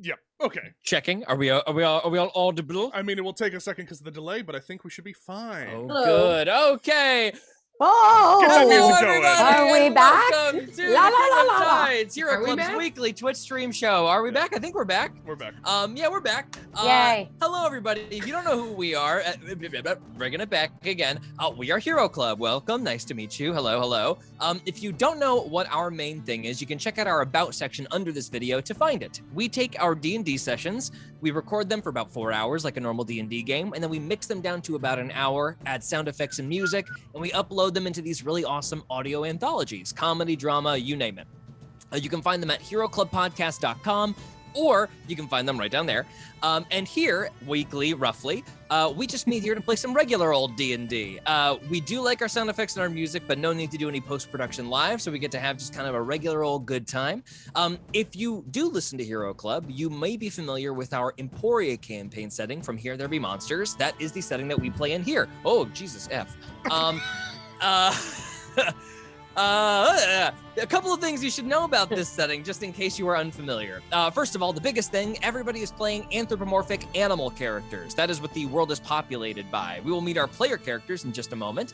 Yep. Okay. Checking. Are we all audible? I mean, it will take a second because of the delay, but I think we should be fine. Oh, Hello. good. Okay. Oh, Get that music going. everybody, Are we and back? welcome to La, la, the King la, of la, la. Tides, Hero Are we Club's back? weekly Twitch stream show. Are we back? I think we're back. We're back. Yeah, we're back. Yay. Hello, everybody. If you don't know who we are, bringing it back again. We are Hero Club. Welcome. Nice to meet you. Hello, hello. If you don't know what our main thing is, you can check out our About section under this video to find it. We take our D&D sessions, we record them for about 4 hours like a normal D&D game, and then we mix them down to about an hour, add sound effects and music, and we upload them into these really awesome audio anthologies, comedy, drama, you name it. You can find them at heroclubpodcast.com, or you can find them right down there. And here, weekly, roughly, we just meet here to play some regular old D&D. We do like our sound effects and our music, but no need to do any post-production live, so we get to have just kind of a regular old good time. If you do listen to Hero Club, you may be familiar with our Emporia campaign setting from Here There Be Monsters. That is the setting that we play in here. Oh, Jesus F. A couple of things you should know about this setting, just in case you are unfamiliar. First of all, the biggest thing, everybody is playing anthropomorphic animal characters. That is what the world is populated by. We will meet our player characters in just a moment.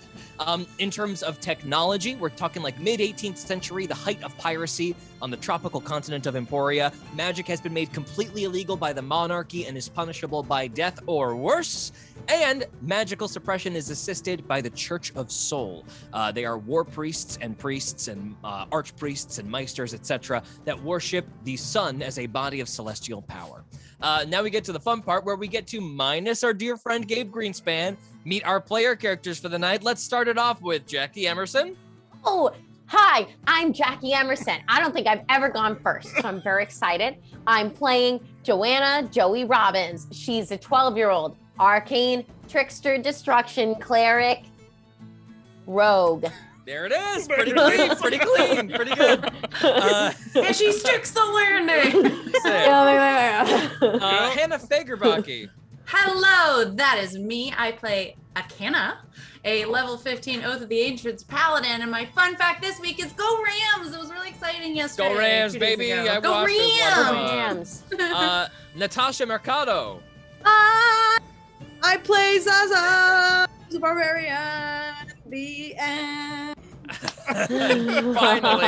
In terms of technology, we're talking like mid-18th century, the height of piracy on the tropical continent of Emporia. Magic has been made completely illegal by the monarchy and is punishable by death or worse. And magical suppression is assisted by the Church of Soul. They are war priests and archpriests and meisters, etc., that worship the sun as a body of celestial power. Now we get to the fun part where we get to minus our dear friend Gabe Greenspan, meet our player characters for the night. Let's start it off with Jackie Emerson. Oh, hi, I'm Jackie Emerson. I don't think I've ever gone first, so I'm very excited. I'm playing Joanna Joey Robbins. She's a 12-year-old arcane trickster destruction cleric rogue. There it is. Pretty clean, pretty clean, pretty good. And she sticks the landing. Hannah Fagerbaki. Hello, that is me. I play Akana, a level 15 Oath of the Ancients paladin, and my fun fact this week is Go Rams! It was really exciting yesterday. Go Rams, 2 days baby! ago. I Go watched Rams! Rams. Natasha Mercado. I play Zaza, the barbarian. The end. Finally,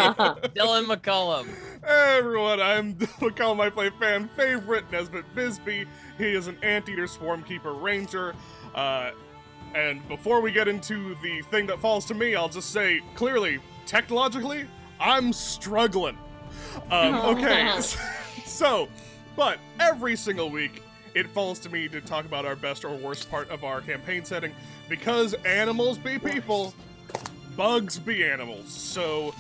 Dylan McCollum. Hey everyone, I'm McCollum. I play fan favorite Nesbitt Bisbee. He is an Anteater Swarmkeeper Ranger. And before we get into the thing that falls to me, I'll just say, clearly, technologically, I'm struggling. Okay, so, but every single week, it falls to me to talk about our best or worst part of our campaign setting, because animals be people, bugs be animals. So,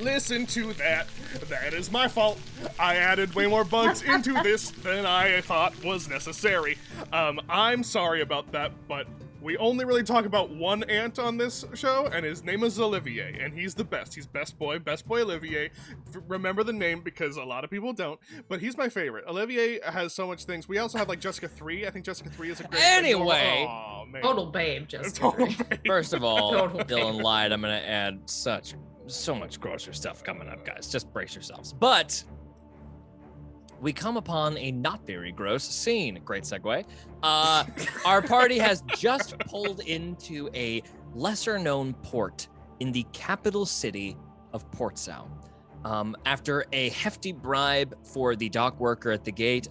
listen to that. That is my fault. I added way more bugs into this than I thought was necessary. I'm sorry about that, but we only really talk about one ant on this show, and his name is Olivier, and he's the best. He's best boy Olivier. Remember the name because a lot of people don't, but he's my favorite. Olivier has so much things. We also have like Jessica 3. I think Jessica 3 is a great Anyway. Oh, man. Total babe, just Total babe. First of all, Total Dylan lied. I'm going to add so much grosser stuff coming up, guys. Just brace yourselves. But we come upon a not very gross scene. Great segue. Our party has just pulled into a lesser-known port in the capital city of Portsau. After a hefty bribe for the dock worker at the gate,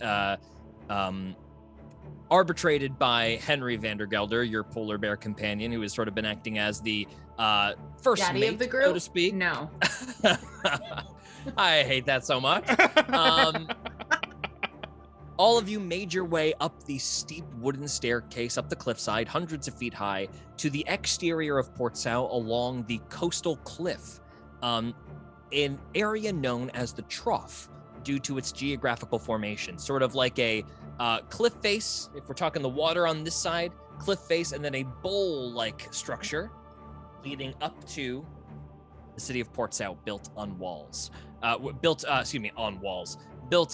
arbitrated by Henry Vandergelder, your polar bear companion, who has sort of been acting as the first Daddy mate, of the group, so to speak. No. I hate that so much. All of you made your way up the steep wooden staircase up the cliffside, hundreds of feet high, to the exterior of Portsau along the coastal cliff, an area known as the Trough, due to its geographical formation, sort of like a cliff face, if we're talking the water on this side, cliff face, and then a bowl-like structure leading up to the city of Portsau, built on walls. Built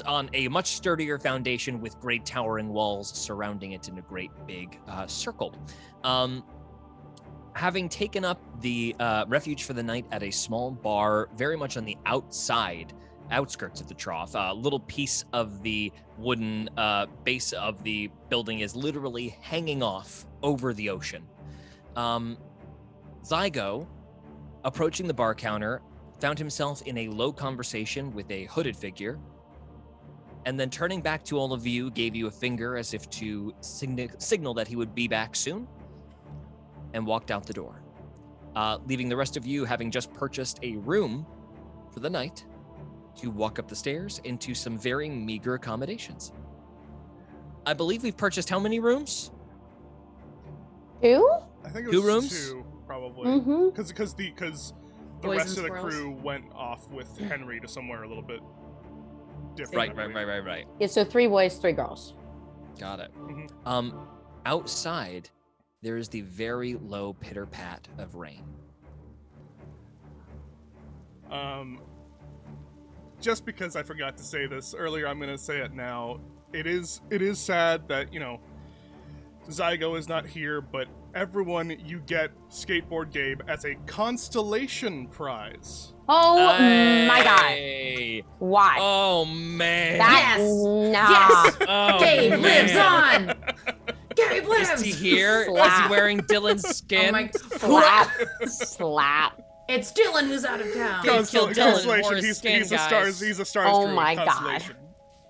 on a much sturdier foundation with great towering walls surrounding it in a great big circle. Having taken up the refuge for the night at a small bar very much on the outside outskirts of the trough. A little piece of the wooden base of the building is literally hanging off over the ocean. Zygo, approaching the bar counter, found himself in a low conversation with a hooded figure, and then turning back to all of you, gave you a finger as if to signal that he would be back soon, and walked out the door, leaving the rest of you having just purchased a room for the night to walk up the stairs into some very meager accommodations. I believe we've purchased how many rooms? 2? I think it Two was rooms? 2, probably. Mm-hmm. Because the Boys rest and of the squirrels. crew went off with Henry to somewhere a little bit different. Right. Yeah, so 3 boys, 3 girls. Got it. Mhm. Outside, there is the very low pitter-pat of rain. Just because I forgot to say this earlier, I'm gonna say it now. It is sad that, Zygo is not here, but everyone, you get Skateboard Gabe as a constellation prize. Oh my god. Hey. Why? Oh man. That, Yes. nah. Yes. Oh, Gabe man. lives on. Gabe lives. Is he here? Slap. Is he wearing Dylan's skin? Oh my. Slap. Slap. It's Dylan who's out of town. Gabe killed Dylan Constellation. for his He's skin, a guys. stars. He's a stars. Oh druid, my God. Constellation.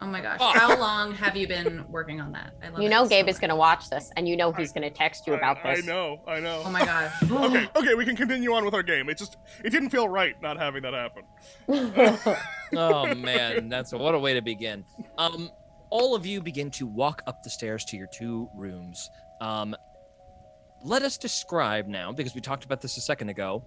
Oh my gosh. Oh. How long have you been working on that? I love You it know so Gabe is much. going to watch this, and you know he's going to text you about I this. know. Oh my gosh. Okay, we can continue on with our game. It didn't feel right not having that happen. Oh man, what a way to begin. All of you begin to walk up the stairs to your 2 rooms. Let us describe now, because we talked about this a second ago.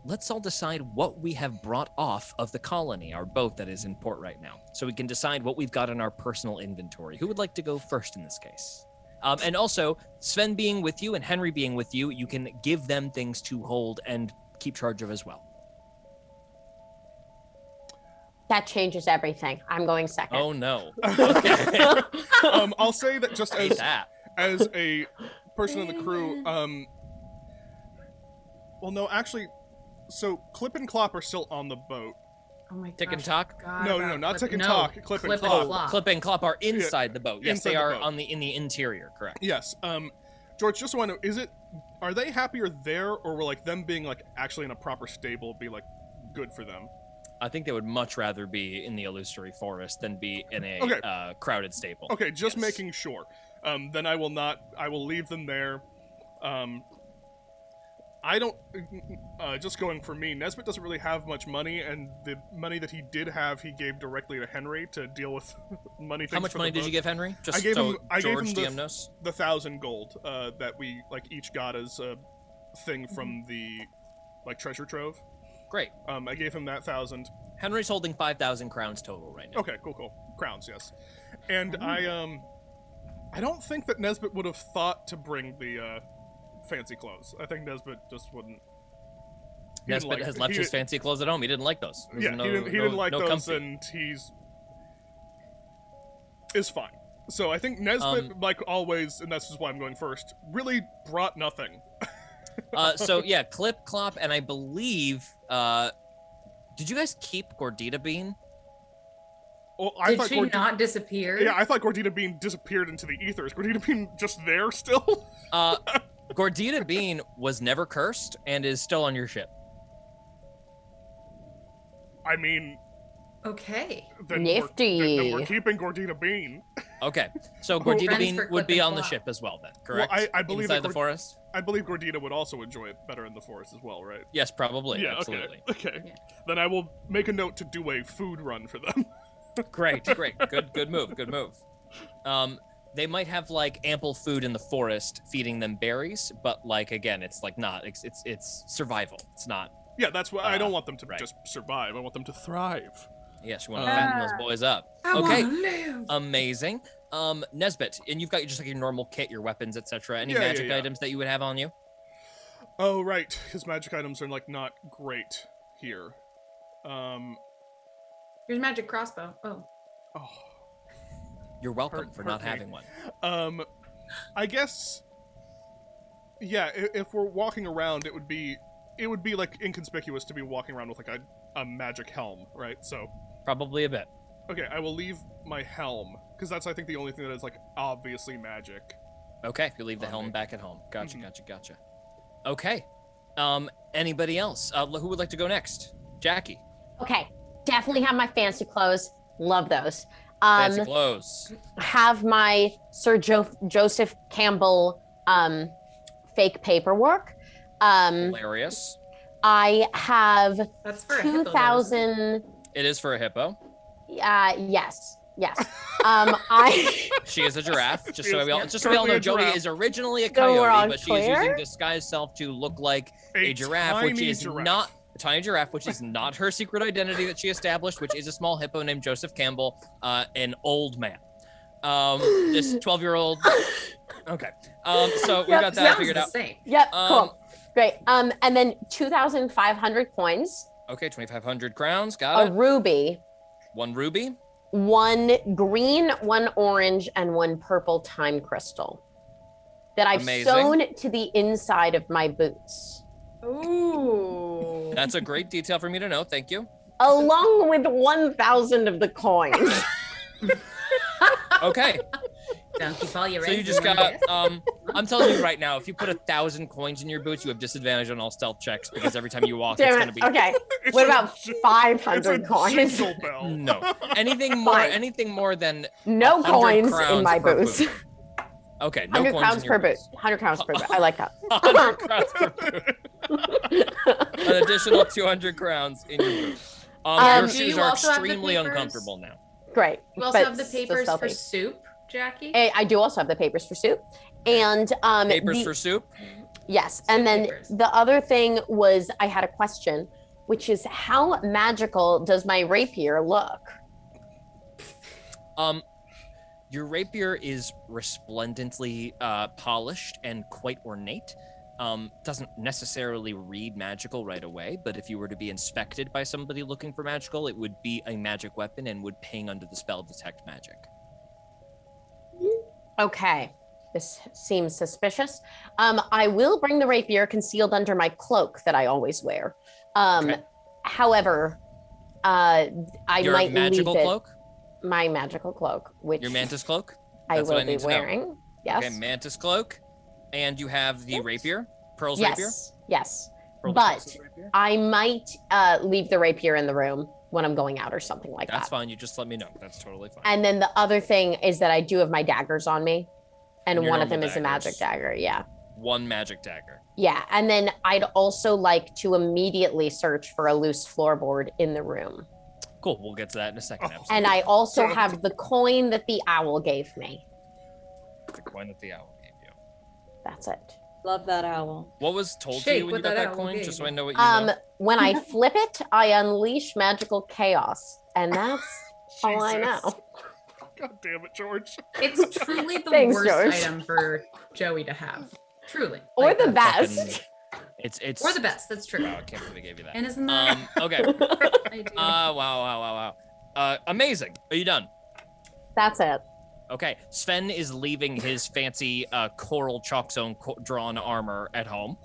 Let's all decide what we have brought off of the colony, our boat that is in port right now, so we can decide what we've got in our personal inventory. Who would like to go first in this case? And also, Sven being with you and Henry being with you, you can give them things to hold and keep charge of as well. That changes everything. I'm going second. Oh no. Okay. I'll say that just Hate that. as a person in the crew, well, no, actually, so Clip and Clop are still on the boat. Oh my gosh. Tick and Talk? God, No, about not Clip- Tick and no, Talk, Clip and Clip Clop. Clop. Clip and Clop are inside the boat. Yes, inside they the are boat. in the interior, correct. Yes. George, just want to know, are they happier there, or will like them being like actually in a proper stable be like good for them? I think they would much rather be in the illusory forest than be in a Okay. crowded stable. Okay, just Yes. making sure. Then I will leave them there. I don't, just going for me, Nesbitt doesn't really have much money, and the money that he did have, he gave directly to Henry to deal with money things. How much money did you give Henry? Just I gave so him- I gave George him the- DM knows. The 1,000 gold, that we, like, each got as a thing from the, like, treasure trove. Great. I gave him that 1,000. Henry's holding 5,000 crowns total right now. Okay, cool. Crowns, yes. And I don't think that Nesbitt would have thought to bring the, fancy clothes. I think Nesbitt just wouldn't. He didn't Nesbitt like- has left he his didn't- fancy clothes at home. He didn't like those. There's Yeah, no- he didn't like no those, comfy. and he's is fine. So I think Nesbitt, like always, and that's just why I'm going first, really brought nothing. So yeah, Clip, Clop, and I believe. Did you guys keep Gordita Bean? Well, I Did thought she not disappear? Yeah, I thought Gordita Bean disappeared into the ether. Is Gordita Bean just there still? Gordita Bean was never cursed and is still on your ship. I mean, Okay. then Nifty. Then we're keeping Gordita Bean. Okay, so Who- Gordita Friends Bean for would Clip be and on the Clop. ship as well then, correct? I believe Inside that the forest? I believe Gordita would also enjoy it better in the forest as well, right? Yes, probably. Yeah. Absolutely. Okay. Yeah. Then I will make a note to do a food run for them. Great. Good move. They might have like ample food in the forest feeding them berries, but like again, it's like not it's survival. It's not. Yeah, that's why I don't want them to right. just survive. I want them to thrive. Yes, you want to fatten those boys up. Okay. Live. Amazing. Nesbitt, and you've got just like your normal kit, your weapons, etc. Any Yeah, yeah, magic yeah. items that you would have on you? Oh, right. His magic items are like not great here. Here's magic crossbow. Oh. Oh. You're welcome Hurt- for hurt not me. having one. I guess. Yeah, if we're walking around, it would be like inconspicuous to be walking around with like a magic helm, right? So Probably a bit. Okay, I will leave my helm because that's, I think, the only thing that is like obviously magic. Okay, you leave the helm Okay. back at home. Gotcha, Mhm. gotcha. Okay. Anybody else? Who would like to go next? Jackie. Okay, definitely have my fancy clothes. Love those. Fancy clothes. Have my Joseph Campbell fake paperwork. Hilarious. I have That's for a hippo, though, isn't it? 2000. It is for a hippo. Yes. I. She is a giraffe. Just so we all, Yep, just so we all know, currently a Joey giraffe. is originally a So we're coyote, on but she is clear? using disguised self to look like a giraffe, which tiny is giraffe. not a tiny giraffe, which is not her secret identity that she established, which is a small hippo named Joseph Campbell, an old man. This 12-year-old. Okay. So we Yep, got that Sounds figured the out. same. Yep. Um, Cool. Great. And then 2,500 coins. Okay, 2,500 crowns. A Got it. ruby. 1 ruby. 1 green, 1 orange, and 1 purple time crystal that I've Amazing. sewn to the inside of my boots, Ooh. That's a great detail for me to know. Thank you. along with 1,000 of the coins. Okay. Don't keep all your So you eggs just in one got, basket. I'm telling you right now, if you put 1,000 coins in your boots, you have disadvantage on all stealth checks because every time you walk, it's Damn going to it. be. Okay. It's What a about j- 500 it's a coins? jingle bell. No. Anything more than No 100 coins in crowns my per boots. boot. Okay, no 100 coins crowns in your per boot. boots. 100 crowns per boot. I like that. 100 crowns per boot. An additional 200 crowns in your boot. Your Do shoes you are also have the extremely papers? uncomfortable now. Great. You also but have the still papers for stealthy. soup, Jackie? I do also have the papers for soup. And Papers the- for soup. yes. Soup And then papers. the other thing was I had a question, which is how magical does my rapier look? Your rapier is resplendently polished and quite ornate. Doesn't necessarily read magical right away, but if you were to be inspected by somebody looking for magical, it would be a magic weapon and would ping under the spell detect magic. Okay. This seems suspicious. I will bring the rapier concealed under my cloak that I always wear. Okay. However, I Your might magical leave it, cloak? my magical cloak, which Your mantis cloak? I That's what will I be need to know. wearing. Yes. Okay, mantis cloak. And you have the Yes. rapier? Pearl's rapier? Yes. Pearl But Pearl's rapier? I might leave the rapier in the room when I'm going out or something like That's that. fine. You just let me know. That's totally fine. And then the other thing is that I do have my daggers on me, and Your one of them normal is a magic daggers. dagger. Yeah. One magic dagger. Yeah. And then I'd also like to immediately search for a loose floorboard in the room. Cool. We'll get to that in a second Oh. episode. And I also have the coin that the owl gave me. The coin that the owl gave you. That's it. Love that owl. What was told to Shake you when you what got that that owl coin? gave Just so you. I know what you know. When I flip it, I unleash magical chaos. And that's all I Jesus. know. God damn it, George. It's truly the Thanks, worst George. item for Joey to have. Truly. Or Like, the that's- best. It's Or the best. That's true. Wow, I can't believe I gave you that. And isn't that? Okay. I do. Wow. Amazing. Are you done? That's it. Okay. Sven is leaving his fancy coral chalk zone drawn armor at home.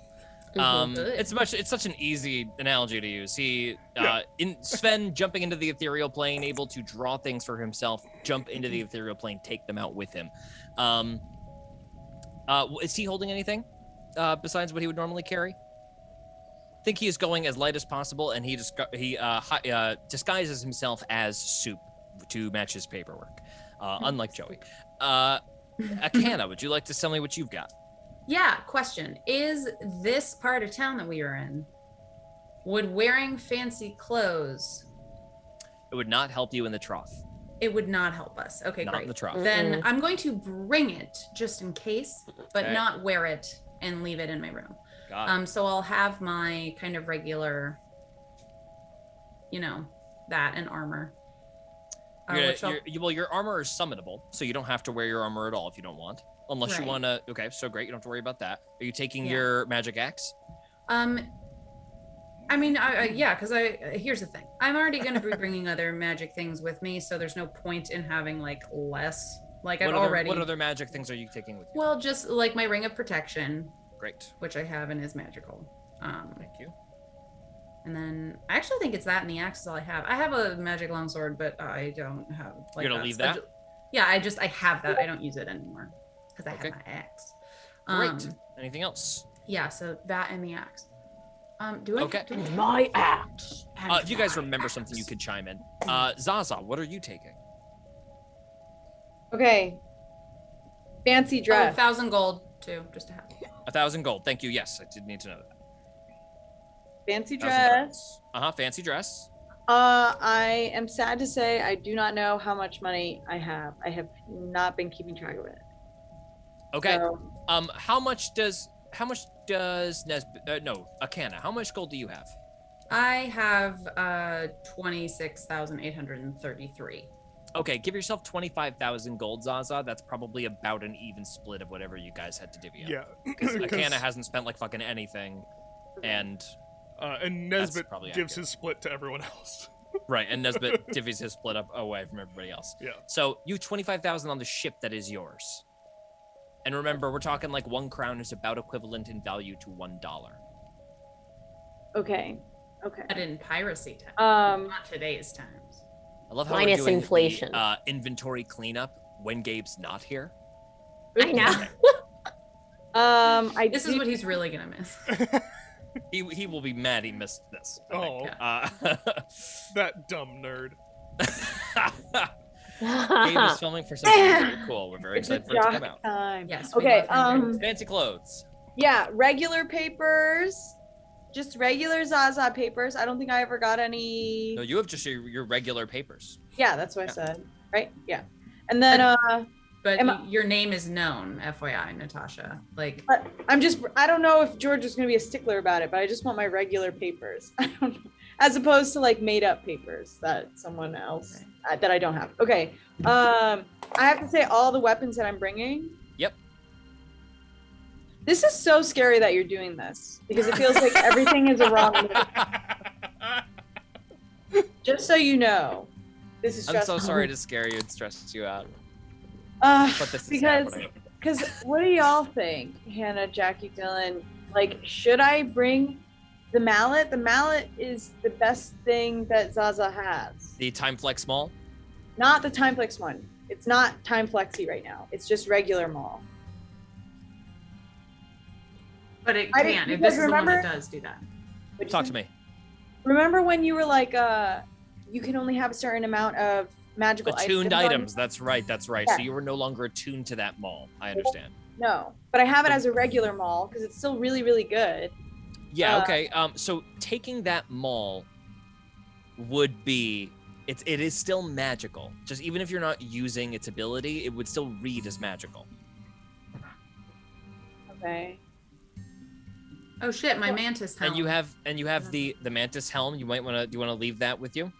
Good. It's such an easy analogy to use. He in Sven jumping into the ethereal plane, able to draw things for himself, jump into the ethereal plane, take them out with him. Is he holding anything besides what he would normally carry? I think he is going as light as possible, and he disguises himself as soup to match his paperwork. Unlike Joey. Akana, would you like to tell me what you've got? Yeah, question. Is this part of town that we are in, would wearing fancy clothes, It would not help you in the trough. it would not help us? Okay, Not great. in the trough. Then I'm going to bring it just in case, but Okay. not wear it and leave it in my room. Got it. So I'll have my kind of regular, that and armor. Which I'll- Your armor is summonable, so you don't have to wear your armor at all if you don't want. Unless you Right. want to. Okay, so great. You don't have to worry about that. Are you taking Yeah. your magic axe? I mean, yeah, because here's the thing. I'm already going to be bringing other magic things with me, so there's no point in having like less. Like I've already. What other magic things are you taking with you? Well, just like my ring of protection, Great. which I have and is magical. Thank you. And then I actually think it's that and the axe is all I have. I have a magic longsword, but I don't have. Like, You're gonna leave that? Yeah, I have that. I don't use it anymore because I have my axe. Great. Anything else? Yeah, so that and the axe. Do I? Okay. My axe. If you guys remember something, you could chime in. Zaza, what are you taking? Okay. Fancy Oh, dress. 1,000 gold too, just to have. 1,000 gold. Thank you. Yes, I did need to know that. Fancy 1,000 dress. crowns. Fancy dress. I am sad to say I do not know how much money I have. I have not been keeping track of it. Okay. So, How much does Akana, how much gold do you have? I have 26,833. Okay, give yourself 25,000 gold, Zaza. That's probably about an even split of whatever you guys had to divvy up. Yeah. Because Akana hasn't spent like fucking anything, and Nesbit probably gives accurate. his split to everyone else. right, and Nesbit divvies his split up away from everybody else. Yeah. So you have 25,000 on the ship that is yours. And remember, we're talking like 1 crown is about equivalent in value to $1. okay. But in piracy times, not today's times. I love how Minus we're doing inflation. the inventory cleanup when Gabe's not here. I know. This is what he's really gonna miss. He will be mad he missed this. Oh, Uh, that dumb nerd. Gabe is filming for something very cool. We're very It's a excited for it to come jock out. time. Yes. we Okay. love him. Fancy clothes. Yeah, regular papers. Just regular Zaza papers. I don't think I ever got any. No, you have just your regular papers. Yeah, that's what Yeah. I said. Right? Yeah. And then But Am I- your name is known, FYI, Natasha. Like, I don't know if George is going to be a stickler about it, but I just want my regular papers. I don't know. As opposed to like made up papers that someone else that I don't have. Okay. I have to say all the weapons that I'm bringing. Yep. This is so scary that you're doing this because it feels like everything is a wrong move. Just so you know, this is I'm stressful. so sorry to scare you and stress you out, but this is because happening. what do y'all think, Hannah, Jackie, Dylan? Like, should I bring the mallet? The mallet is the best thing that Zaza has. The time flex mall. Not the Time Flex one. It's not Time Flexy right now. It's just regular mall. but it I can. didn't- If this is the one remember- that does do that. Talk to me. Remember when you were like, you can only have a certain amount of magical Attuned items? items. That's right. That's right. Yeah. So you were no longer attuned to that mall. I understand. No, but I have it as a regular mall because it's still really, really good. Yeah. Uh, Okay. So taking that mall would be it is still magical. Just even if you're not using its ability, it would still read as magical. Okay. Oh shit, my mantis helm. And you have the mantis helm. Do you want to leave that with you?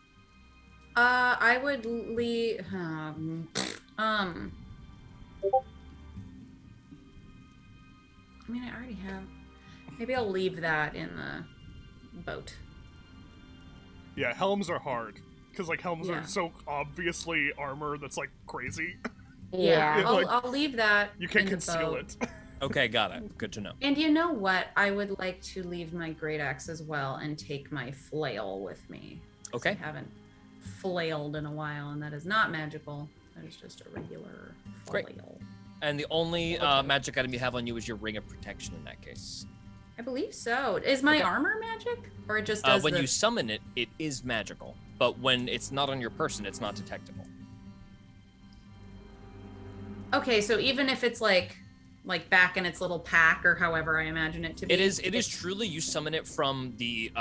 I would leave. I mean, I already have. Maybe I'll leave that in the boat. Yeah, helms are hard. Because, like, helms Yeah. are so obviously armor that's, like, crazy. Yeah. Yeah, like, I'll leave that. You can't in the conceal boat. it. Okay, got it. Good to know. And you know what? I would like to leave my great axe as well and take my flail with me. 'Cause Okay. I haven't flailed in a while, and that is not magical. That is just a regular flail. Great. And the only magic item you have on you is your ring of protection in that case. I believe so. Is my Okay. armor magic, or it just does When the... you summon it, it is magical. But when it's not on your person, it's not detectable. Okay, so even if it's like back in its little pack or however I imagine it to be. It is truly you summon it from the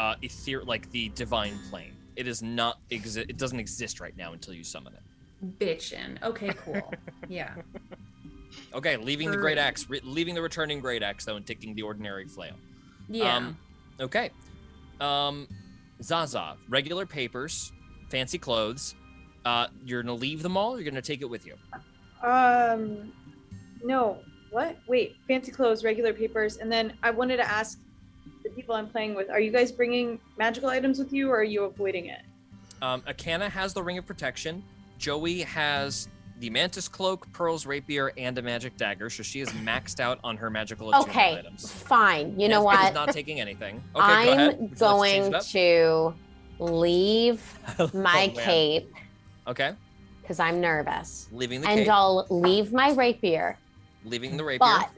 the divine plane. It is not it doesn't exist right now until you summon it. Bitchin'. Okay, cool. Yeah. Okay, leaving the great axe, leaving the returning great axe though, and taking the ordinary flail. Yeah. Okay. Zaza, regular papers, fancy clothes. You're gonna leave them all. Or you're gonna take it with you. No. What? Wait, fancy clothes, regular papers, and then I wanted to ask the people I'm playing with, are you guys bringing magical items with you, or are you avoiding it? Akana has the ring of protection. Joey has the Mantis Cloak, Pearl's Rapier, and a magic dagger, so she is maxed out on her magical attunement Okay, items. fine. You know Nesbit is what? not taking anything. Okay, go ahead. I'm Would you like going change it up? to leave my Oh, man. cape Okay, because I'm nervous. leaving the And cape, I'll leave my rapier, leaving the rapier. but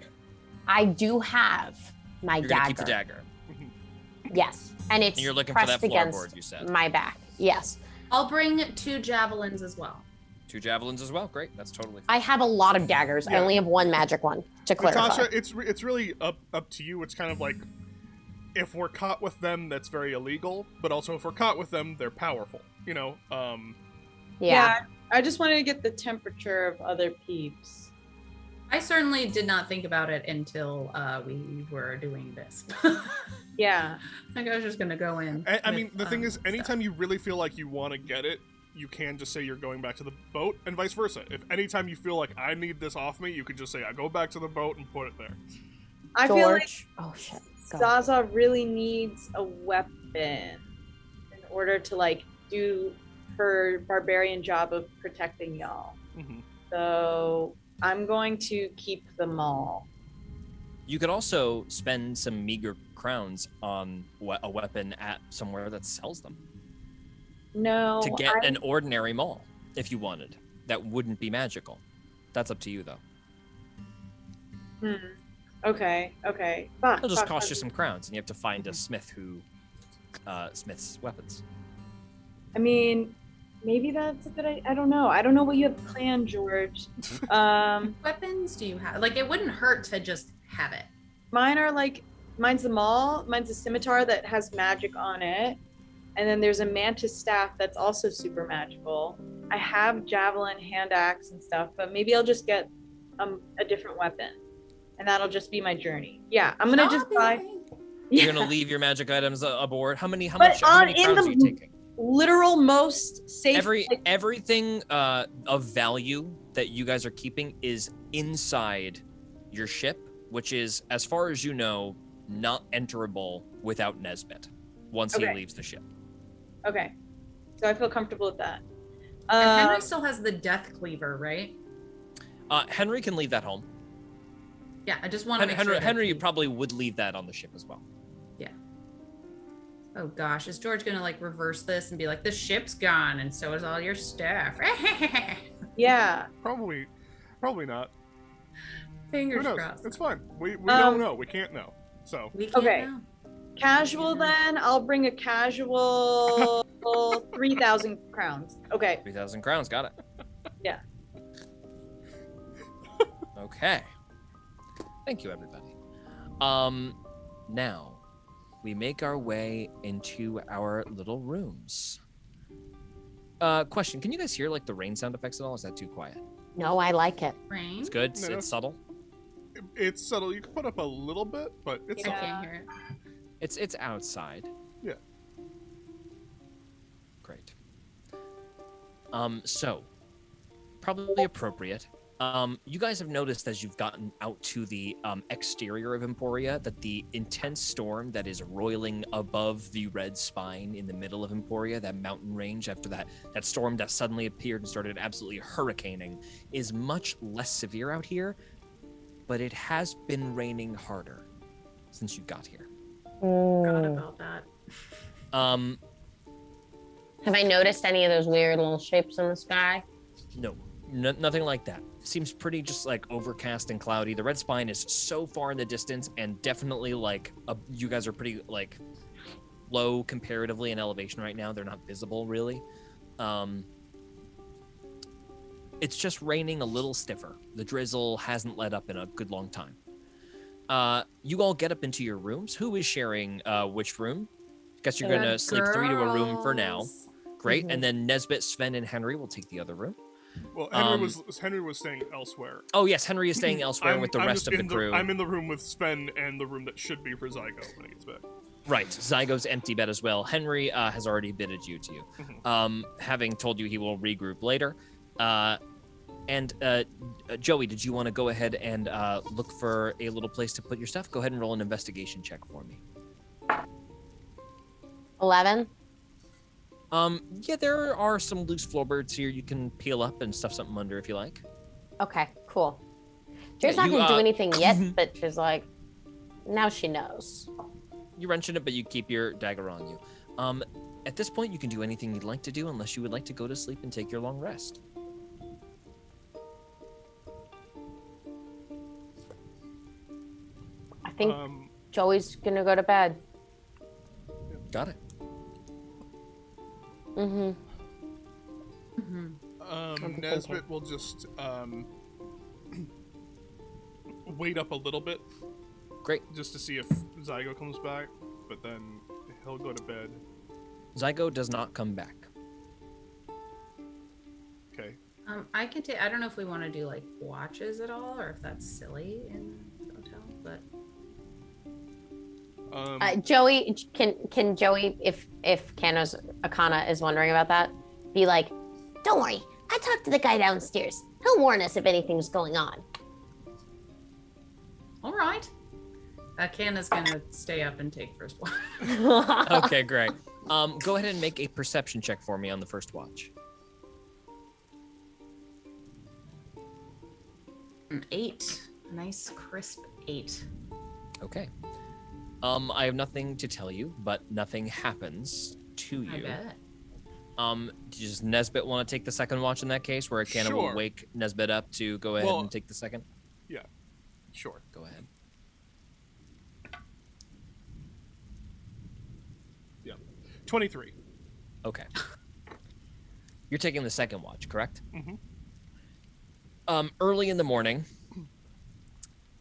I do have my You're dagger. gonna keep the dagger. Yes, and it's And you're looking for that pressed against floorboard, you said. my back. Yes, I'll bring 2 javelins as well. 2 javelins as well. Great, that's totally. I have a lot of daggers. I Yeah. only have one magic one, to clarify. Natasha, it's really up to you. It's kind of like, if we're caught with them, that's very illegal. But also, if we're caught with them, they're powerful. You know. Yeah. I just wanted to get the temperature of other peeps. I certainly did not think about it until we were doing this. Yeah. Like I was just gonna go in. I mean, with, the thing is, stuff. anytime you really feel like you want to get it, you can just say you're going back to the boat, and vice versa. If anytime you feel like I need this off me, you could just say I go back to the boat and put it there. I feel like George. Oh shit. Go. Zaza really needs a weapon in order to like do her barbarian job of protecting y'all. Mm-hmm. So I'm going to keep them all. You could also spend some meager crowns on a weapon at somewhere that sells them No. to get an ordinary maul, if you wanted. That wouldn't be magical. That's up to you, though. Okay. Fuck, It'll just fuck, cost fuck. you some crowns, and you have to find a smith who smiths weapons. I mean, maybe that's a good idea. I don't know. I don't know what you have planned, George. Weapons do you have? Like, it wouldn't hurt to just have it. Mine are like, mine's the maul. Mine's a scimitar that has magic on it. And then there's a mantis staff that's also super magical. I have javelin, hand axe, and stuff, but maybe I'll just get a different weapon. And that'll just be my journey. Yeah, I'm gonna just buy. You're gonna leave your magic items aboard. How many But crowns are you the taking? literal most safe. Everything of value that you guys are keeping is inside your ship, which is, as far as you know, not enterable without Nesbit once he Okay. leaves the ship. Okay, so I feel comfortable with that. And Henry still has the death cleaver, right? Henry can leave that home. Yeah, I just want to make sure. that Henry he- probably would leave that on the ship as well. Oh gosh, is George gonna like reverse this and be like, the ship's gone and so is all your stuff? Yeah. Probably not. Fingers Who knows? crossed. It's fine. We don't know. We can't know. So We can't Okay. know. Casual then. I'll bring a casual 3,000 crowns. Okay. 3,000 crowns, got it. Yeah. Okay. Thank you, everybody. Now we make our way into our little rooms. Question: can you guys hear like the rain sound effects at all? Or is that too quiet? No, I like it. Rain? It's good. No. It's subtle. it's subtle. You can put up a little bit, but it's I subtle. can't hear it. It's outside. Yeah. Great. So probably appropriate. You guys have noticed as you've gotten out to the exterior of Emporia that the intense storm that is roiling above the red spine in the middle of Emporia, that mountain range after that storm that suddenly appeared and started absolutely hurricaning, is much less severe out here, but it has been raining harder since you got here. Forgot about that. Have I noticed any of those weird little shapes in the sky? No, nothing like that. Seems pretty just like overcast and cloudy. The red spine is so far in the distance, and definitely like you guys are pretty like low comparatively in elevation right now. They're not visible really. It's just raining a little stiffer. The drizzle hasn't let up in a good long time. You all get up into your rooms. Who is sharing which room? Guess you're gonna sleep 3 to a room for now. Girls. Great, and then Nesbit, Sven, and Henry will take the other room. Well, Henry was staying elsewhere. Oh yes, Henry is staying elsewhere with the I'm rest just of the crew. I'm in the room with Sven and the room that should be for Zygo when he gets back. Right, Zygo's empty bed as well. Henry has already bidded you to you, having told you he will regroup later. And Joey, did you want to go ahead and look for a little place to put your stuff? Go ahead and roll an investigation check for me. 11. Yeah, there are some loose floorboards here you can peel up and stuff something under if you like. Okay, cool. She's Yeah, not you, gonna do anything yet, but she's like, now she knows. You wrench it, but you keep your dagger on you. At this point, you can do anything you'd like to do unless you would like to go to sleep and take your long rest. I think Joey's gonna go to bed. Got it. Mm-hmm. Nesbit will just wait up a little bit. Great. Just to see if Zygo comes back, but then he'll go to bed. Zygo does not come back. Okay. I can take. I don't know if we want to do like watches at all, or if that's silly in the hotel. But Joey, can Joey, if Akana is wondering about that, be like, don't worry, I talked to the guy downstairs. He'll warn us if anything's going on. all right. Kanna's gonna stay up and take first watch. Okay, great. Go ahead and make a perception check for me on the first watch. 8. Nice crisp 8. Okay. I have nothing to tell you, but nothing happens to you. I bet. Does Nesbit want to take the second watch in that case, where Akana Sure. will wake Nesbit up to go ahead and take the second? Yeah. Sure. Go ahead. Yeah. 23. Okay. You're taking the second watch, correct? Mm-hmm. Early in the morning,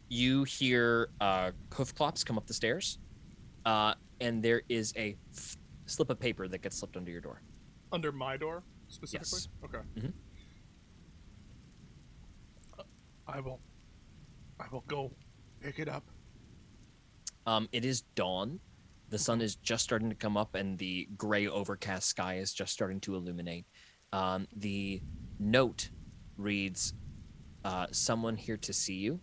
you hear hoof clops come up the stairs, and there is a slip of paper that gets slipped under your door. Under my door, specifically? Yes. Okay. Mhm. I will go pick it up. It is dawn. The sun is just starting to come up, and the gray overcast sky is just starting to illuminate. The note reads, someone here to see you.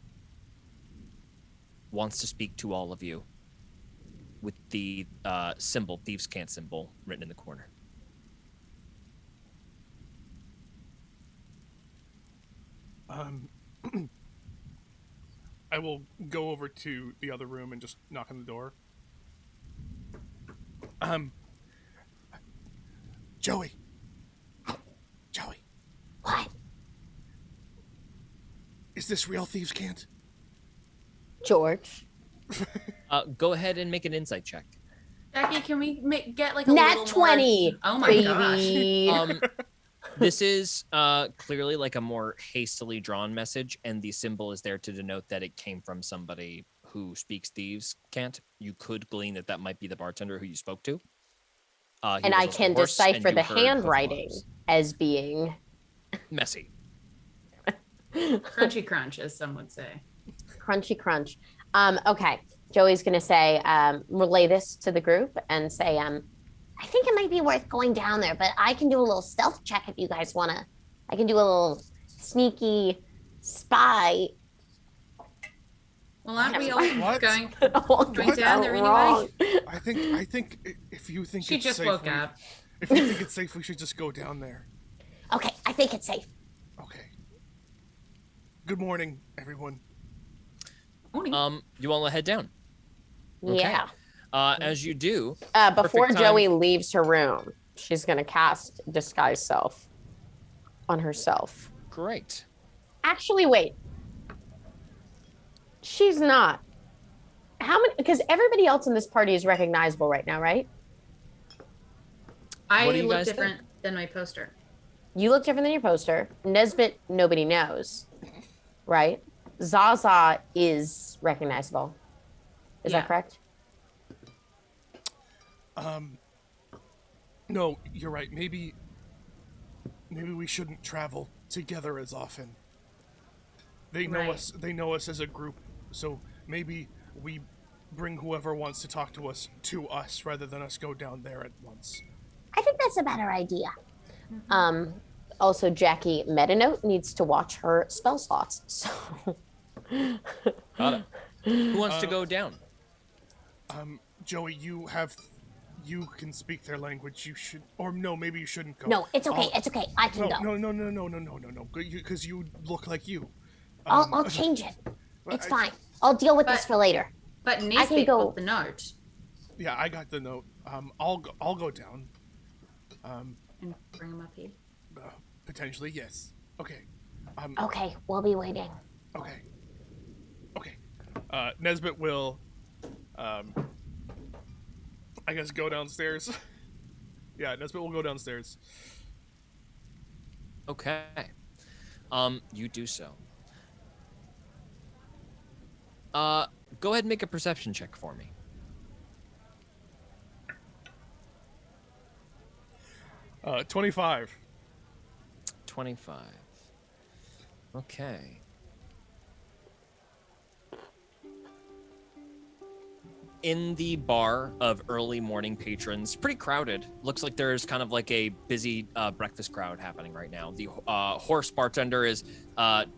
Wants to speak to all of you. With the symbol, Thieves' Cant symbol, written in the corner. I will go over to the other room and just knock on the door. Joey. Joey. What? Is this real Thieves' Cant? George. Go ahead and make an insight check. Jackie, can we get like a Nat little 20. More... Oh my baby. gosh. This is clearly like a more hastily drawn message, and the symbol is there to denote that it came from somebody who speaks Thieves' Cant. You could glean that that might be the bartender who you spoke to. And I can decipher the handwriting as being messy. Crunchy crunch, as some would say. Crunchy crunch. Okay. Joey's gonna say, relay this to the group and say, I think it might be worth going down there, but I can do a little stealth check if you guys wanna. I can do a little sneaky spy. Well, aren't we all What? going Going down there anyway? I think if you think She it's just safe, woke up. If you think it's safe, we should just go down there. Okay, I think it's safe. Okay. Good morning, everyone. Morning. You want to head down? Okay. Yeah. As you do, Before perfect Joey time. leaves her room, she's gonna cast disguise self on herself. Great. Actually, wait. She's not. How many? Because everybody else in this party is recognizable right now, right? I what do you look guys different than my poster. You look different than your poster. Nesbit, nobody knows, right? Zaza is recognizable. Is Yeah. that correct? No, you're right. Maybe we shouldn't travel together as often. They know Right. us. They know us as a group. So maybe we bring whoever wants to talk to us rather than us go down there at once. I think that's a better idea. Also, Jackie Metanote needs to watch her spell slots. So, Got it. Who wants to go down? Joey, you have you can speak their language, you should, or no, maybe you shouldn't go. No, it's okay. It's okay. I can go. No, because you look like you. I'll change it. But It's fine. I'll deal with this But- for later. But I can Nesbit go. got the note. Yeah, I got the note. I'll go down. And bring him up here. Potentially, yes. Okay. Okay, we'll be waiting. Okay. Nesbit will, I guess, go downstairs. Yeah, Nesbit will go downstairs. Okay. You do so. Go ahead and make a perception check for me. 25. 25. Okay. In the bar of early morning patrons, pretty crowded. Looks like there's kind of like a busy breakfast crowd happening right now. The horse bartender is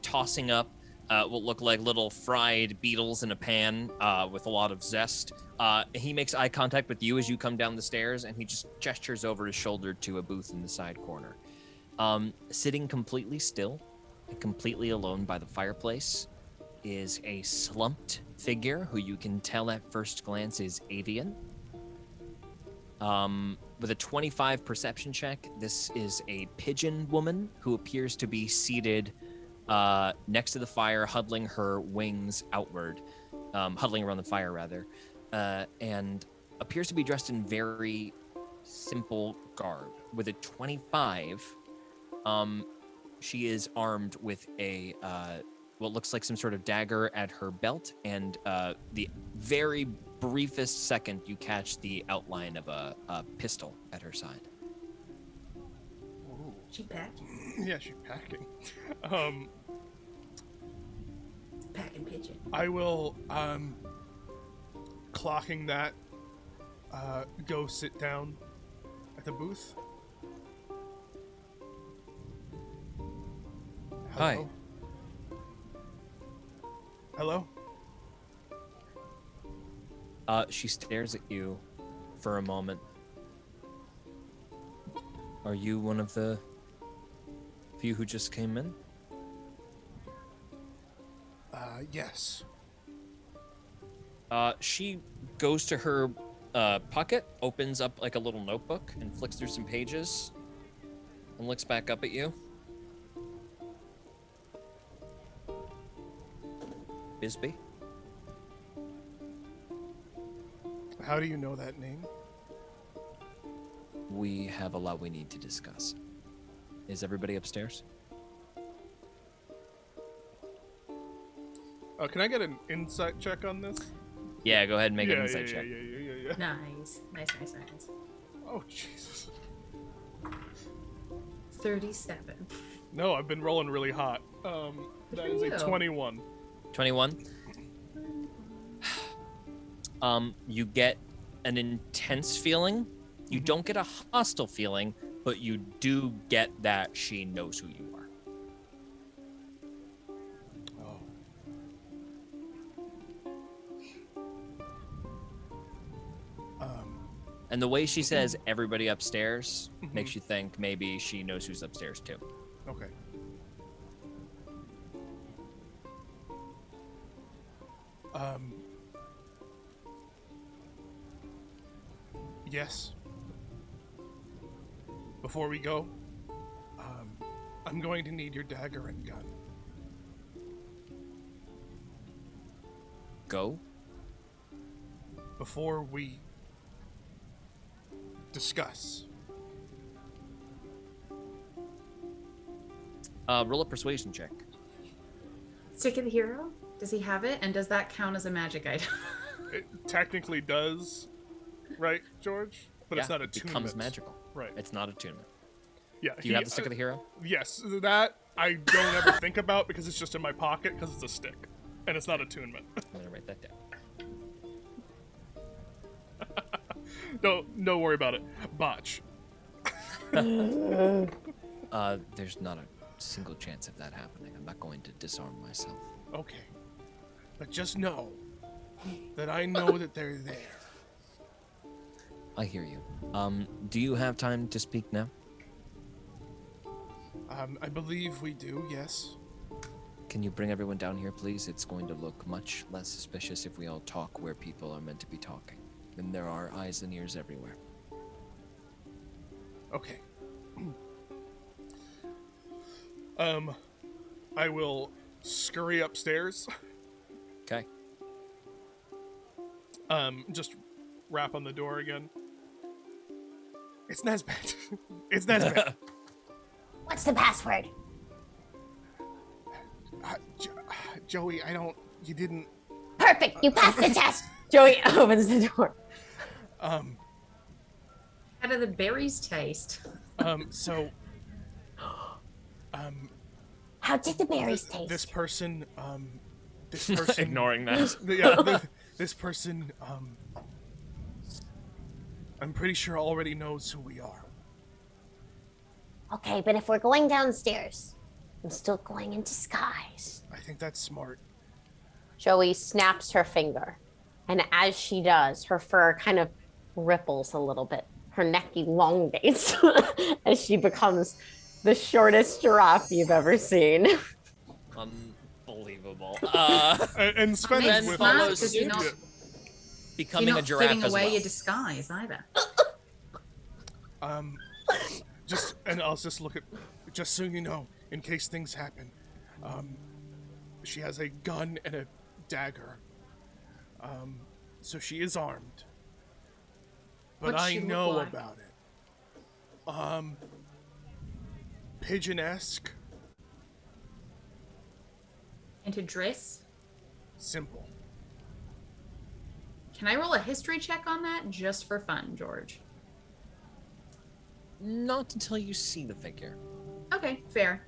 tossing up what look like little fried beetles in a pan with a lot of zest. He makes eye contact with you as you come down the stairs, and he just gestures over his shoulder to a booth in the side corner. Sitting completely still and completely alone by the fireplace is a slumped figure who you can tell at first glance is avian. With a 25 perception check, this is a pigeon woman who appears to be seated next to the fire, huddling her wings outward, huddling around the fire rather, and appears to be dressed in very simple garb. With a 25, she is armed with a what looks like some sort of dagger at her belt, and the very briefest second you catch the outline of a pistol at her side. Ooh. She packing. Yeah, she's packing. Packing pigeon. I will, clocking that, go sit down at the booth. Hi. Hello? She stares at you for a moment. Are you one of the few who just came in? Yes. She goes to her pocket, opens up like a little notebook, and flicks through some pages, and looks back up at you. Bisbee? How do you know that name? We have a lot we need to discuss. Is everybody upstairs? Can I get an insight check on this? Yeah, go ahead and make an Yeah, insight check. Yeah. Nice. Nice. Oh, Jesus. 37. No, I've been rolling really hot. That is a you. 21. 21. You get an intense feeling. You don't get a hostile feeling, but you do get that she knows who you are. Oh. And the way she says everybody upstairs makes you think maybe she knows who's upstairs too. Okay. Yes. Before we go, I'm going to need your dagger and gun. Go. Before we discuss. Roll a persuasion check. Stick of the hero? Does he have it? And does that count as a magic item? It technically does, right, George? But it's not it attunement. becomes magical. Right. It's not attunement. Yeah. Do you have the stick of the hero? Yes, that I don't ever think about because it's just in my pocket because it's a stick, and it's not attunement. I'm gonna write that down. Don't worry about it. Botch. There's not a single chance of that happening. I'm not going to disarm myself. Okay, but just know that I know that they're there. I hear you. Do you have time to speak now? I believe we do, yes. Can you bring everyone down here, please? It's going to look much less suspicious if we all talk where people are meant to be talking. And there are eyes and ears everywhere. Okay. I will scurry upstairs. Okay. Just rap on the door again. It's Nesbit. It's Nesbit. What's the password? Joey, you didn't. Perfect. You passed the test. Joey opens the door. How do the berries taste? So, How did the berries taste? this person, Ignoring that. this person, I'm pretty sure already knows who we are. Okay, but if we're going downstairs, I'm still going in disguise. I think that's smart. Joey snaps her finger, and as she does, her fur kind of ripples a little bit. Her neck elongates as she becomes the shortest giraffe you've ever seen. Unbelievable. And Sven Makes is with sense, us. 'cause you're not- Becoming You're a not giraffe giving as away well. your disguise either. And I'll just look at, just so you know, in case things happen. She has a gun and a dagger. So she is armed. But What's I she look know like? about it. Pigeon-esque, And to dress? simple. Can I roll a history check on that just for fun, George? Not until you see the figure. Okay, fair.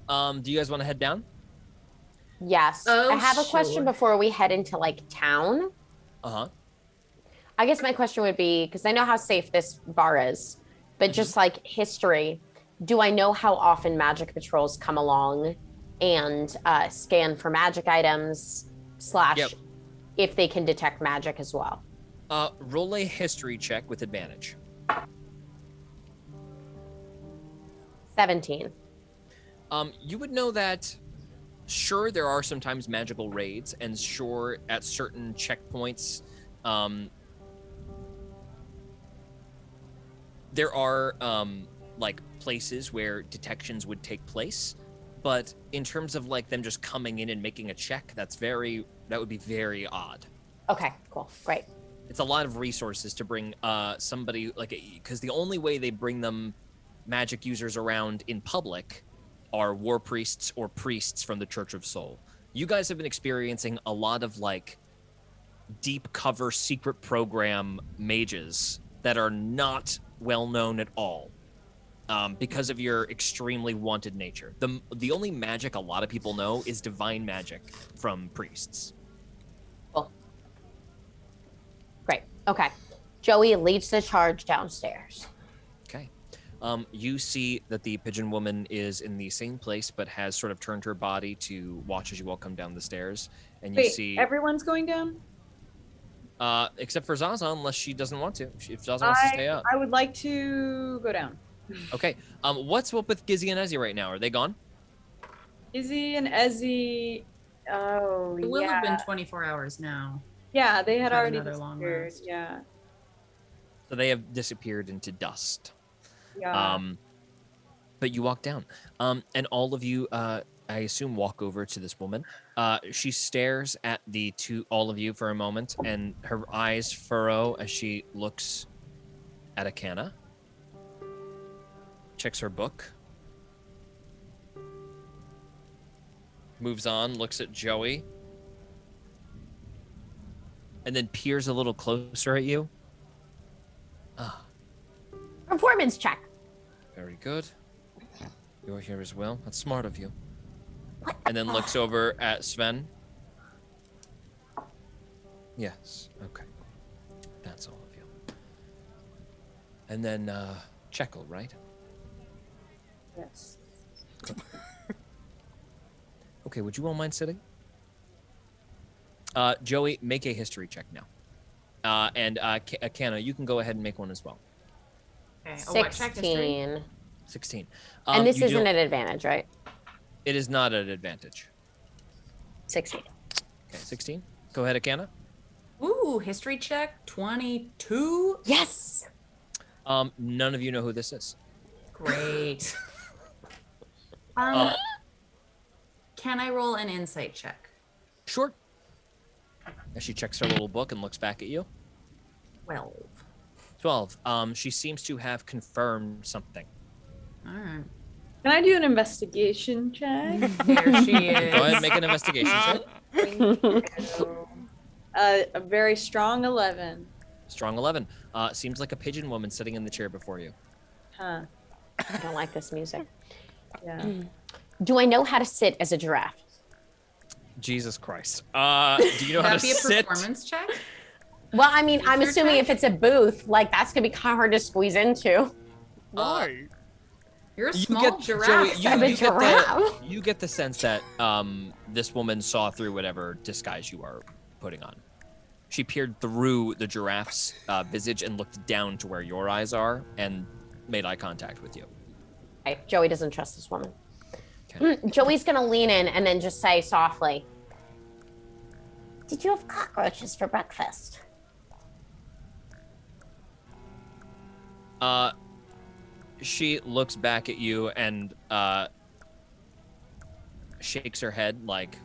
Do you guys want to head down? Yes. Oh, I have a question sure. before we head into like town. Uh-huh. I guess my question would be, because I know how safe this bar is, but just like history, do I know how often magic patrols come along and scan for magic items / Yep. if they can detect magic as well? Roll a history check with advantage. 17. You would know that, sure, there are sometimes magical raids, and sure, at certain checkpoints, there are, like, places where detections would take place, but in terms of, like, them just coming in and making a check, that would be very odd. Okay, cool. Great. It's a lot of resources to bring somebody, like, because the only way they bring them magic users around in public are war priests or priests from the Church of Soul. You guys have been experiencing a lot of like deep cover secret program mages that are not well known at all because of your extremely wanted nature. The only magic a lot of people know is divine magic from priests. Cool. Great. Okay. Joey leads the charge downstairs. Okay. You see that the pigeon woman is in the same place, but has sort of turned her body to watch as you all come down the stairs. And you Wait, see, everyone's going down? except for Zaza, unless she doesn't want to. If Zaza wants to stay up. I would like to go down. Okay. What's up with Gizzy and Ezzy right now? Are they gone? Izzy and Ezzy. Oh, It will yeah. have been 24 hours now. Yeah, they had Had already another long disappeared. rest. Yeah. So they have disappeared into dust. Yeah. But you walk down. And all of you, I assume, walk over to this woman. She stares at all of you for a moment, and her eyes furrow as she looks at Akana. Checks her book. Moves on, looks at Joey. And then peers a little closer at you. Ah, Performance check. very good. You're here as well. That's smart of you. What? And then looks over at Sven. Yes. Okay. That's all of you. And then Checkle, right? Yes. Okay, would you all mind sitting? Joey, make a history check now. And Kana, you can go ahead and make one as well. Okay. Oh, what? Check history. 16. 16. And this you isn't don't- an advantage, right? It is not an advantage. 16. Okay, 16. Go ahead, Kana. Ooh, history check 22. Yes. None of you know who this is. Great. Can I roll an insight check? Sure. As she checks her little book and looks back at you. 12. 12. She seems to have confirmed something. All right. Can I do an investigation check? There she is. Go ahead and make an investigation check. A very strong 11. Strong 11. Seems like a pigeon woman sitting in the chair before you. Huh. I don't like this music. Yeah. Do I know how to sit as a giraffe? Jesus Christ. Do you know how to Would that be a sit? performance check? Well, I mean, I'm Your assuming check? if it's a booth, like that's gonna be kind of hard to squeeze into. Why? You're a You small get- giraffe. Joey, I'm a you get the, giraffe. you get the sense that this woman saw through whatever disguise you are putting on. She peered through the giraffe's visage and looked down to where your eyes are and made eye contact with you. Okay, Joey doesn't trust this woman. Okay. Joey's gonna lean in and then just say softly, "Did you have cockroaches for breakfast?" She looks back at you and shakes her head like,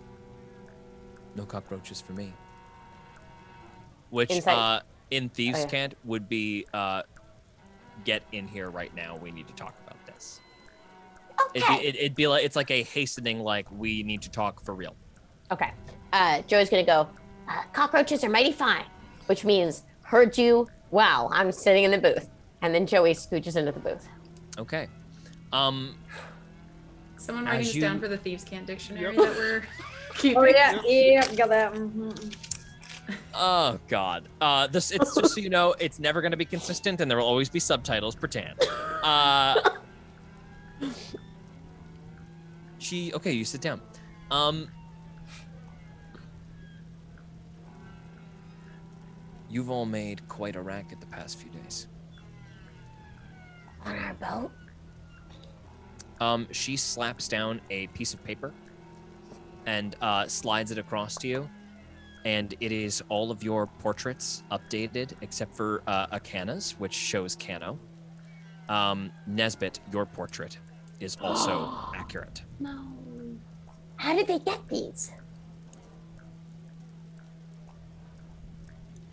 "No cockroaches for me." Which Insight. in Thieves' Oh, yeah. Cant would be get in here right now. We need to talk about this. Okay. It'd be like it's like a hastening, like we need to talk for real. Okay. Joey's gonna go, "Cockroaches are mighty fine," which means heard you. Wow, I'm sitting in the booth. And then Joey scooches into the booth. Okay. Someone As writing this you- down for the Thieves' Cant dictionary Yep. that we're keeping. Oh yeah, got that. Mhm. Oh God. It's just so you know, it's never going to be consistent, and there will always be subtitles. Pretend. Okay, you sit down. You've all made quite a racket the past few days. On our boat? She slaps down a piece of paper and slides it across to you. And it is all of your portraits updated, except for Akana's, which shows Kano. Nesbit, your portrait, is also accurate. No. How did they get these?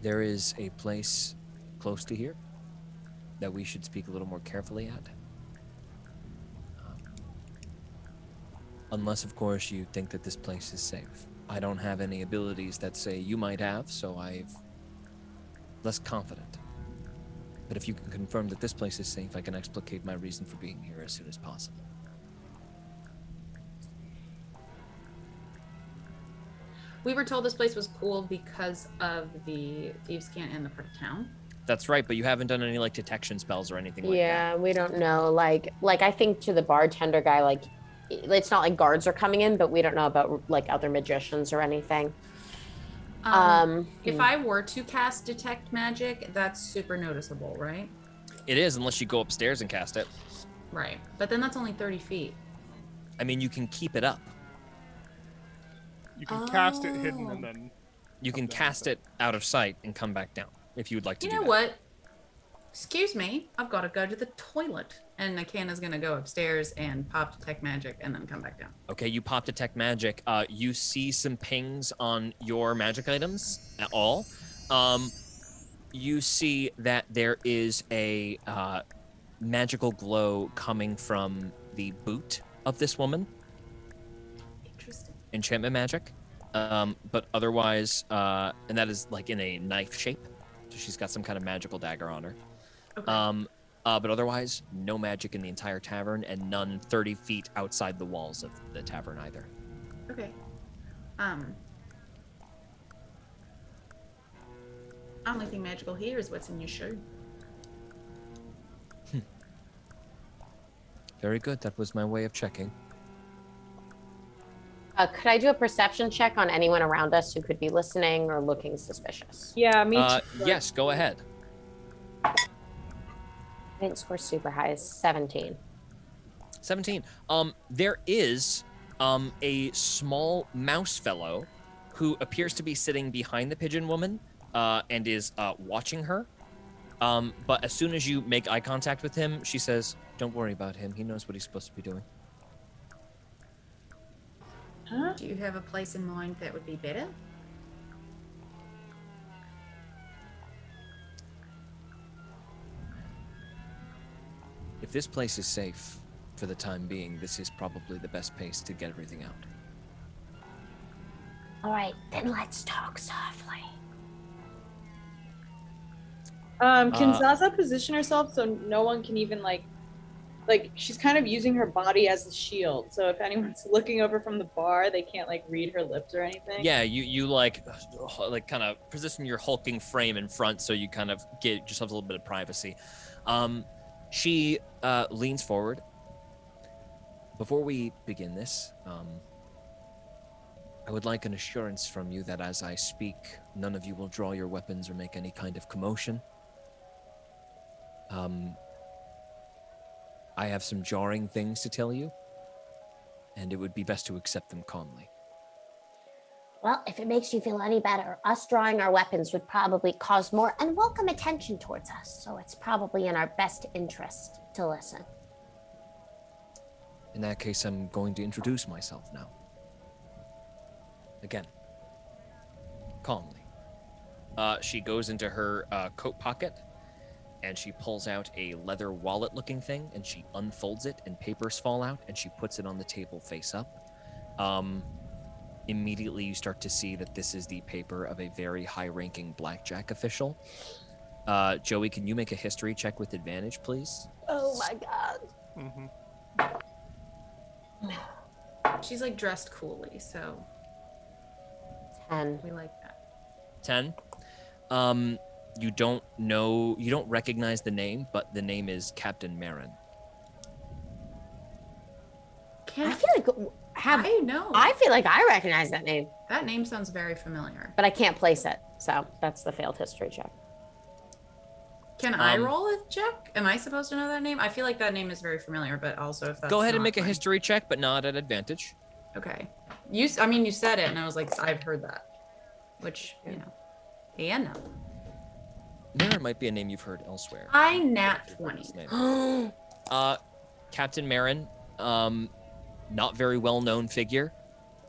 There is a place close to here that we should speak a little more carefully at. Unless, of course, you think that this place is safe. I don't have any abilities that say you might have, so I'm less confident. But if you can confirm that this place is safe, I can explicate my reason for being here as soon as possible. We were told this place was cool because of the Thieves' Cant and the part of town. That's right, but you haven't done any like detection spells or anything like that. Yeah, we don't know. Like I think to the bartender guy, like it's not like guards are coming in, but we don't know about like other magicians or anything. If I were to cast Detect Magic, that's super noticeable, right? It is, unless you go upstairs and cast it. Right. But then that's only 30 feet. I mean, you can keep it up. You can cast it hidden and then. You can cast it out of sight and come back down if you would like to You do know that. what? Excuse me, I've got to go to the toilet. And Akana's going to go upstairs and pop Detect Magic and then come back down. Okay, you pop Detect Magic. You see some pings on your magic items at all. You see that there is a magical glow coming from the boot of this woman. Interesting. Enchantment magic. But otherwise, and that is like in a knife shape. So she's got some kind of magical dagger on her. Okay. But otherwise, no magic in the entire tavern, and none 30 feet outside the walls of the tavern either. Okay. Only thing magical here is what's in your shoe. Very good. That was my way of checking. Could I do a perception check on anyone around us who could be listening or looking suspicious? Yeah, me too. Yes, go ahead. I didn't score super high. It's 17. 17. There is a small mouse fellow who appears to be sitting behind the pigeon woman and is watching her. But as soon as you make eye contact with him, she says, "Don't worry about him. He knows what he's supposed to be doing." Huh? Do you have a place in mind that would be better? If this place is safe for the time being, this is probably the best place to get everything out. All right, then let's talk softly. Can Zaza position herself so no one can even like she's kind of using her body as a shield. So if anyone's looking over from the bar, they can't like read her lips or anything. Yeah, you like kind of position your hulking frame in front so you kind of get yourself a little bit of privacy. She leans forward. Before we begin this, I would like an assurance from you that as I speak, none of you will draw your weapons or make any kind of commotion. I have some jarring things to tell you, and it would be best to accept them calmly. Well, if it makes you feel any better, us drawing our weapons would probably cause more unwelcome attention towards us, so it's probably in our best interest to listen. In that case, I'm going to introduce myself now. Again, calmly. She goes into her coat pocket, and she pulls out a leather wallet-looking thing, and she unfolds it, and papers fall out, and she puts it on the table face up. Immediately, you start to see that this is the paper of a very high-ranking blackjack official. Joey, can you make a history check with advantage, please? Oh my god. Mm-hmm. She's like dressed coolly, so 10. we like that. 10. You don't recognize the name, but the name is Captain Marin. I feel like I know. I feel like I recognize that name, That name sounds very familiar. but I can't place it. So that's the failed history check. Can I roll a check? Am I supposed to know that name? I feel like that name is very familiar, but also if that's Go ahead and not make a mine- history check, but not at advantage. Okay. You said it, and I was like, I've heard that. Which, yeah, no. Marin might be a name you've heard elsewhere. I nat 20. His name. Captain Marin, not very well-known figure,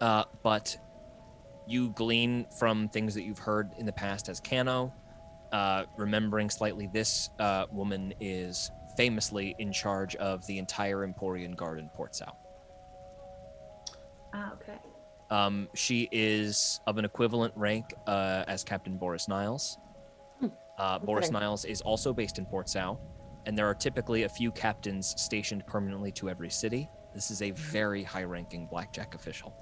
but you glean from things that you've heard in the past as Cano, remembering slightly this woman is famously in charge of the entire Emporian Guard in Port Sao. Ah, okay. She is of an equivalent rank as Captain Boris Niles. Boris Niles is also based in Port Sao, and there are typically a few captains stationed permanently to every city. This is a very high-ranking blackjack official.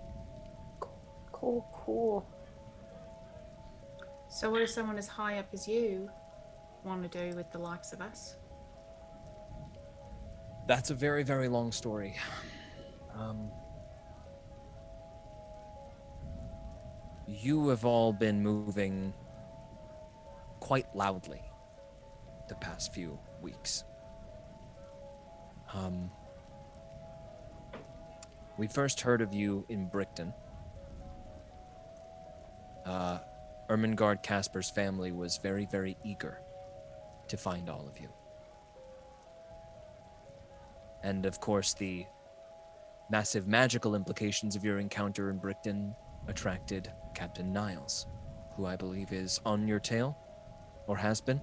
Cool. So what does someone as high up as you want to do with the likes of us? That's a very, very long story. You have all been moving quite loudly the past few weeks. We first heard of you in Brickton. Ermengarde Casper's family was very, very eager to find all of you. And of course, the massive magical implications of your encounter in Brickton attracted Captain Niles, who I believe is on your tail, or has been.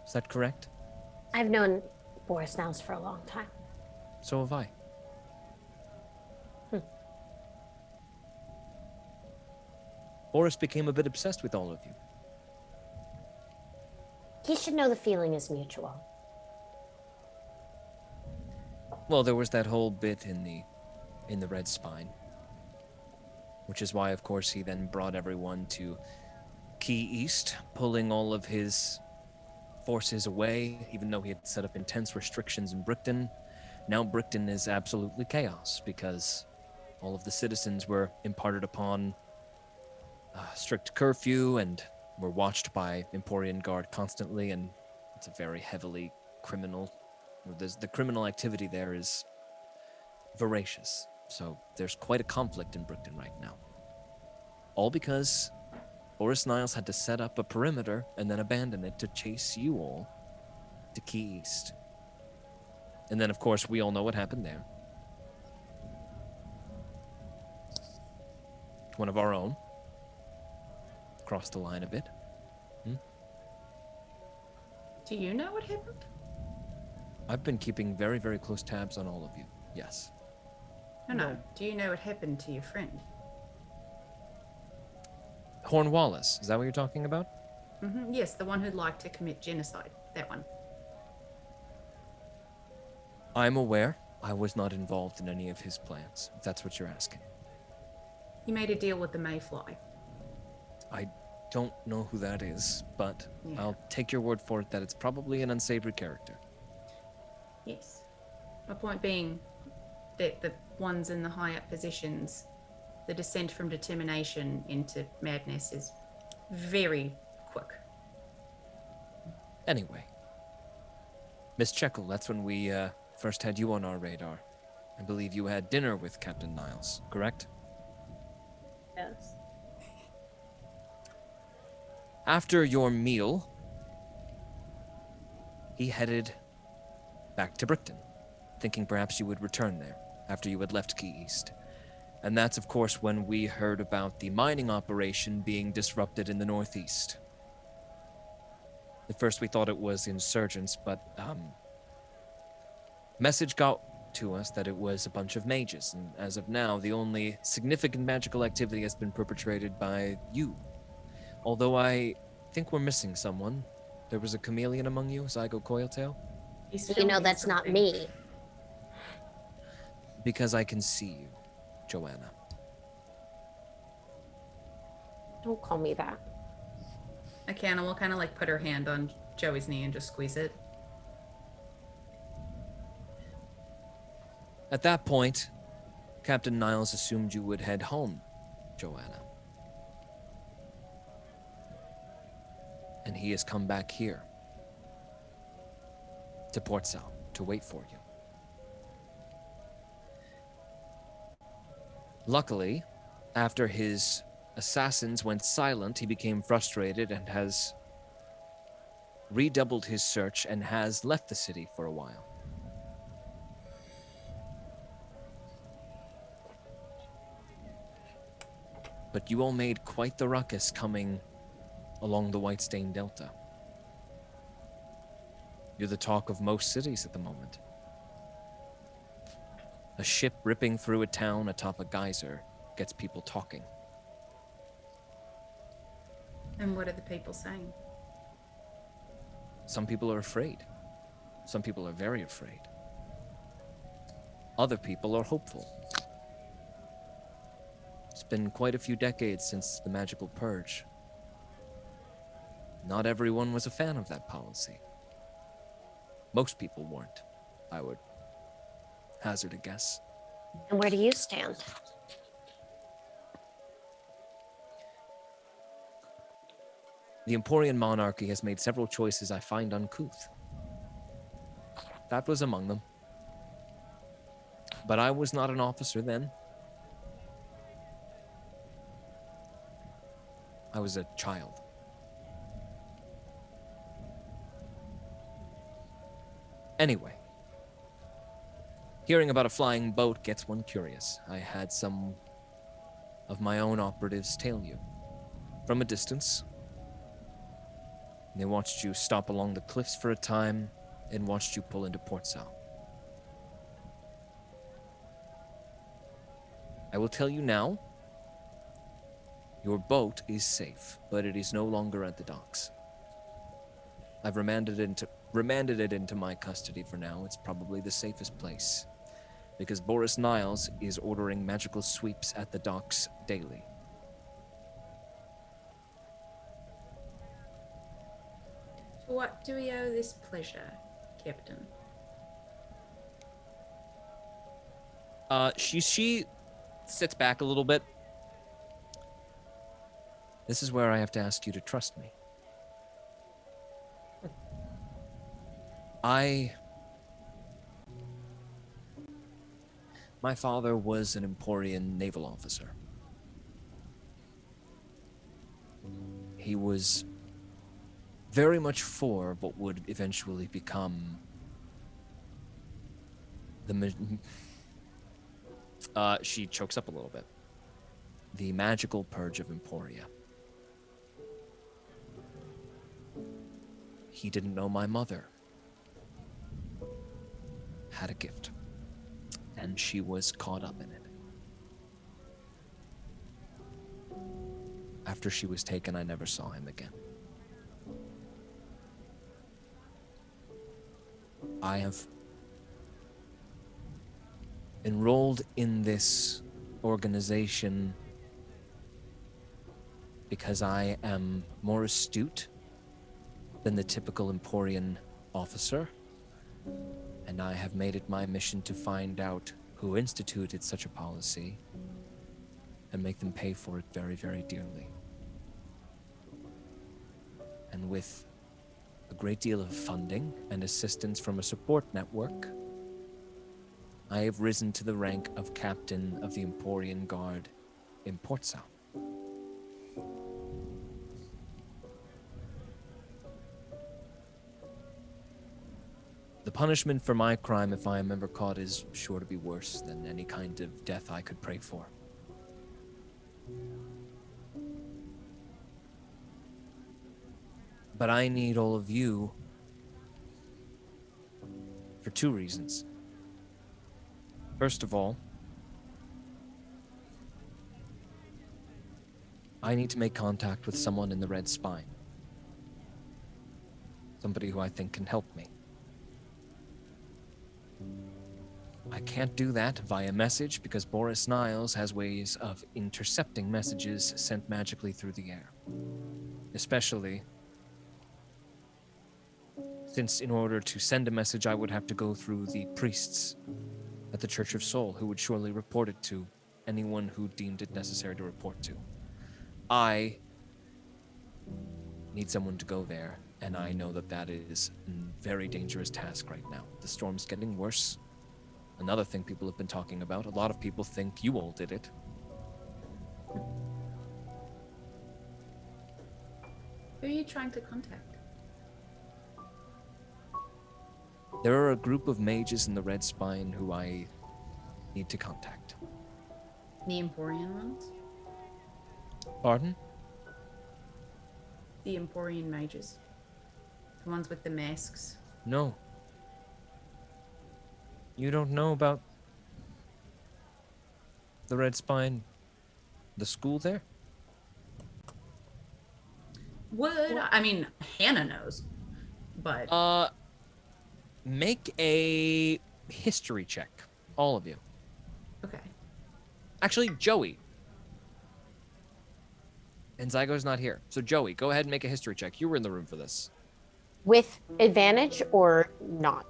Is that correct? I've known Boris Niles for a long time. So have I. Boris became a bit obsessed with all of you. He should know the feeling is mutual. Well, there was that whole bit in the Red Spine, which is why, of course, he then brought everyone to Key East, pulling all of his forces away, even though he had set up intense restrictions in Brickton. Now Brickton is absolutely chaos because All of the citizens were imparted upon strict curfew and were watched by Emporian guard constantly, and it's a very heavily criminal. The criminal activity there is voracious, so there's quite a conflict in Brookton right now. All because Boris Niles had to set up a perimeter and then abandon it to chase you all to Key East. And then, of course, we all know what happened there. One of our own crossed the line a bit. Do you know what happened? I've been keeping very, very close tabs on all of you. Yes. No. Do you know what happened to your friend? Hornwallis, is that what you're talking about? Yes, the one who'd like to commit genocide. That one. I'm aware. I was not involved in any of his plans, if that's what you're asking. He made a deal with the Mayfly. I don't know who that is, but Yeah. I'll take your word for it that it's probably an unsavory character. Yes. My point being that the ones in the high up positions, the descent from determination into madness is very quick. Anyway, Miss Checkle, that's when we first had you on our radar. I believe you had dinner with Captain Niles, correct? Yes. After your meal, he headed back to Brickton, thinking perhaps you would return there after you had left Key East. And that's, of course, when we heard about the mining operation being disrupted in the northeast. At first, we thought it was insurgents, but message got to us that it was a bunch of mages, and as of now, the only significant magical activity has been perpetrated by you. Although I think we're missing someone. There was a chameleon among you, Zygo Coiltail? You know that's not me. Because I can see you, Joanna. Don't call me that. Akana will kind of like put her hand on Joey's knee and just squeeze it. At that point, Captain Niles assumed you would head home, Joanna. And he has come back here to Port Sal to wait for you. Luckily, after his assassins went silent, he became frustrated and has redoubled his search and has left the city for a while. But you all made quite the ruckus coming along the Whitestain Delta. You're the talk of most cities at the moment. A ship ripping through a town atop a geyser gets people talking. And what are the people saying? Some people are afraid. Some people are very afraid. Other people are hopeful. It's been quite a few decades since the magical purge. Not everyone was a fan of that policy. Most people weren't, I would hazard a guess. And where do you stand? The Emporian monarchy has made several choices I find uncouth. That was among them. But I was not an officer then. I was a child. Anyway, hearing about a flying boat gets one curious. I had some of my own operatives tail you from a distance. They watched you stop along the cliffs for a time and watched you pull into Port Sal. I will tell you now, your boat is safe, but it is no longer at the docks. I've remanded it into my custody for now. It's probably the safest place, because Boris Niles is ordering magical sweeps at the docks daily. To what do we owe this pleasure, Captain? She sits back a little bit. This is where I have to ask you to trust me. My father was an Emporian naval officer. He was very much for what would eventually become she chokes up a little bit. The magical purge of Emporia. He didn't know my mother had a gift, and she was caught up in it. After she was taken, I never saw him again. I have enrolled in this organization because I am more astute than the typical Emporian officer, and I have made it my mission to find out who instituted such a policy and make them pay for it very, very dearly. And with a great deal of funding and assistance from a support network, I have risen to the rank of captain of the Emporian Guard in Port South. The punishment for my crime, if I am ever caught, is sure to be worse than any kind of death I could pray for. But I need all of you for two reasons. First of all, I need to make contact with someone in the Red Spine. Somebody who I think can help me. I can't do that via message because Boris Niles has ways of intercepting messages sent magically through the air. Especially since in order to send a message, I would have to go through the priests at the Church of Soul, who would surely report it to anyone who deemed it necessary to report to. I need someone to go there, and I know that that is a very dangerous task right now. The storm's getting worse. Another thing people have been talking about, a lot of people think you all did it. Who are you trying to contact? There are a group of mages in the Red Spine who I need to contact. The Emporian ones? Pardon? The Emporian mages. The ones with the masks. No. You don't know about the Red Spine, the school there? I mean, Hannah knows, but Make a history check, all of you. okay. Actually, Joey. And Zygo's not here. So Joey, go ahead and make a history check. You were in the room for this. With advantage or not?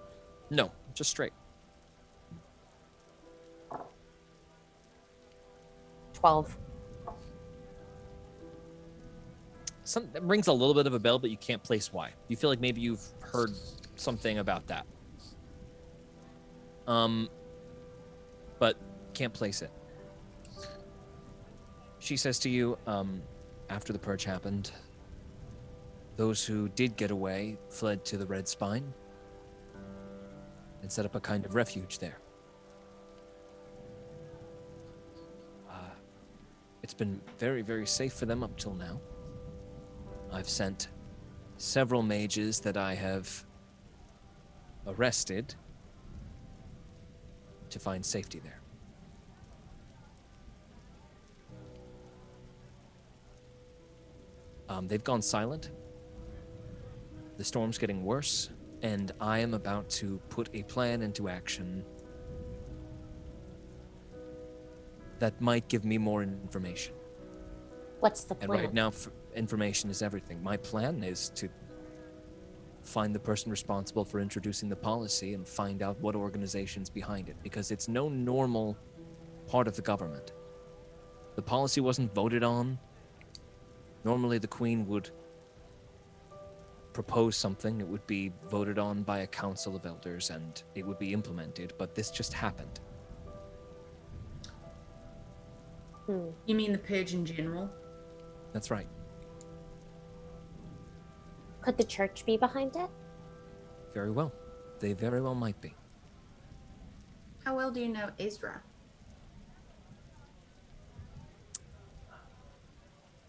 No, just straight. 12. That rings a little bit of a bell, but you can't place why. You feel like maybe you've heard something about that. But can't place it. She says to you, after the purge happened, those who did get away fled to the Red Spine and set up a kind of refuge there. It's been very, very safe for them up till now. I've sent several mages that I have arrested to find safety there. They've gone silent. The storm's getting worse, and I am about to put a plan into action that might give me more information. What's the plan? And right now, information is everything. My plan is to find the person responsible for introducing the policy and find out what organization's behind it, because it's no normal part of the government. The policy wasn't voted on. Normally the Queen would propose something, it would be voted on by a council of elders, and it would be implemented, but this just happened. You mean the purge in general? That's right. Could the church be behind it? Very well. They very well might be. How well do you know Ezra?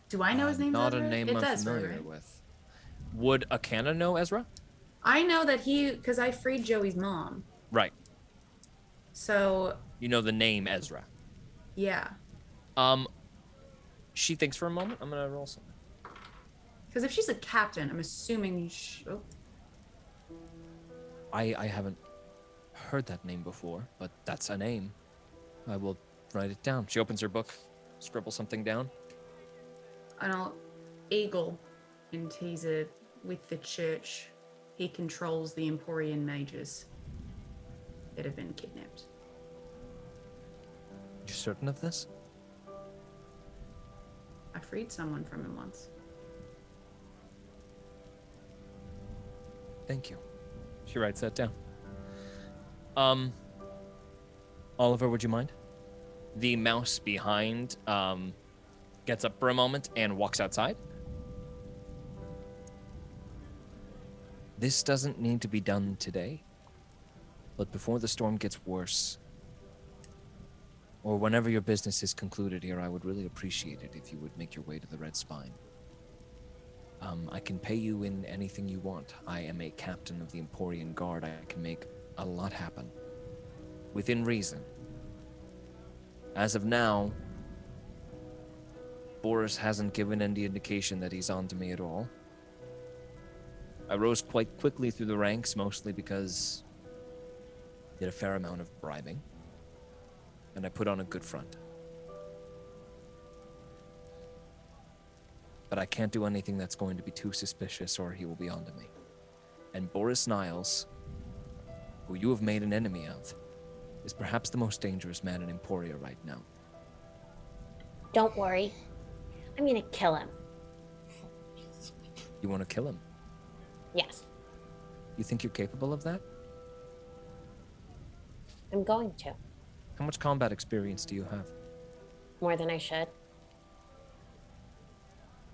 Do I know his name? Not Ezra? a name It I'm does, familiar right? with. Would Akana know Ezra? I know that because I freed Joey's mom. Right. So, You know the name Ezra. yeah. She thinks for a moment. I'm gonna roll something. Because if she's a captain, I'm assuming I haven't heard that name before, but that's a name. I will write it down. She opens her book, scribbles something down. and I'll Eagle, and he's with the church. He controls the Emporian mages that have been kidnapped. You certain of this? I freed someone from him once. Thank you. She writes that down. Oliver, would you mind? The mouse behind gets up for a moment and walks outside. This doesn't need to be done today, but before the storm gets worse, or whenever your business is concluded here, I would really appreciate it if you would make your way to the Red Spine. I can pay you in anything you want. I am a captain of the Emporian Guard. I can make a lot happen. Within reason. As of now, Boris hasn't given any indication that he's on to me at all. I rose quite quickly through the ranks, mostly because I did a fair amount of bribing. And I put on a good front. But I can't do anything that's going to be too suspicious or he will be onto me. And Boris Niles, who you have made an enemy of, is perhaps the most dangerous man in Emporia right now. Don't worry. I'm gonna kill him. You want to kill him? Yes, You think you're capable of that? I'm going to. How much combat experience do you have? More than I should.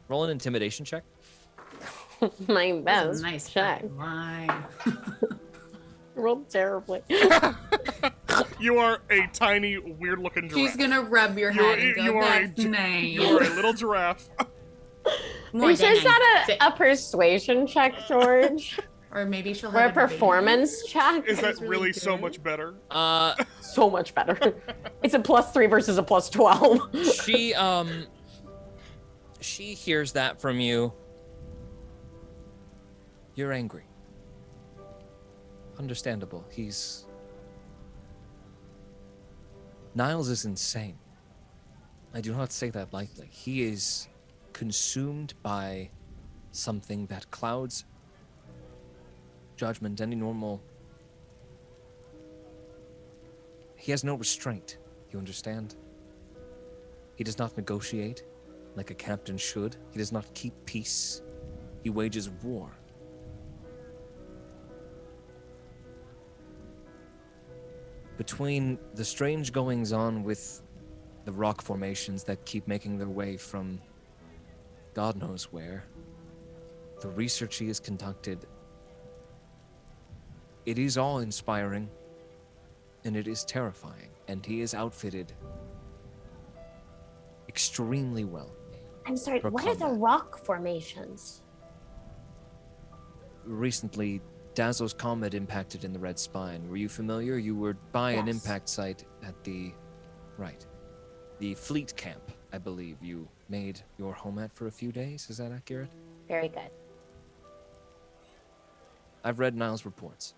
Roll an intimidation check. My That's best a nice check. fucking line. Rolled terribly. You are a tiny, weird-looking giraffe. She's gonna rub your head and go, that's nice. You are a little giraffe. More You than said that a persuasion check, George? Or maybe she'll Or a have an performance check? Is that That's really really so good. much better? So much better. It's a +3 versus a +12. She hears that from you. You're angry. Understandable. Niles is insane. I do not say that lightly. He is consumed by something that clouds judgment, any normal. He has no restraint. You understand? He does not negotiate like a captain should. He does not keep peace. He wages war. Between the strange goings on with the rock formations that keep making their way from God knows where, the research he has conducted, it is awe-inspiring and it is terrifying, and he is outfitted extremely well. I'm sorry, For what are the combat. rock formations? Recently, Dazzle's comet impacted in the Red Spine. Were you familiar? You were by an Yes. impact site at the fleet camp, I believe. You made your home at for a few days. Is that accurate? Very good. I've read Niles' reports.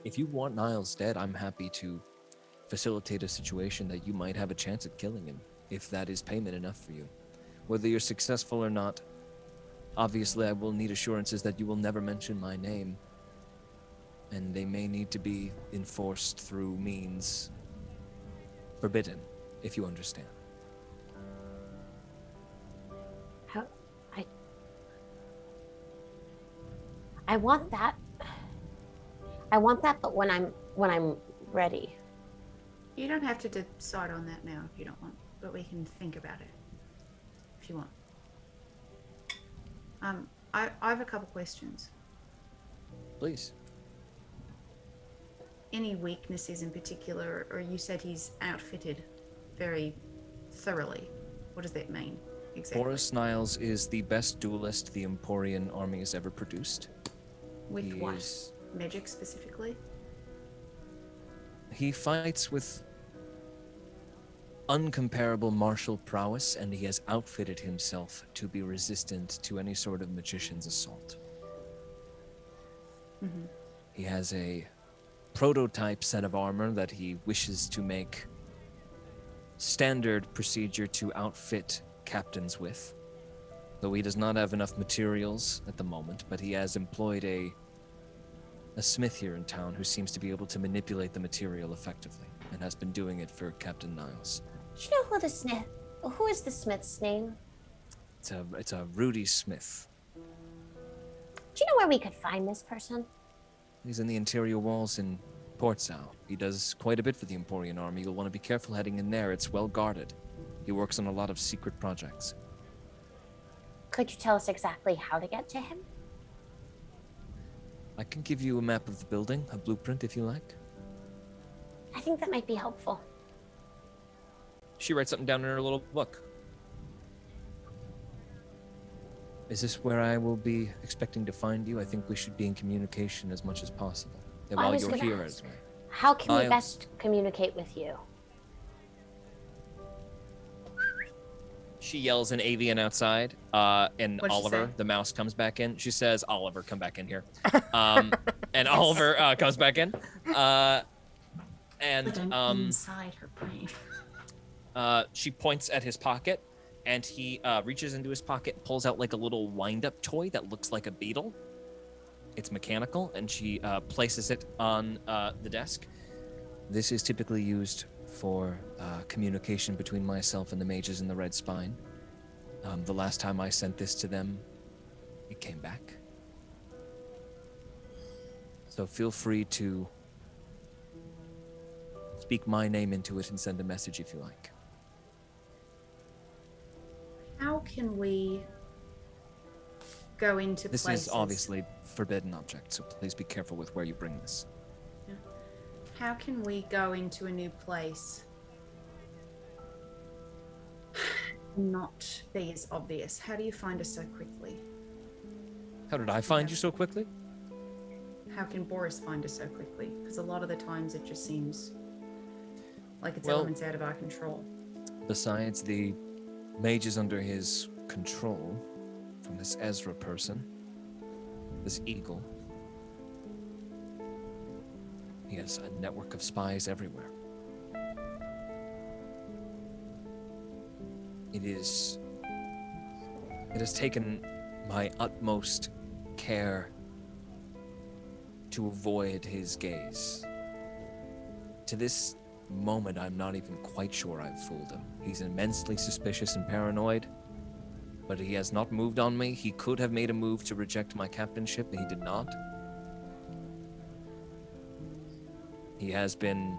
If you want Niles dead, I'm happy to facilitate a situation that you might have a chance at killing him, if that is payment enough for you. Whether you're successful or not, obviously I will need assurances that you will never mention my name and they may need to be enforced through means forbidden, if you understand. How I want that. I want that, but when I'm ready. You don't have to decide on that now if you don't want, but we can think about it if you want. I have a couple questions. Please. Any weaknesses in particular, or you said he's outfitted very thoroughly. What does that mean exactly? Boris Niles is the best duelist the Emporian army has ever produced. With He what? is- Magic specifically? He fights with uncomparable martial prowess, and he has outfitted himself to be resistant to any sort of magician's assault. Mm-hmm. He has a prototype set of armor that he wishes to make standard procedure to outfit captains with. Though he does not have enough materials at the moment, but he has employed a smith here in town who seems to be able to manipulate the material effectively, and has been doing it for Captain Niles. Do you know who is the smith's name? It's a Rudy Smith. Do you know where we could find this person? He's in the interior walls in Portsau. He does quite a bit for the Emporian army. You'll want to be careful heading in there. It's well guarded. He works on a lot of secret projects. Could you tell us exactly how to get to him? I can give you a map of the building, a blueprint if you like. I think that might be helpful. She writes something down in her little book. Is this where I will be expecting to find you? I think we should be in communication as much as possible. And I while was you're gonna here, ask. anyway. How can we I'll- best communicate with you? She yells an avian outside, and What'd she Oliver, say? the mouse, comes back in. She says, "Oliver, come back in here." And Oliver comes back in, But and I'm inside her brain. she points at his pocket, and he reaches into his pocket, pulls out like a little wind-up toy that looks like a beetle. It's mechanical, and she places it on the desk. This is typically used for communication between myself and the mages in the Red Spine. The last time I sent this to them, it came back. So feel free to speak my name into it and send a message if you like. How can we go into This places? is obviously forbidden object, so please be careful with where you bring this. How can we go into a new place and not be as obvious? How do you find us so quickly? How did I find you so quickly? How can Boris find us so quickly? Because a lot of the times it just seems like it's Well- elements out of our control. Besides the mages under his control, from this Ezra person, this eagle, he has a network of spies everywhere. It has taken my utmost care to avoid his gaze. To this moment, I'm not even quite sure I've fooled him. He's immensely suspicious and paranoid, but he has not moved on me. He could have made a move to reject my captainship, but he did not. He has been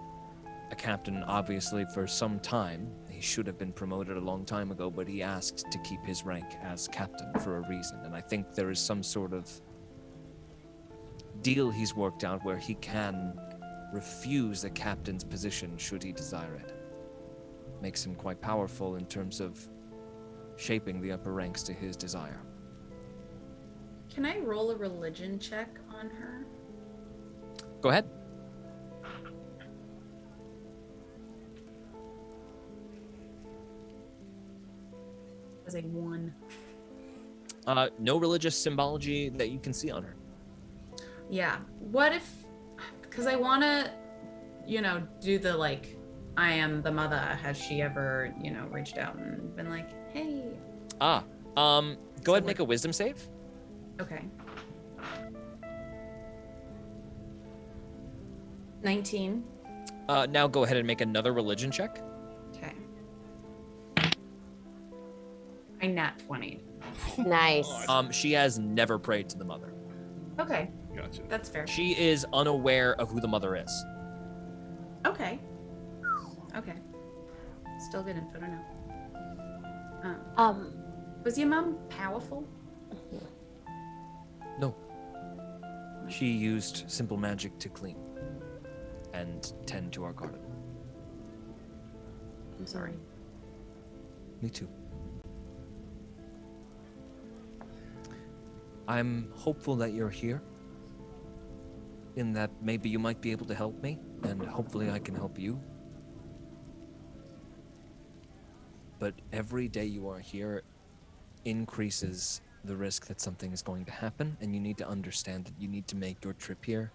a captain, obviously, for some time. He should have been promoted a long time ago, but he asked to keep his rank as captain for a reason. And I think there is some sort of deal he's worked out where he can refuse a captain's position should he desire it. Makes him quite powerful in terms of shaping the upper ranks to his desire. Can I roll a religion check on her? Go ahead. As a 1. No religious symbology that you can see on her. Yeah. What if, because I want to, do the like, I am the mother. Has she ever, reached out and been like, hey? Go ahead and make a wisdom save. Okay. 19. Now go ahead and make another religion check. Okay. I nat 20. Nice. She has never prayed to the mother. Okay, Gotcha. that's fair. She is unaware of who the mother is. Okay. Okay. Still good info to know. Was your mom powerful? No. She used simple magic to clean and tend to our garden. I'm sorry. Me too. I'm hopeful that you're here, in that maybe you might be able to help me, and hopefully I can help you. But every day you are here increases the risk that something is going to happen, and you need to understand that you need to make your trip here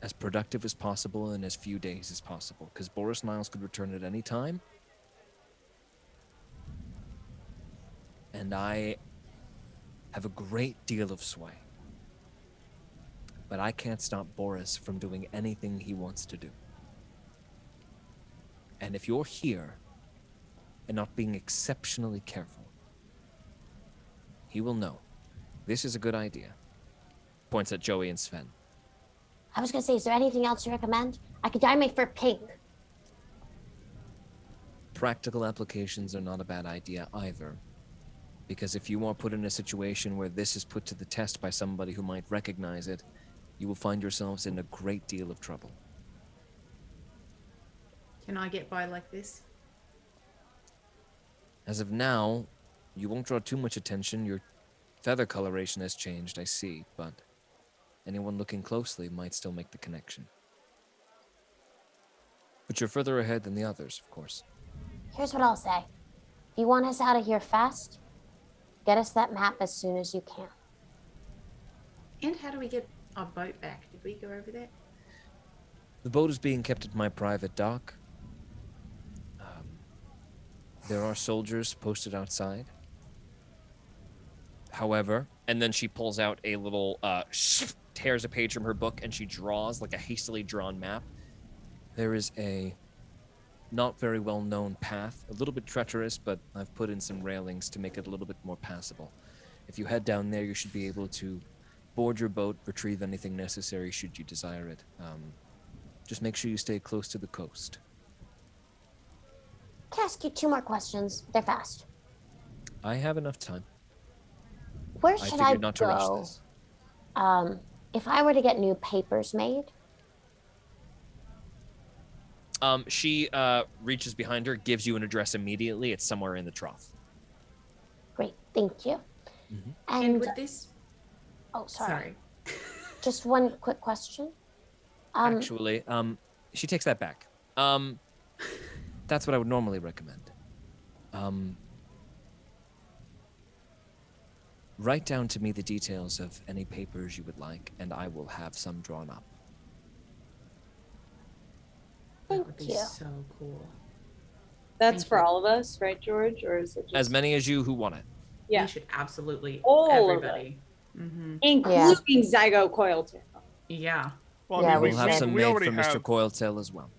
as productive as possible in as few days as possible, because Boris Niles could return at any time. And I have a great deal of sway. But I can't stop Boris from doing anything he wants to do. And if you're here and not being exceptionally careful, he will know this is a good idea. Points at Joey and Sven. I was gonna say, is there anything else you recommend? I could dye my fur pink. Practical applications are not a bad idea either. Because if you are put in a situation where this is put to the test by somebody who might recognize it, you will find yourselves in a great deal of trouble. Can I get by like this? As of now, you won't draw too much attention. Your feather coloration has changed, I see, but anyone looking closely might still make the connection. But you're further ahead than the others, of course. Here's what I'll say. If you want us out of here fast, get us that map as soon as you can. And how do we get our boat back? Did we go over that? The boat is being kept at my private dock. There are soldiers posted outside. However, and then she pulls out a little, tears a page from her book, and she draws like a hastily drawn map. There is a not very well-known path, a little bit treacherous, but I've put in some railings to make it a little bit more passable. If you head down there, you should be able to board your boat, retrieve anything necessary should you desire it. Just make sure you stay close to the coast. Can I ask you 2 more questions? They're fast. I have enough time. Where I should I figured not to rush go? this. If I were to get new papers made? She reaches behind her, gives you an address immediately. It's somewhere in the trough. Great, thank you. Mhm. And with this... Oh, sorry. Sorry. Just one quick question. Actually, she takes that back. That's what I would normally recommend. Write down to me the details of any papers you would like, and I will have some drawn up. That would Thank be you. so cool. That's Thank for you. all of us, right, George? Or is it just As many as you who want it. Yeah. We should absolutely... All of everybody. Mm-hmm. including Zygo Coiltail? Yeah. Well, Yeah, I mean, We'll have some we made already for Mr. have, Coiltail as well.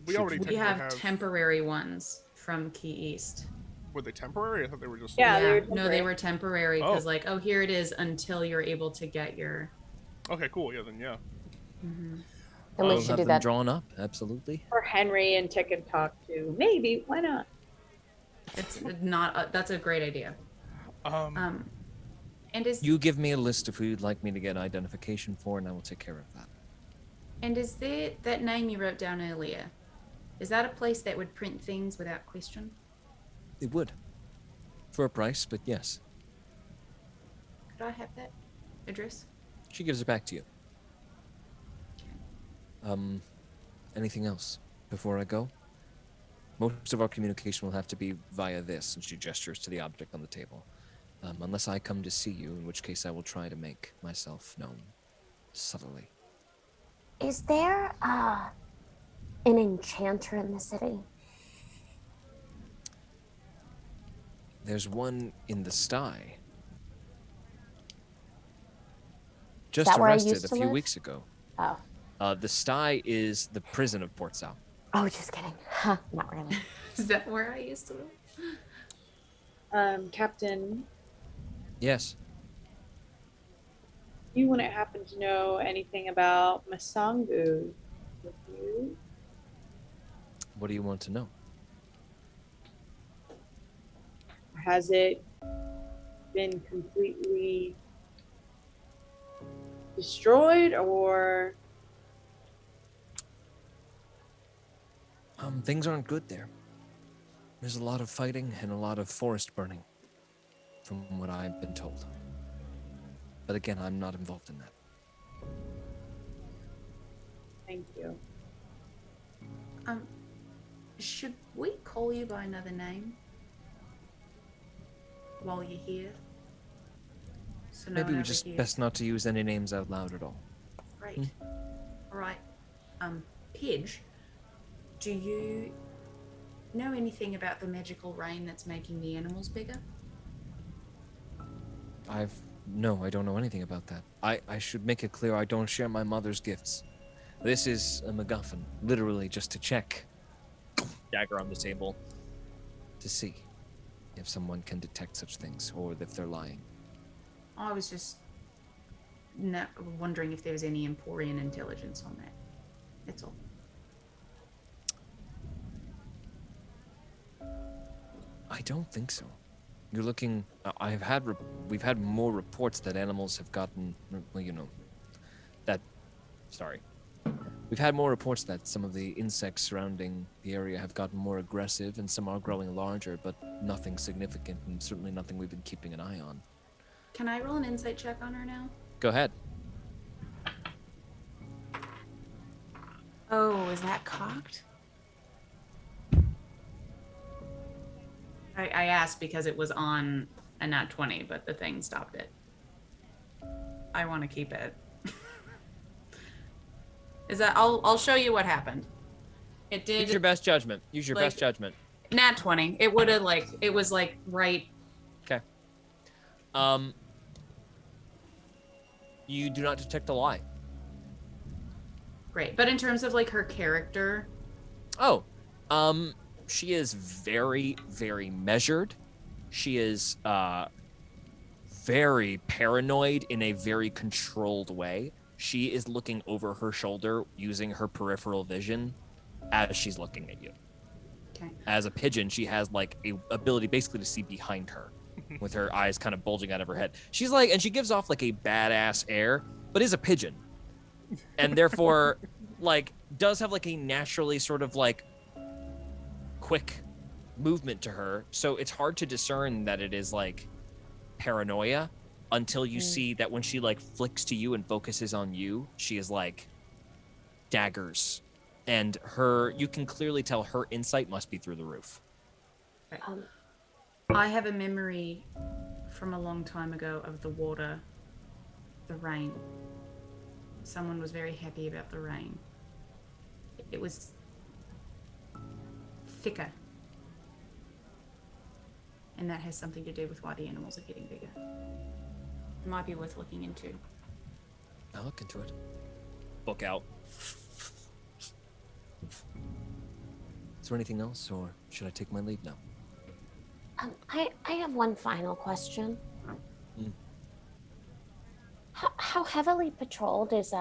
We already We technically have temporary ones from Key East. Were they temporary? I thought they were just. Yeah, they were No, temporary. they were temporary because, Oh. here it is until you're able to get your... Okay, cool. Yeah, then yeah. Then We'll we have should do them that. drawn up, absolutely. For Henry and Tick and Talk too. Maybe. Why not? It's not... that's a great idea. And is You give me a list of who you'd like me to get identification for, and I will take care of that. and is there that name you wrote down earlier? Is that a place that would print things without question? It would. For a price, but yes. Could I have that address? She gives it back to you. Okay. Anything else before I go? Most of our communication will have to be via this, and she gestures to the object on the table. Unless I come to see you, in which case I will try to make myself known subtly. Is there an enchanter in the city? There's one in the sty. that Just where I arrested used a to few live? weeks ago. Oh, The sty is the prison of Port Sal. Oh, just kidding. Huh, not really. Is that where I used to live? Captain, Yes. you wouldn't happen to know anything about Masangu, would you? What do you want to know? Has it been completely destroyed, or Things aren't good there. There's a lot of fighting and a lot of forest burning, from what I've been told. But again, I'm not involved in that. thank you. Should we call you by another name while you're here? So no Maybe one we ever just hears. best not to use any names out loud at all. Great. All right. Pidge, do you know anything about the magical rain that's making the animals bigger? No, I don't know anything about that. I should make it clear I don't share my mother's gifts. This is a MacGuffin, literally just to check. Dagger on the table. To see if someone can detect such things or if they're lying. I was just wondering if there was any Emporian intelligence on that. That's all. I don't think so. You're looking. We've had more reports that animals have gotten. Well, you know, that. Sorry. We've had more reports that some of the insects surrounding the area have gotten more aggressive, and some are growing larger, but nothing significant, and certainly nothing we've been keeping an eye on. Can I roll an insight check on her now? Go ahead. Oh, is that cocked? I asked because it was on a nat 20, but the thing stopped it. I want to keep it. Is that I'll show you what happened. It did. Use your best judgment. Use your best judgment. Nat 20. It would have it was right. Okay. You do not detect a lie. Great. But in terms of her character. Oh, she is very, very measured. She is very paranoid in a very controlled way. She is looking over her shoulder using her peripheral vision as she's looking at you. Okay. As a pigeon, she has a ability basically to see behind her with her eyes kind of bulging out of her head. She's and she gives off a badass air, but is a pigeon. And therefore, does have a naturally sort of quick movement to her. So it's hard to discern that it is paranoia until you see that when she flicks to you and focuses on you, she is daggers. And you can clearly tell her insight must be through the roof. Right. I have a memory from a long time ago of the water, the rain. Someone was very happy about the rain. It was thicker. And that has something to do with why the animals are getting bigger. It might be worth looking into. I'll look into it. Book out. Is there anything else, or should I take my leave now? I have one final question. How heavily patrolled is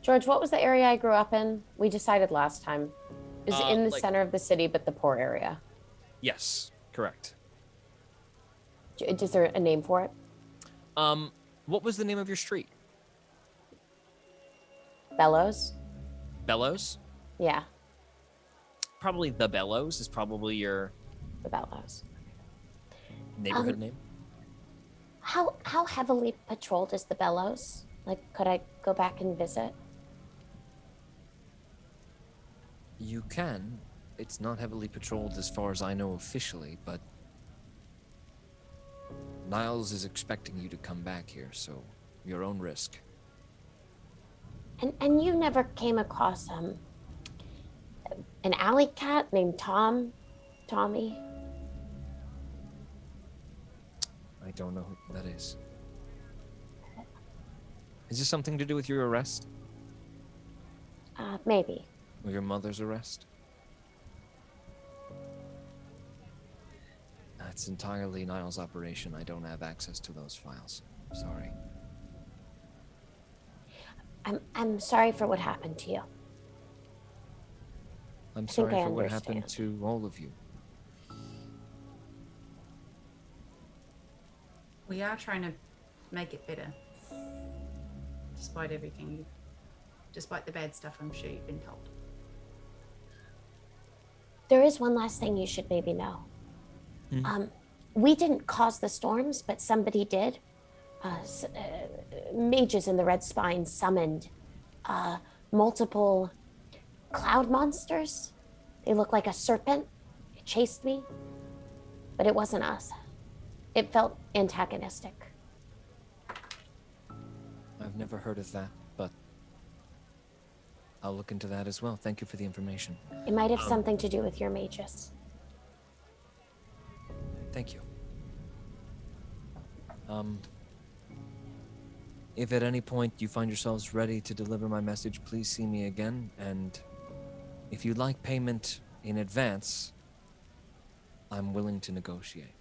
George? What was the area I grew up in? We decided last time. Is in the center of the city, but the poor area. Yes, correct. Is there a name for it? What was the name of your street? Bellows. Bellows? Yeah, Probably the Bellows is probably your the Bellows. neighborhood name. How heavily patrolled is the Bellows? Could I go back and visit? You can. It's not heavily patrolled as far as I know officially, but Niles is expecting you to come back here, so your own risk. And you never came across an alley cat named Tommy? I don't know who that is. Is this something to do with your arrest? Maybe. Or your mother's arrest? That's entirely Niall's operation. I don't have access to those files. Sorry. I'm sorry for what happened to you. I'm think sorry I for what happened understand. to all of you. We are trying to make it better. Despite everything, despite the bad stuff I'm sure you've been told. There is one last thing you should maybe know. We didn't cause the storms, but somebody did. Mages in the Red Spine summoned multiple cloud monsters. They look like a serpent. It chased me, but it wasn't us. It felt antagonistic. I've never heard of that, but I'll look into that as well. Thank you for the information. It might have something to do with your mages. Thank you. If at any point you find yourselves ready to deliver my message, please see me again. And if you'd like payment in advance, I'm willing to negotiate.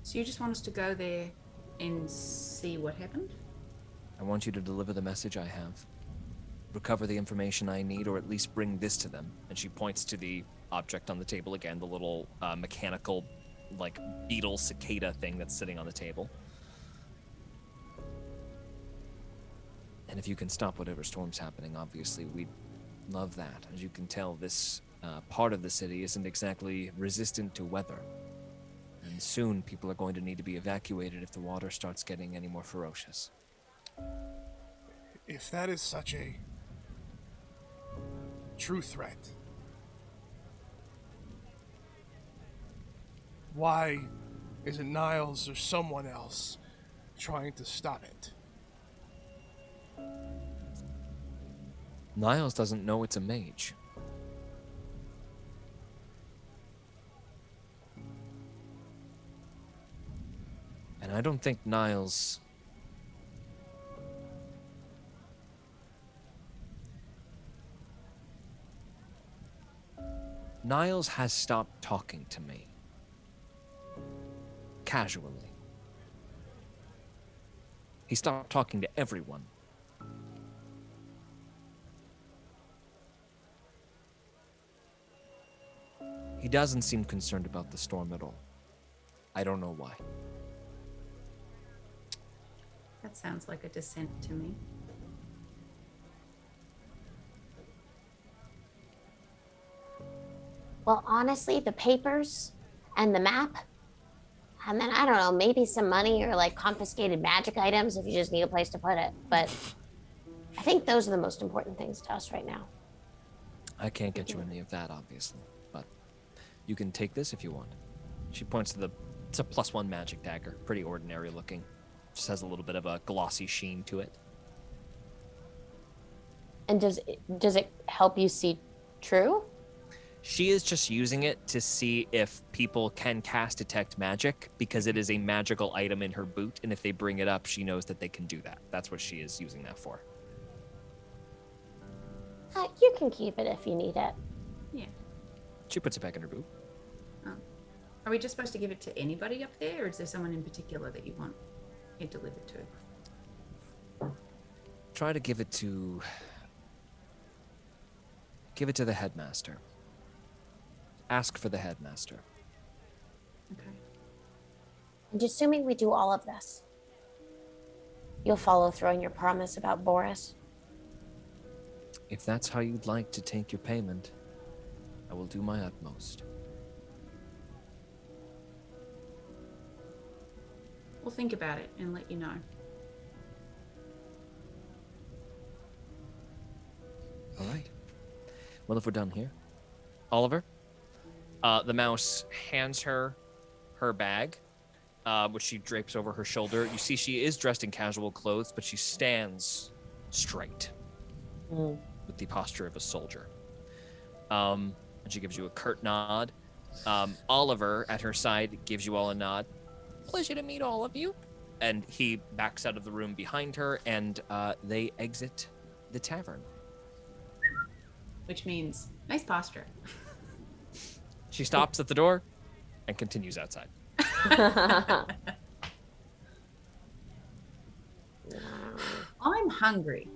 So you just want us to go there and see what happened? I want you to deliver the message I have, recover the information I need, or at least bring this to them. And she points to the object on the table again, the little mechanical, like, beetle cicada thing that's sitting on the table. And if you can stop whatever storm's happening, obviously, we'd love that. As you can tell, this part of the city isn't exactly resistant to weather. And soon, people are going to need to be evacuated if the water starts getting any more ferocious. If that is such a true threat, why isn't Niles or someone else trying to stop it? Niles doesn't know it's a mage. And I don't think Niles... Niles has stopped talking to me. Casually. He stopped talking to everyone. He doesn't seem concerned about the storm at all. I don't know why. That sounds like a dissent to me. Well, honestly, the papers and the map, and then I don't know, maybe some money or like confiscated magic items if you just need a place to put it. But I think those are the most important things to us right now. I can't get you any of that, obviously, but you can take this if you want. She points to it's a +1 magic dagger, pretty ordinary looking. Just has a little bit of a glossy sheen to it. And does it help you see true? She is just using it to see if people can cast detect magic, because it is a magical item in her boot, and if they bring it up, she knows that they can do that. That's what she is using that for. You can keep it if you need it. Yeah. She puts it back in her boot. Are we just supposed to give it to anybody up there, or is there someone in particular that you want it delivered to? Try to give it to the headmaster. Ask for the headmaster. Okay. And assuming we do all of this, you'll follow through on your promise about Boris? If that's how you'd like to take your payment, I will do my utmost. We'll think about it and let you know. All right. Well, if we're done here, Oliver, the mouse hands her bag, which she drapes over her shoulder. You see she is dressed in casual clothes, but she stands straight with the posture of a soldier. And she gives you a curt nod. Oliver, at her side, gives you all a nod. Pleasure to meet all of you. And he backs out of the room behind her, and they exit the tavern. Which means nice posture. She stops at the door and continues outside. I'm hungry.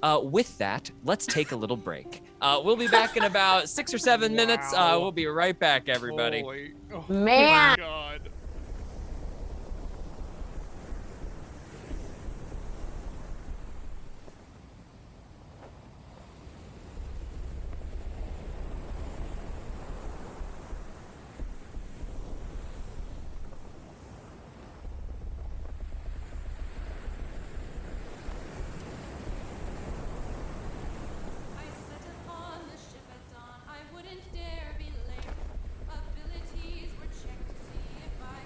With that, let's take a little break. We'll be back in about 6 or 7 minutes. Wow. We'll be right back, everybody. Holy, oh Man. my God. I set upon the ship at dawn. I wouldn't dare be late. Abilities were checked to see if I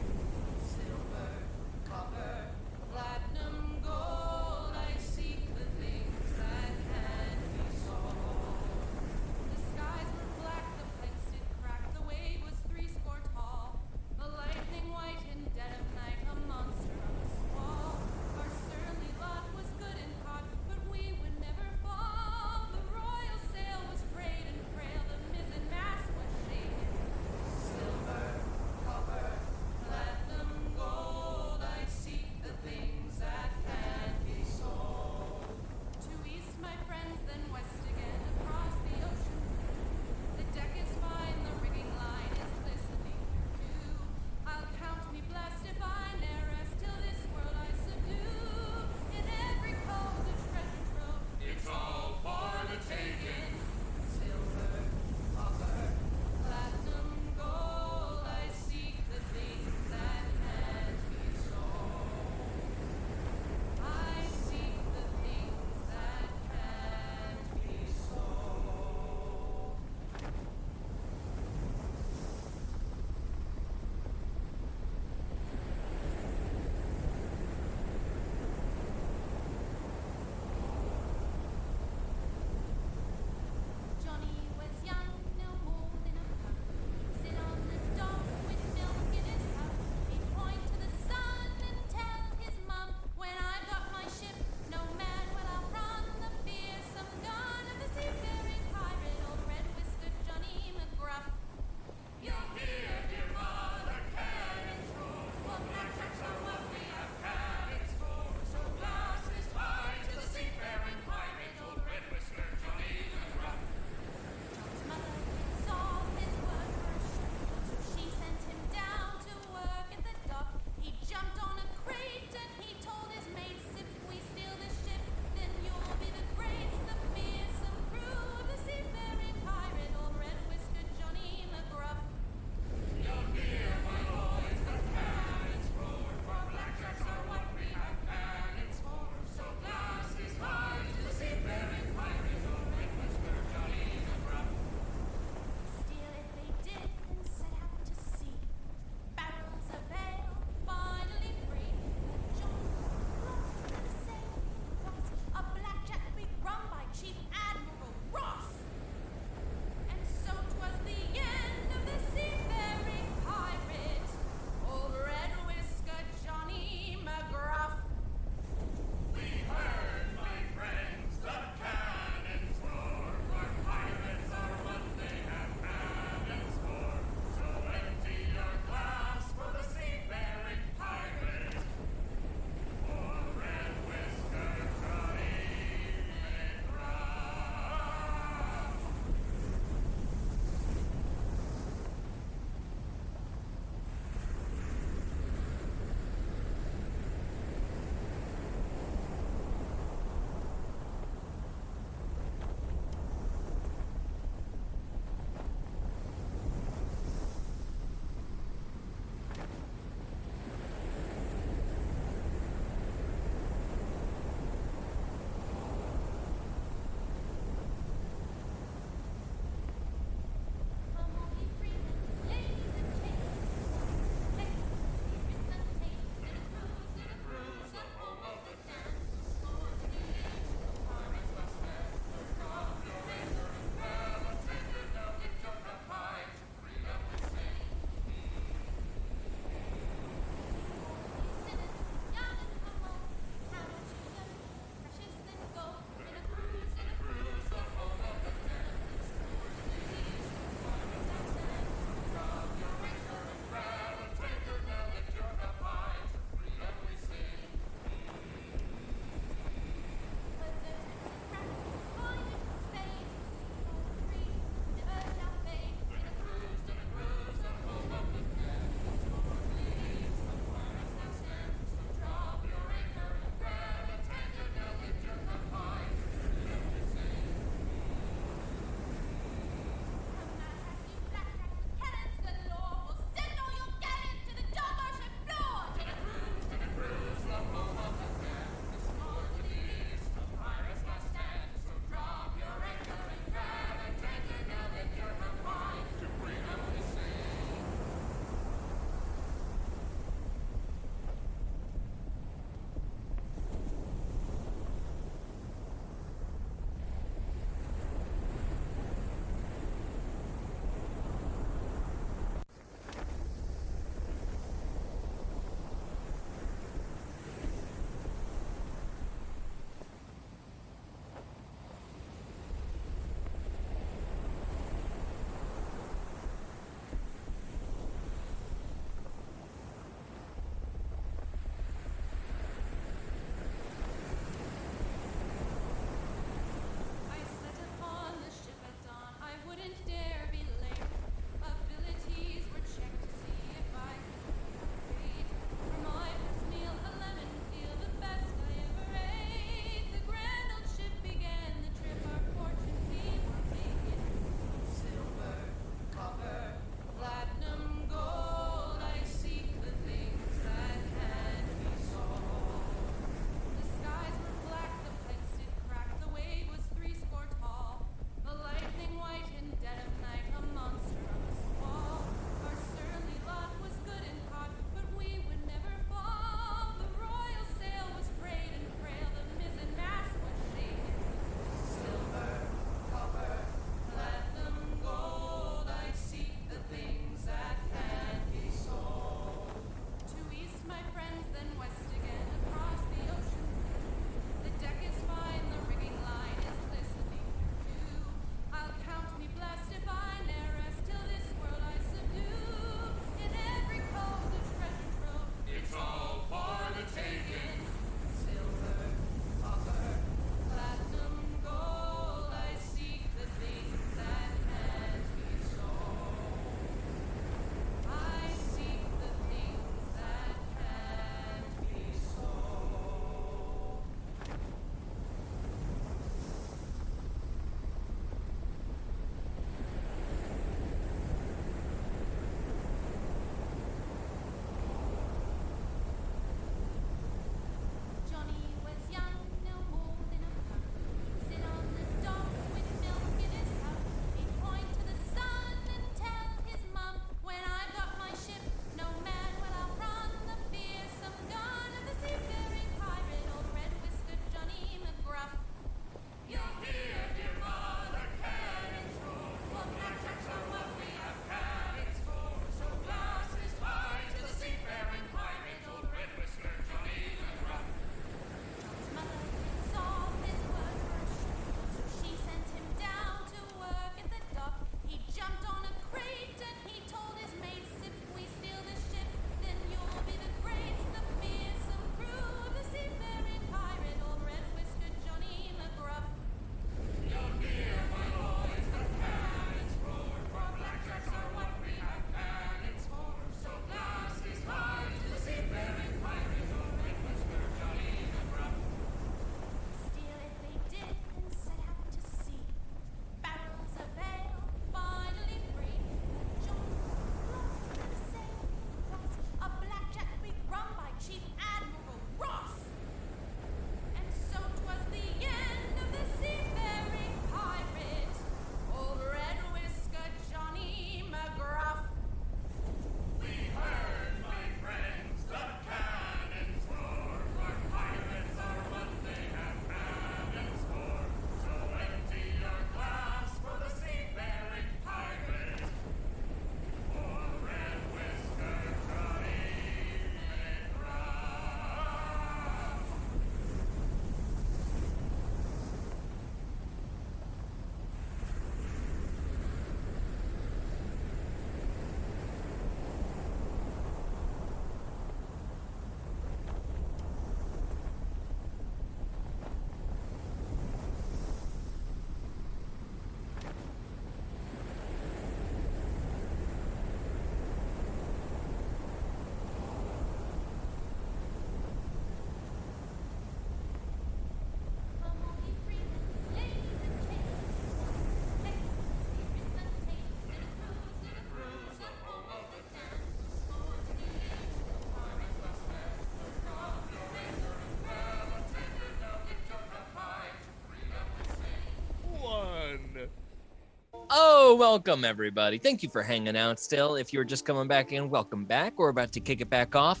welcome everybody. Thank you for hanging out still. If you're just coming back in, welcome back. We're about to kick it back off.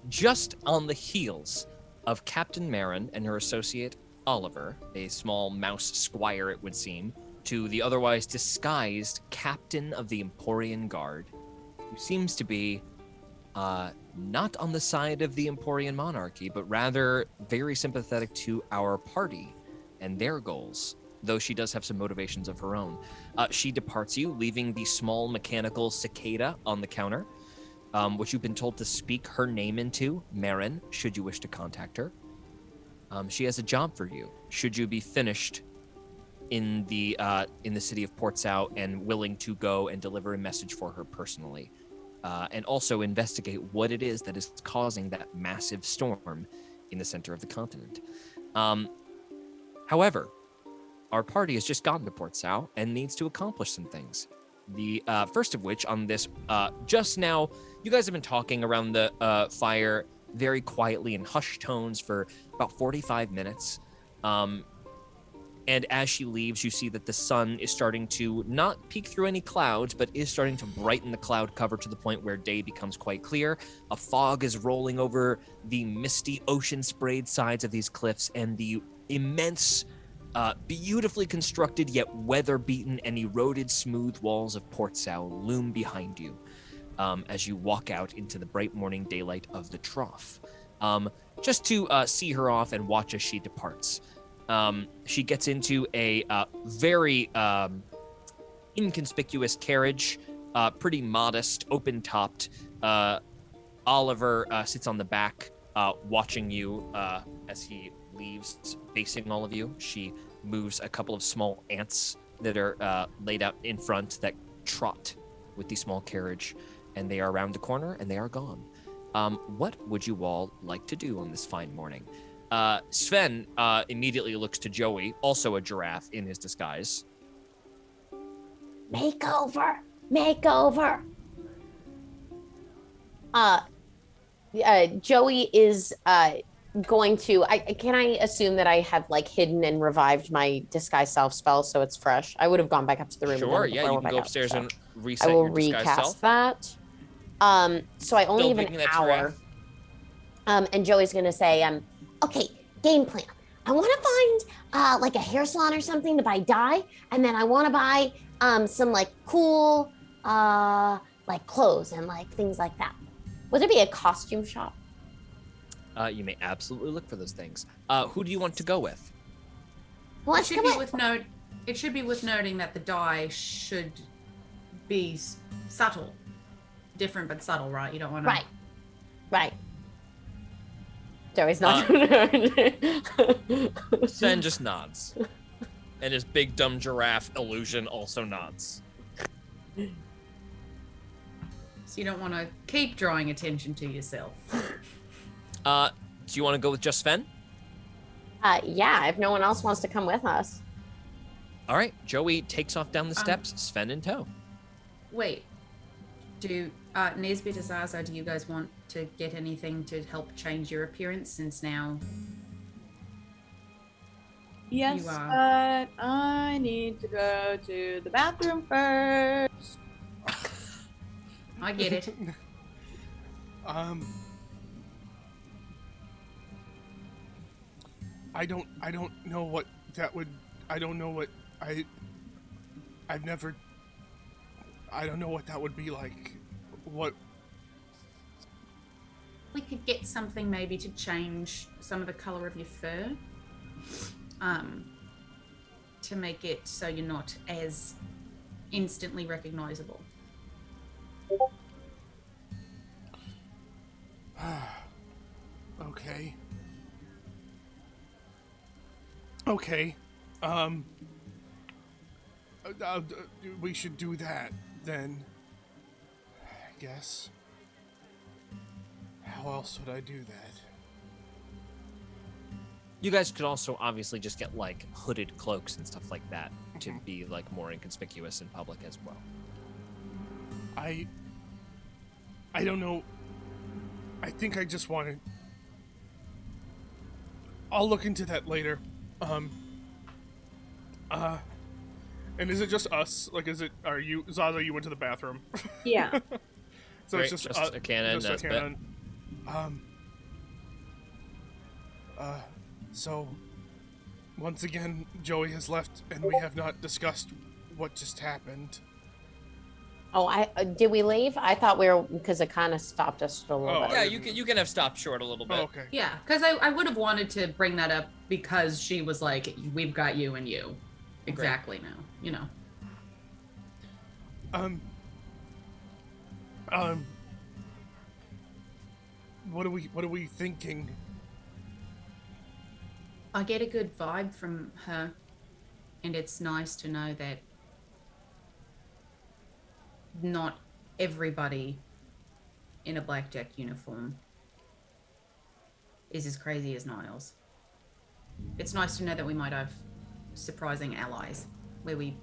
Just on the heels of Captain Marin and her associate Oliver, a small mouse squire it would seem, to the otherwise disguised captain of the Emporian Guard, who seems to be not on the side of the Emporian monarchy, but rather very sympathetic to our party and their goals, though she does have some motivations of her own. She departs you, leaving the small mechanical cicada on the counter, which you've been told to speak her name into, Marin, should you wish to contact her. She has a job for you, should you be finished in the city of Port Sao and willing to go and deliver a message for her personally. And also investigate what it is that is causing that massive storm in the center of the continent. However, our party has just gotten to Port Sao and needs to accomplish some things. The first of which on this, just now, you guys have been talking around the fire very quietly in hushed tones for about 45 minutes. And as she leaves, you see that the sun is starting to not peek through any clouds, but is starting to brighten the cloud cover to the point where day becomes quite clear. A fog is rolling over the misty ocean-sprayed sides of these cliffs, and the immense, beautifully constructed yet weather-beaten and eroded smooth walls of Port Sao loom behind you as you walk out into the bright morning daylight of the trough. Just to see her off and watch as she departs. She gets into a very inconspicuous carriage, pretty modest, open-topped. Oliver sits on the back, watching you as he leaves, facing all of you. She moves a couple of small ants that are laid out in front that trot with the small carriage, and they are around the corner, and they are gone. What would you all like to do on this fine morning? Sven immediately looks to Joey, also a giraffe in his disguise. Makeover! Makeover! Joey is going to. Can I assume that I have like hidden and revived my disguise self spell so it's fresh? I would have gone back up to the room. Sure, again yeah, before I you went can go back upstairs out, and reset I will your disguise recast self. that. So I only Still have being an that hour. giraffe. And Joey's gonna say, okay, game plan. I want to find like a hair salon or something to buy dye, and then I want to buy some like cool like clothes and like things like that. Would there be a costume shop? You may absolutely look for those things. Who do you want to go with? Well, It should be worth noting that the dye should be subtle, different but subtle, right? You don't want to. Right. Joey's not. Sven just nods. And his big dumb giraffe illusion also nods. So you don't want to keep drawing attention to yourself. Do you want to go with just Sven? Yeah, if no one else wants to come with us. All right, Joey takes off down the steps, Sven in tow. Wait, do Nesbit and Zaza, do you guys want to get anything to help change your appearance since now? Yes, You are. but I need to go to the bathroom first. I get it. I don't know what that would. I don't know what I've never. I don't know what that would be like. What? We could get something maybe to change some of the color of your fur, to make it so you're not as instantly recognizable. Okay. Okay. We should do that then. I guess. How else would I do that? You guys could also obviously just get like hooded cloaks and stuff like that to be like more inconspicuous in public as well. I don't know. I think I just want to. I'll look into that later. And is it just us? Like, are you, Zaza, you went to the bathroom? Yeah. So Great, it's just, just a cannon, just that's a it. cannon. So, once again, Joey has left, and we have not discussed what just happened. Oh, did we leave? I thought we were, because it kind of stopped us a little Oh, bit. Yeah, you can have stopped short a little bit. Oh, okay. Yeah, because I would have wanted to bring that up because she was like, we've got you and you. Exactly now, you know. What are we thinking? I get a good vibe from her, and it's nice to know that not everybody in a blackjack uniform is as crazy as Niles. It's nice to know that we might have surprising allies where we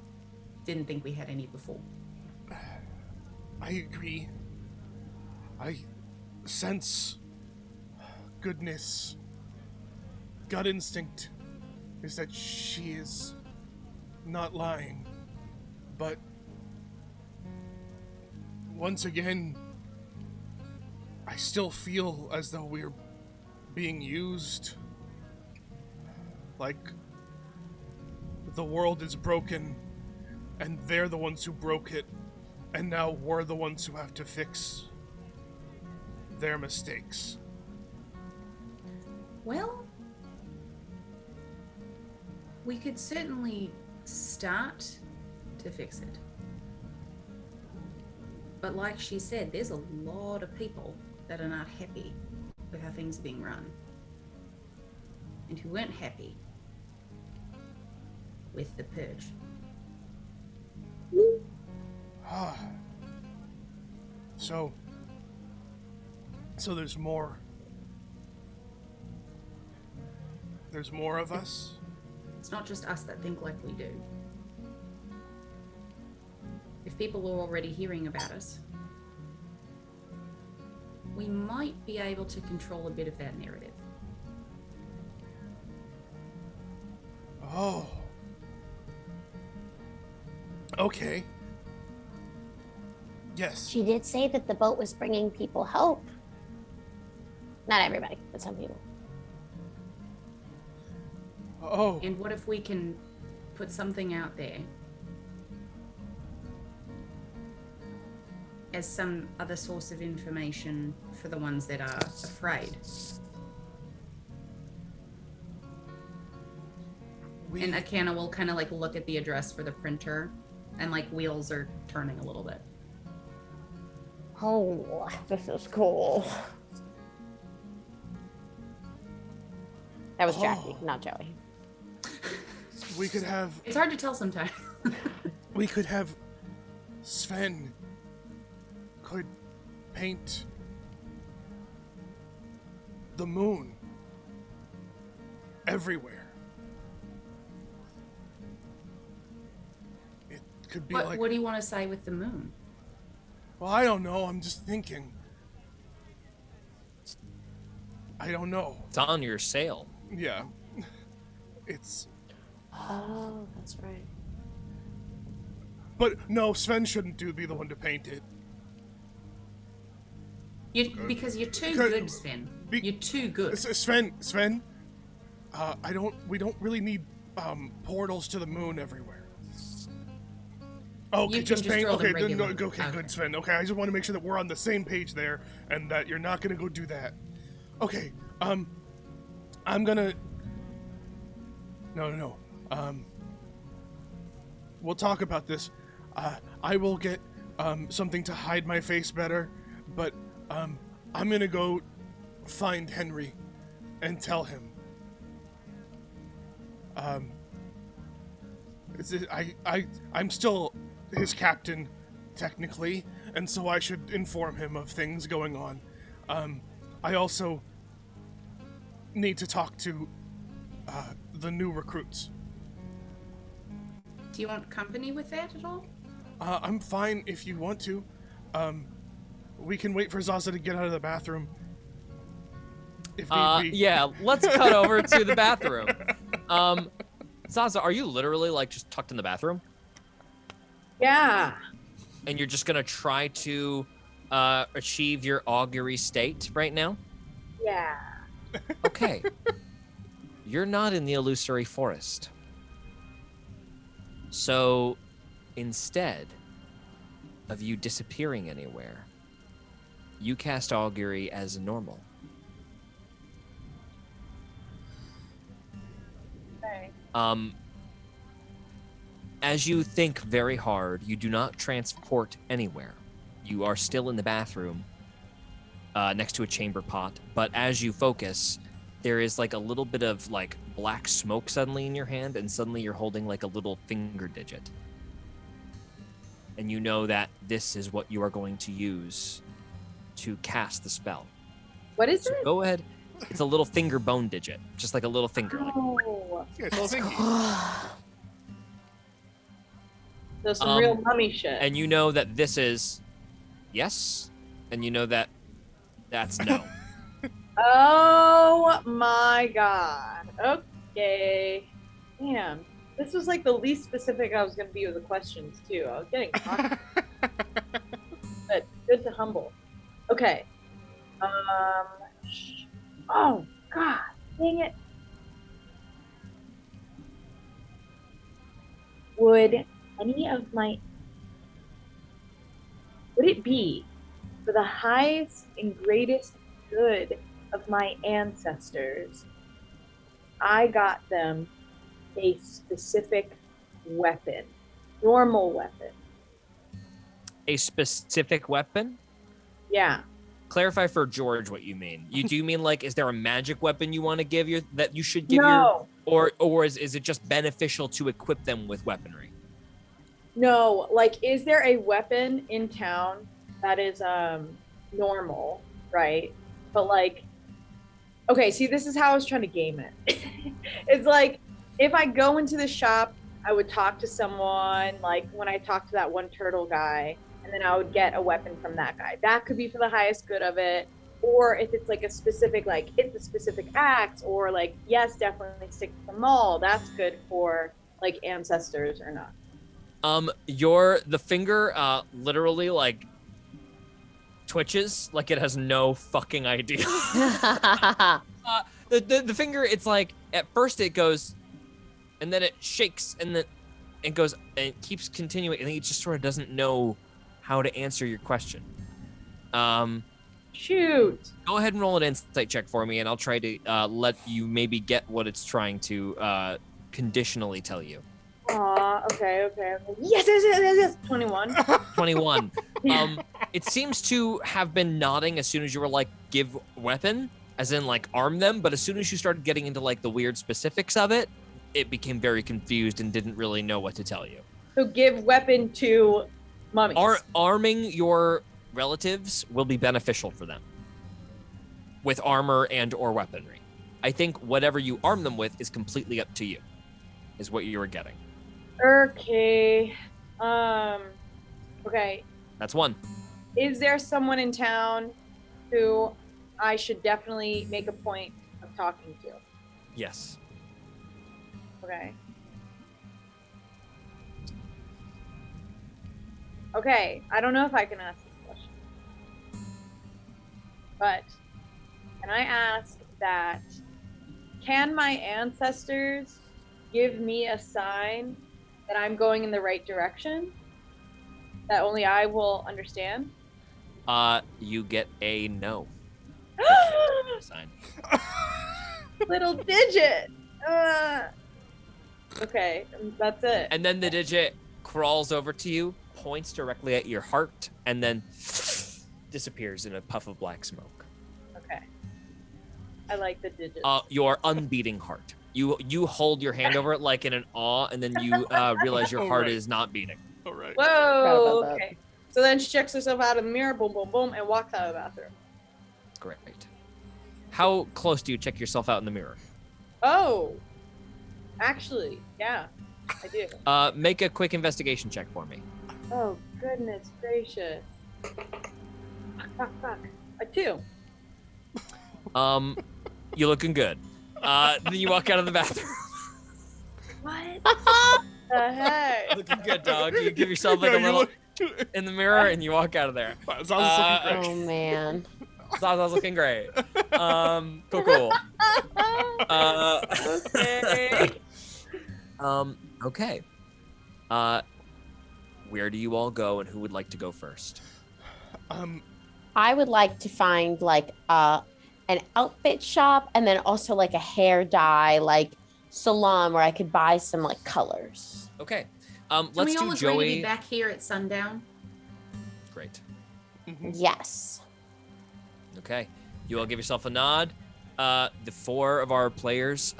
didn't think we had any before. I agree. I sense goodness. Gut instinct is that she is not lying. But once again, I still feel as though we're being used. Like the world is broken and they're the ones who broke it, and now we're the ones who have to fix their mistakes. Well, we could certainly start to fix it. But like she said, there's a lot of people that are not happy with how things are being run. And who weren't happy with the purge. So there's more. There's more of us? It's not just us that think like we do. If people are already hearing about us, we might be able to control a bit of that narrative. Oh. Okay. Yes. She did say that the boat was bringing people hope. Not everybody, but some people. Oh. And what if we can put something out there as some other source of information for the ones that are afraid? And Akana will kind of like look at the address for the printer, and like wheels are turning a little bit. Oh, this is cool. That was Jackie, not Joey. We could have It's hard to tell sometimes. Sven could paint the moon everywhere. It could be like, What do you want to say with the moon? well, I don't know, I'm just thinking. I don't know. It's on your sail. Yeah. It's Oh, that's right. but no, Sven shouldn't be the one to paint it. Because you're too Because- good, Sven. be- You're too good. Sven, we don't really need portals to the moon everywhere. Okay, You can just just paint. draw them Okay, then, regularly. okay, Okay. good, Sven. Okay, I just want to make sure that we're on the same page there, and that you're not gonna go do that. Okay, I'm gonna. No. We'll talk about this. I will get something to hide my face better, but I'm gonna go find Henry and tell him. I'm still his captain, technically, and so I should inform him of things going on. I also need to talk to the new recruits. Do you want company with that at all? I'm fine if you want to. We can wait for Zaza to get out of the bathroom. If need be. Yeah, let's cut over to the bathroom. Zaza, are you literally like just tucked in the bathroom? Yeah. And you're just gonna try to achieve your augury state right now? Yeah. Okay. You're not in the illusory forest. So instead of you disappearing anywhere, you cast augury as normal. Okay. As you think very hard, you do not transport anywhere. You are still in the bathroom next to a chamber pot, but as you focus, there is like a little bit of like black smoke suddenly in your hand, and suddenly you're holding like a little finger digit. And you know that this is what you are going to use to cast the spell. What is So it? go ahead. It's a little finger bone digit, just like a little finger. Like, Oh. Yeah, it's all thinking. So some real Um, mummy shit. and you know that this is yes, and you know that that's no. Oh my god. Okay. Damn. This was like the least specific I was gonna be with the questions too. I was getting cocky, but good to humble. Okay. Oh god. Dang it. Would it be for the highest and greatest good of my ancestors, I got them a specific weapon, normal weapon. A specific weapon? Yeah. Clarify for George what you mean. You do mean like, is there a magic weapon you want to give your that you should give No. or is it just beneficial to equip them with weaponry? No, like, is there a weapon in town that is normal, right? But like, okay, see, this is how I was trying to game it. It's like, if I go into the shop, I would talk to someone, like when I talked to that one turtle guy, and then I would get a weapon from that guy. That could be for the highest good of it. Or if it's like a specific, like, it's a specific axe, or like, yes, definitely stick to the maul. That's good for like ancestors or not. The finger literally like twitches like it has no fucking idea. The finger, it's like at first it goes and then it shakes and then it goes and it keeps continuing and it just sort of doesn't know how to answer your question. Shoot. Go ahead and roll an insight check for me and I'll try to let you maybe get what it's trying to conditionally tell you. Okay. Yes. 21. 21. It seems to have been nodding as soon as you were like, give weapon, as in like arm them, but as soon as you started getting into like the weird specifics of it, it became very confused and didn't really know what to tell you. So give weapon to mummies. Arming your relatives will be beneficial for them with armor and or weaponry. I think whatever you arm them with is completely up to you, is what you were getting. Okay. Okay. That's one. Is there someone in town who I should definitely make a point of talking to? Yes. Okay. Okay. I don't know if I can ask this question. But can I ask that, can my ancestors give me a sign that I'm going in the right direction? That only I will understand? You get a no. Sign. Little digit. Okay, that's it. And then the digit crawls over to you, points directly at your heart, and then disappears in a puff of black smoke. Okay. I like the digits. Your unbeating heart. You hold your hand over it like in an awe, and then you realize your heart Alright. is not beating. All right. Whoa. about that. Okay. So then she checks herself out of the mirror, boom, boom, boom, and walks out of the bathroom. Great. How close do you check yourself out in the mirror? Oh. Actually, yeah, I do. Make a quick investigation check for me. Oh, goodness gracious. Fuck. A 2. You're looking good. Then you walk out of the bathroom. What? The heck? Looking good, dog. You give yourself like Yeah, a you little look- in the mirror and you walk out of there. Zaza's looking great. Oh man. Zaza's looking great. Cool. Okay. Okay. Where do you all go, and who would like to go first? I would like to find like an outfit shop and then also like a hair dye like salon where I could buy some like colors. Okay. Can Let's we all do agree to Joey. be back here at sundown? Great. Yes. Okay. You all give yourself a nod. The four of our players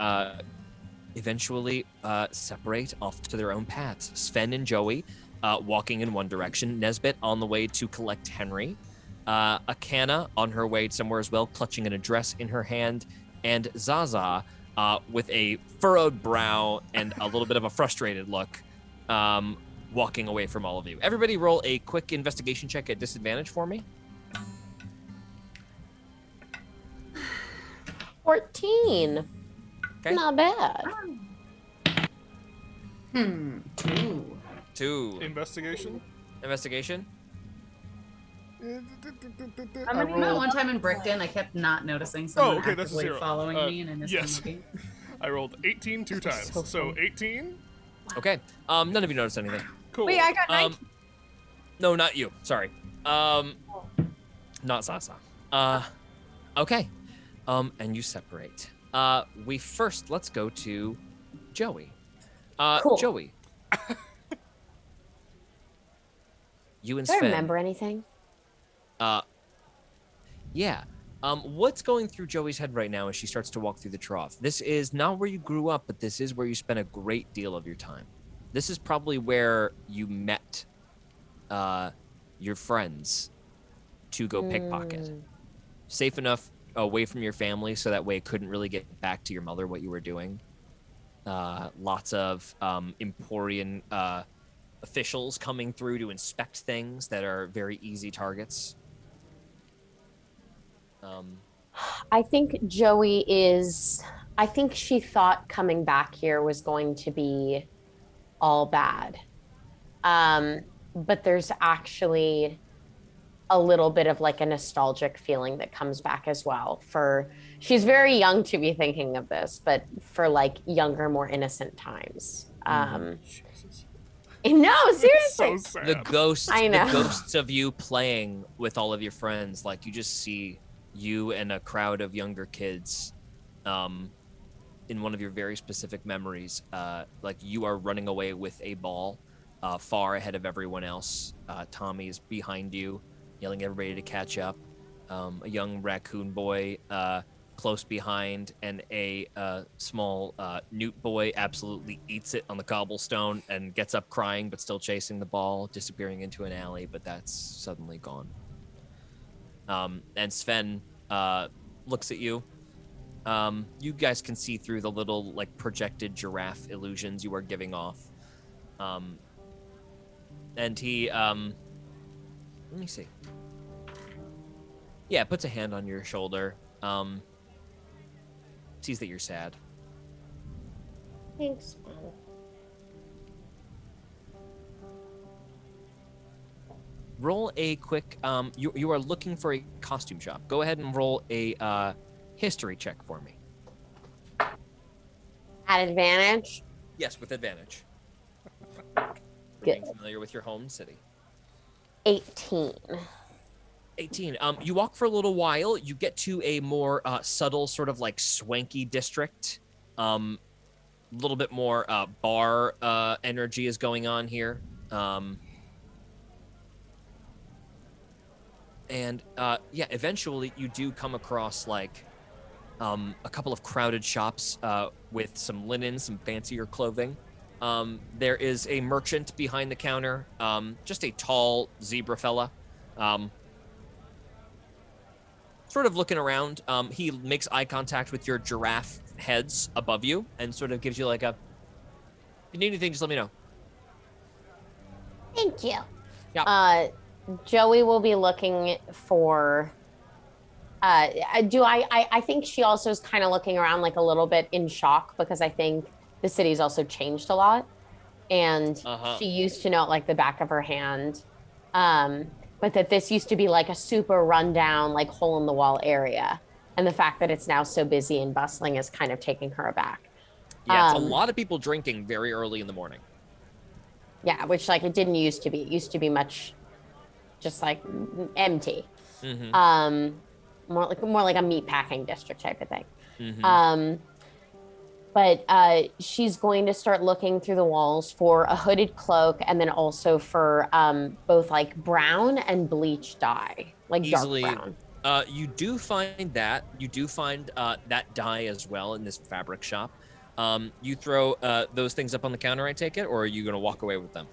eventually separate off to their own paths. Sven and Joey walking in one direction. Nesbit on the way to collect Henry. Akana on her way somewhere as well, clutching an address in her hand. And Zaza with a furrowed brow and a little bit of a frustrated look, walking away from all of you. Everybody roll a quick investigation check at disadvantage for me. 14. Okay. Not bad. Two. Investigation. Investigation. I Remember rolled, one time in Brickton, I kept not noticing someone okay, that's a actively 0. following me, and I missed yes. them looking. I rolled 18 2 times. So So cool. 18. Okay. None of you noticed anything. Cool. Wait, I got 19. No, not you. Sorry. Not Zaza. Okay. And you separate. Let's go to Joey. Cool. Joey. You and Do I Sven. remember anything? Yeah. What's going through Joey's head right now as she starts to walk through the trough? This is not where you grew up, but this is where you spent a great deal of your time. This is probably where you met your friends to go pickpocket. Safe enough away from your family so that way it couldn't really get back to your mother what you were doing. Lots of Emporian officials coming through to inspect things that are very easy targets. I think I think she thought coming back here was going to be all bad. But there's actually a little bit of like a nostalgic feeling that comes back as well she's very young to be thinking of this, but for like younger, more innocent times. Jesus. No, seriously. So sad. The ghosts of you playing with all of your friends, like you just see you and a crowd of younger kids in one of your very specific memories, like you are running away with a ball far ahead of everyone else. Tommy is behind you, yelling at everybody to catch up. A young raccoon boy close behind, and a small newt boy absolutely eats it on the cobblestone and gets up crying but still chasing the ball, disappearing into an alley, but that's suddenly gone. And Sven looks at you. You guys can see through the little like projected giraffe illusions you are giving off. And he let me see. Yeah, puts a hand on your shoulder. Sees that you're sad. Thanks. Roll a quick. You are looking for a costume shop. Go ahead and roll a history check for me. At advantage. Yes, with advantage. Good. Being familiar with your home city. 18. 18. You walk for a little while. You get to a more subtle, sort of like swanky district. A little bit more bar energy is going on here. And yeah, eventually you do come across like a couple of crowded shops with some linen, some fancier clothing. There is a merchant behind the counter, just a tall zebra fella. Sort of looking around. He makes eye contact with your giraffe heads above you and sort of gives you like a, if you need anything, just let me know. Thank you. Yeah. Joey will be looking for. I think she also is kind of looking around like a little bit in shock because I think the city's also changed a lot. and she used to know it like the back of her hand. But that this used to be like a super rundown, like hole in the wall area. And the fact that it's now so busy and bustling is kind of taking her aback. Yeah, it's a lot of people drinking very early in the morning. Yeah, which like it didn't used to be. It used to be much just like empty. More like a meat packing district type of thing. But she's going to start looking through the walls for a hooded cloak and then also for both like brown and bleach dye, like Easily, dark brown. You do find that. You do find that dye as well in this fabric shop. You throw those things up on the counter, I take it, or are you going to walk away with them?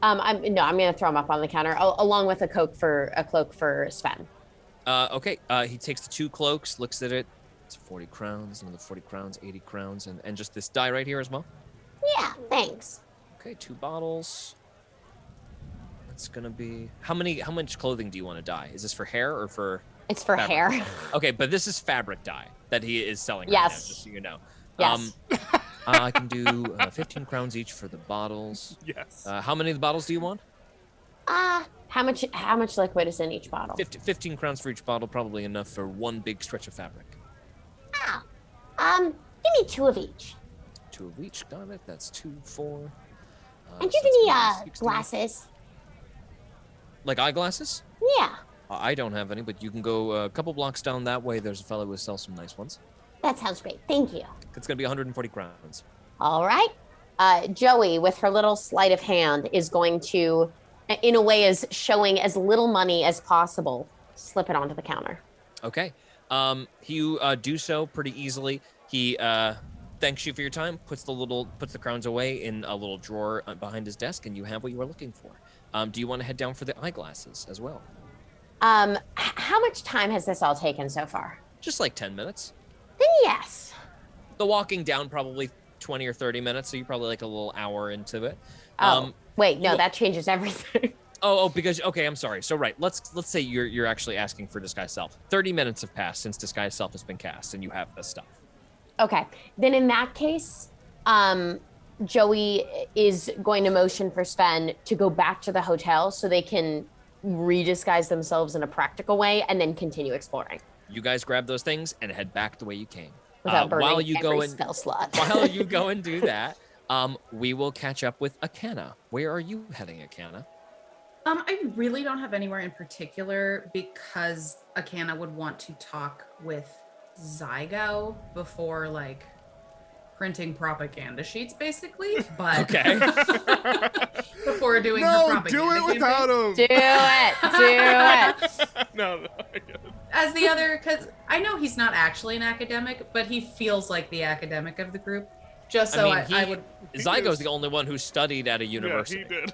I'm going to throw them up on the counter along with a cloak for Sven. Okay. He takes the 2 cloaks, looks at it. It's 40 crowns, another 40 crowns, 80 crowns, and just this dye right here as well. Yeah, thanks. Okay, 2 bottles. That's gonna be how much clothing do you want to dye? Is this for hair or for? It's for fabric? hair. Okay, but this is fabric dye that he is selling. Yes. Right now, just so you know. Yes. I can do 15 crowns each for the bottles. Yes. How many of the bottles do you want? How much liquid is in each bottle? 15 crowns for each bottle, probably enough for 1 big stretch of fabric. Give me 2 of each. 2 of each, got it. That's 2, 4. And so do you that's have any 60. glasses? Like eyeglasses? Yeah, I don't have any, but you can go a couple blocks down that way. There's a fellow who sells some nice ones. that sounds great. Thank you. It's gonna be 140 crowns. All right. Joey, with her little sleight of hand, is going to, in a way, is showing as little money as possible, slip it onto the counter. Okay. You do so pretty easily. He thanks you for your time, puts the crowns away in a little drawer behind his desk, and you have what you were looking for. Do you want to head down for the eyeglasses as well? How much time has this all taken so far? Just like 10 minutes. Then yes. The walking down probably 20 or 30 minutes, so you're probably like a little hour into it. Wait, no, that changes everything. Because okay, I'm sorry. So right, let's say you're actually asking for disguise self. 30 minutes have passed since disguise self has been cast, and you have this stuff. Okay, then in that case, Joey is going to motion for Sven to go back to the hotel so they can redisguise themselves in a practical way and then continue exploring. You guys grab those things and head back the way you came. Without burning while you every go and spell slot. while you go and do that, we will catch up with Akana. Where are you heading, Akana? I really don't have anywhere in particular because Akana would want to talk with Zygo before like printing propaganda sheets, basically. But Okay. before doing her No, propaganda do it without him. Do it. No, I get it. As the other, because I know he's not actually an academic, but he feels like the academic of the group. Just so I would. Zygo's the only one who studied at a university. Yeah, he did.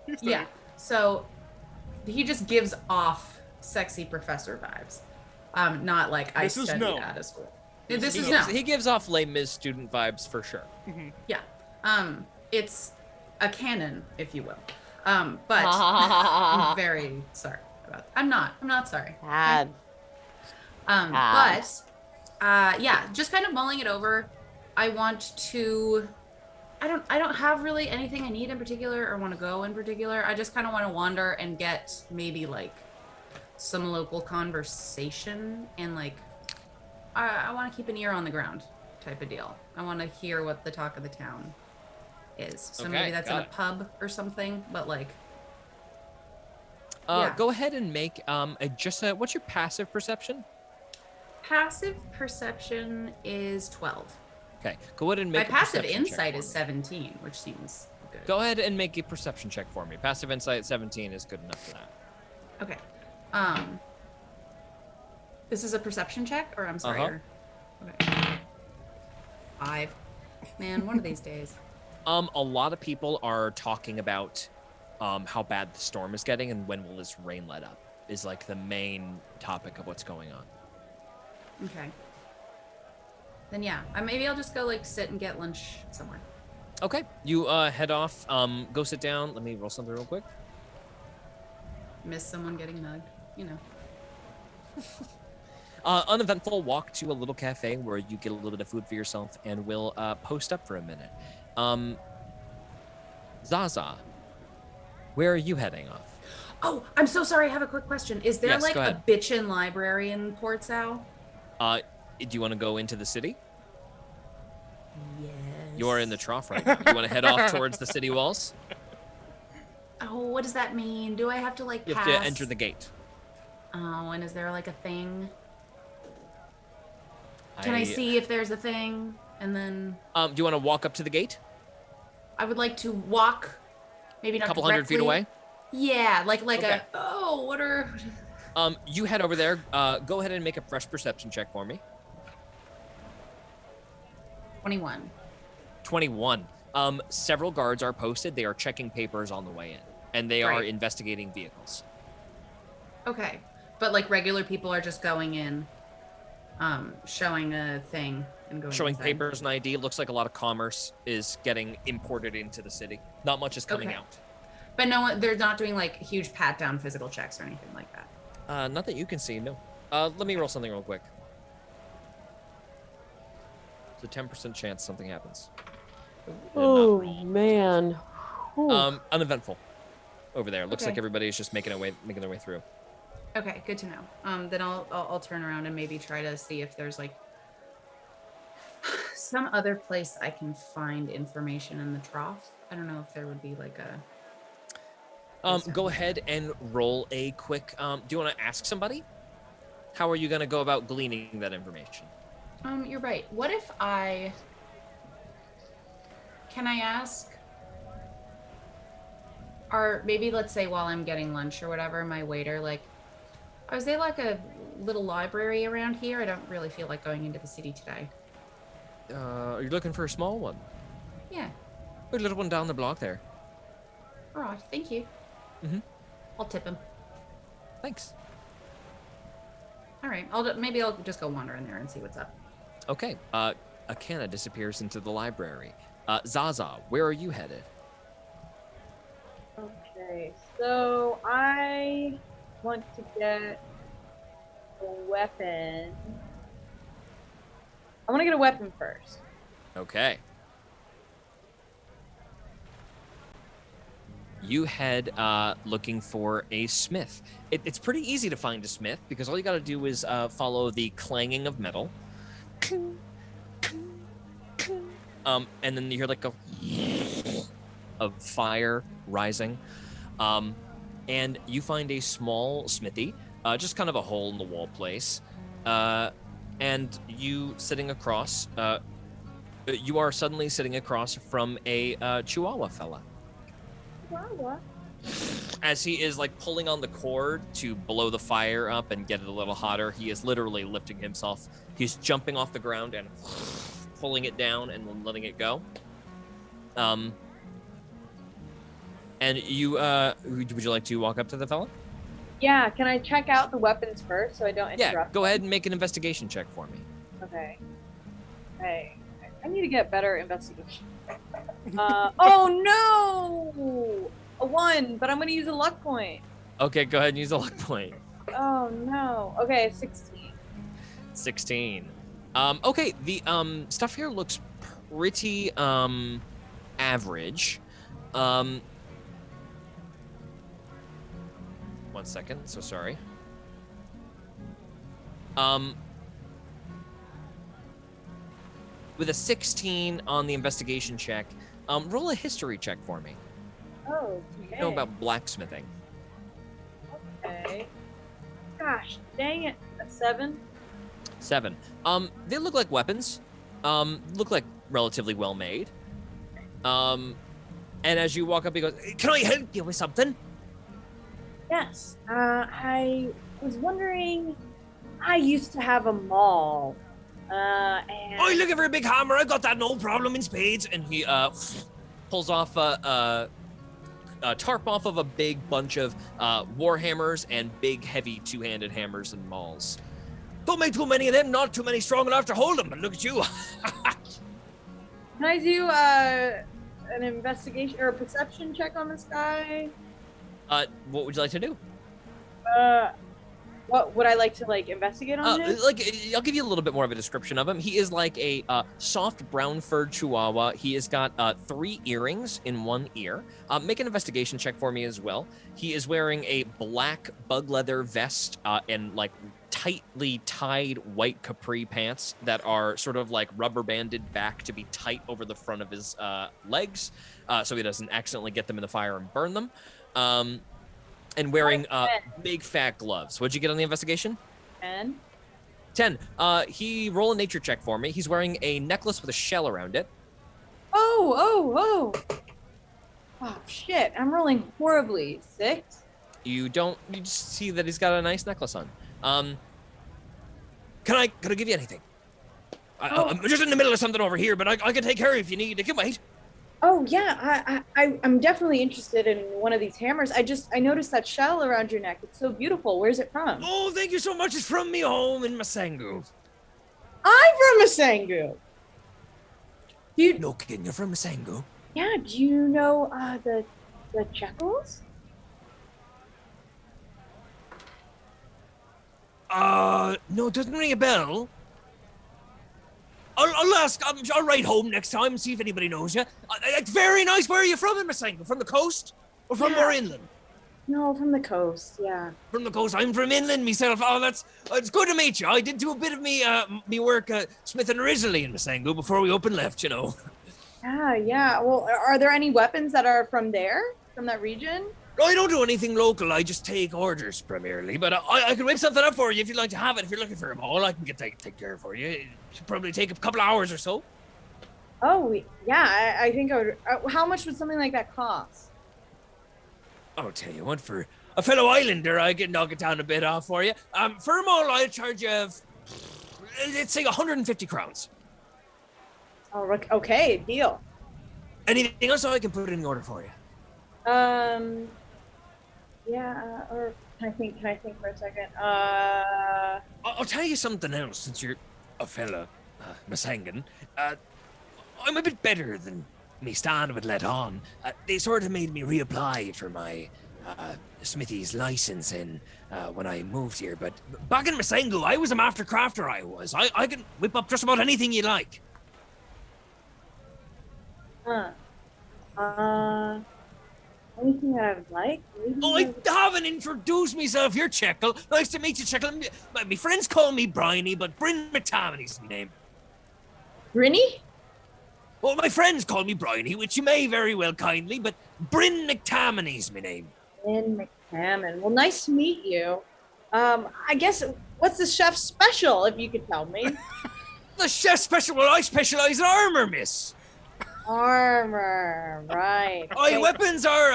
He studied. Yeah. So he just gives off sexy professor vibes. Not like I This is studied no. out of school. This He is gives- no. He gives off Les Mis student vibes for sure. Yeah. It's a canon, if you will. But I'm very sorry about that. I'm not sorry. Bad. Yeah, just kind of mulling it over. I want to I don't have really anything I need in particular or want to go in particular. I just kind of want to wander and get maybe like some local conversation and like I want to keep an ear on the ground type of deal. I want to hear what the talk of the town is. So Okay, maybe that's in got a it. pub or something, but like yeah. Go ahead and make what's your passive perception? Passive perception is 12. Okay, go ahead and My make a passive perception check insight for is me. 17, which seems good. Go ahead and make a perception check for me. Passive insight 17 is good enough for that. Okay. This is a perception check, or I'm sorry. Uh-huh. Okay. 5. Man, one of these days. A lot of people are talking about how bad the storm is getting and when will this rain let up is like the main topic of what's going on. Okay. Then yeah, maybe I'll just go like sit and get lunch somewhere. Okay, you head off. Go sit down. Let me roll something real quick. Miss someone getting mugged, you know. Uneventful walk to a little cafe where you get a little bit of food for yourself and we'll post up for a minute. Zaza, where are you heading off? Oh, I'm so sorry. I have a quick question. Is there Yes, like go a ahead. bitchin' library in Port Sao? Do you want to go into the city? Yes. You are in the trough right now. You want to head off towards the city walls? Oh, what does that mean? Do I have to like You pass? have to enter the gate. Oh, and is there like a thing? Can I see if there's a thing? And then Do you want to walk up to the gate? I would like to walk, maybe not A couple hundred feet directly. away? Yeah, like Okay. what are? You head over there. Go ahead and make a fresh perception check for me. 21. 21. Several guards are posted. They are checking papers on the way in, and they are Right. investigating vehicles. Okay, but like regular people are just going in, showing a thing and going Showing inside. papers and ID. Looks like a lot of commerce is getting imported into the city. Not much is coming Okay. out. But no one, they're not doing like huge pat down physical checks or anything like that. Not that you can see, no. Let me roll something real quick. It's a 10% chance something happens. Did not Oh roll. man. Whew. Uneventful. Over there. Looks like Okay. everybody's just making their way through. Okay, good to know. Then I'll turn around and maybe try to see if there's like some other place I can find information in the trough. I don't know if there would be like a. Go ahead and roll a quick. Do you want to ask somebody? How are you going to go about gleaning that information? You're right. What if I? Can I ask? Or maybe let's say while I'm getting lunch or whatever, my waiter like, oh, is there like a little library around here? I don't really feel like going into the city today. Are you looking for a small one? Yeah. A little one down the block there. All right. Thank you. Mhm. I'll tip him. Thanks. All right. Maybe I'll just go wander in there and see what's up. Okay. Akana disappears into the library. Zaza, where are you headed? Okay, so I want to get a weapon. I want to get a weapon first. Okay. You head looking for a smith. It's pretty easy to find a smith because all you got to do is follow the clanging of metal. And then you hear like a of fire rising. And you find a small smithy, just kind of a hole in the wall place. And you sitting across, you are suddenly sitting across from a Chihuahua fella. As he is like pulling on the cord to blow the fire up and get it a little hotter, he is literally lifting himself. He's jumping off the ground and pulling it down and then letting it go. And you, would you like to walk up to the fella? Yeah, can I check out the weapons first so I don't interrupt? Yeah, go ahead and make an investigation check for me. Okay. Hey, I need to get better investigation. Oh no! A 1, but I'm gonna use a luck point. Okay, go ahead and use a luck point. Oh no. Okay, 16. 16. Okay, the stuff here looks pretty average. 1 second, so sorry. With a 16 on the investigation check, roll a history check for me. Oh, You know about blacksmithing. Okay. Gosh, dang it. A 7? 7. They look like weapons. Look like relatively well made. And as you walk up, he goes, "Can I help you with something?" Yes. I was wondering, I used to have a mall. And Oh, you're looking for a big hammer? I got that, no problem, in spades. And he pulls off a tarp off of a big bunch of war hammers and big, heavy two-handed hammers and mauls. Don't make too many of them. Not too many strong enough to hold them. But look at you. can I do an investigation or a perception check on this guy? What would you like to do? What would I like to like investigate on him? I'll give you a little bit more of a description of him. He is like a soft brown furred chihuahua. He has got 3 earrings in one ear. Make an investigation check for me as well. He is wearing a black bug leather vest and like tightly tied white capri pants that are sort of like rubber banded back to be tight over the front of his legs, so he doesn't accidentally get them in the fire and burn them. And wearing big fat gloves. What'd you get on the investigation? 10. 10. He roll a nature check for me. He's wearing a necklace with a shell around it. Oh, shit. I'm rolling horribly. 6. You just see that he's got a nice necklace on. Can I give you anything? I'm just in the middle of something over here, but I can take care of you if you need. It can wait. Oh yeah, I'm definitely interested in one of these hammers. I noticed that shell around your neck. It's so beautiful. Where's it from? Oh, thank you so much. It's from me home in Masangu. I'm from Masangu. No kidding, you're from Masangu? Yeah, do you know the Checkles? No, it doesn't ring a bell. I'll ask. I'll write home next time and see if anybody knows you. It's very nice. Where are you from in Masangu? From the coast or from more inland? No, from the coast. Yeah. From the coast. I'm from inland myself. Oh, it's good to meet you. I did do a bit of me work at Smith and originally in Masangu before we open left. You know. Yeah. Well, are there any weapons that are from that region? I don't do anything local. I just take orders primarily. But I can whip something up for you if you'd like to have it. If you're looking for a ball, I can take care for you. It should probably take a couple of hours or so. Oh, yeah. I think I would. How much would something like that cost? I'll tell you what, for a fellow islander, I can knock it down a bit off for you. For a mall, I'll charge you, let's say 150 crowns. Oh, okay. Deal. Anything else I can put in the order for you? Yeah, or can I think for a second? I'll tell you something else, since you're a fella, Masangan. I'm a bit better than me Stan would let on. They sort of made me reapply for my smithy's license when I moved here, but back in Masangu, I was a master crafter, I can whip up just about anything you like. Anything that I would like? Oh, I haven't introduced myself. You're Checkle. Nice to meet you, Checkle. My friends call me Bryony, but Bryn McTammany's my name. Brinny? Well, my friends call me Bryony, which you may very well kindly, but Bryn McTammany's my name. Bryn McTammon. Well, nice to meet you. I guess, what's the chef's special, if you could tell me? The chef's special? Well, I specialize in armor, miss. Armor, right. Okay. Weapons are,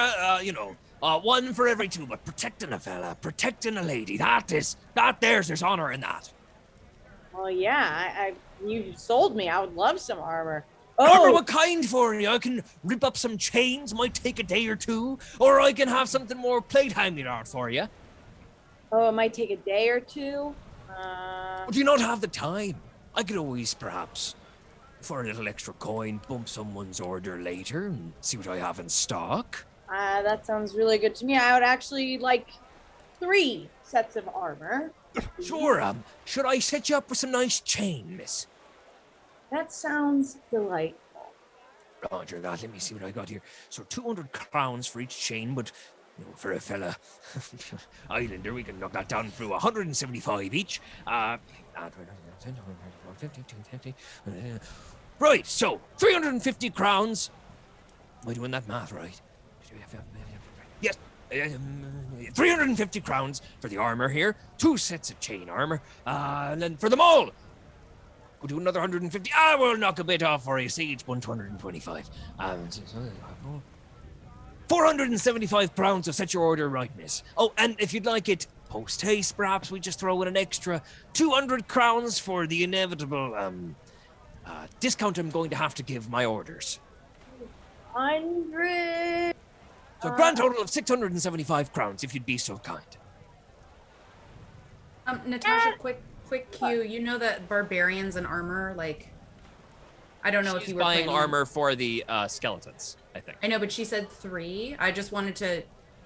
one for every two, but protecting a fella, protecting a lady, there's honor in that. Well, yeah, you sold me. I would love some armor. Armor, what kind for you? I can rip up some chains, might take a day or two, or I can have something more plate-hanging out for you. Oh, it might take a day or two? Do you not have the time? I could always, perhaps, for a little extra coin, bump someone's order later and see what I have in stock. That sounds really good to me. I would actually like 3 sets of armor. Sure, should I set you up with some nice chain, miss? That sounds delightful. Roger that. Let me see what I got here. So 200 crowns for each chain, but for a fella islander, we can knock that down through 175 each. Right, so 350 crowns. Am I doing that math right? Yes. 350 crowns for the armor here. 2 sets of chain armor. And then for them all, we'll do another 150. We'll knock a bit off for you. See, each one 225. 475 crowns to set your order right, miss. Oh, and if you'd like it post-haste, perhaps we just throw in an extra 200 crowns for the inevitable discount I'm going to have to give my orders. 100. So a grand total of 675 crowns, if you'd be so kind. Natasha, quick cue. You know that barbarians and armor, like, I don't know if you were buying planning armor for the skeletons, I think. I know, but she said 3. I just wanted to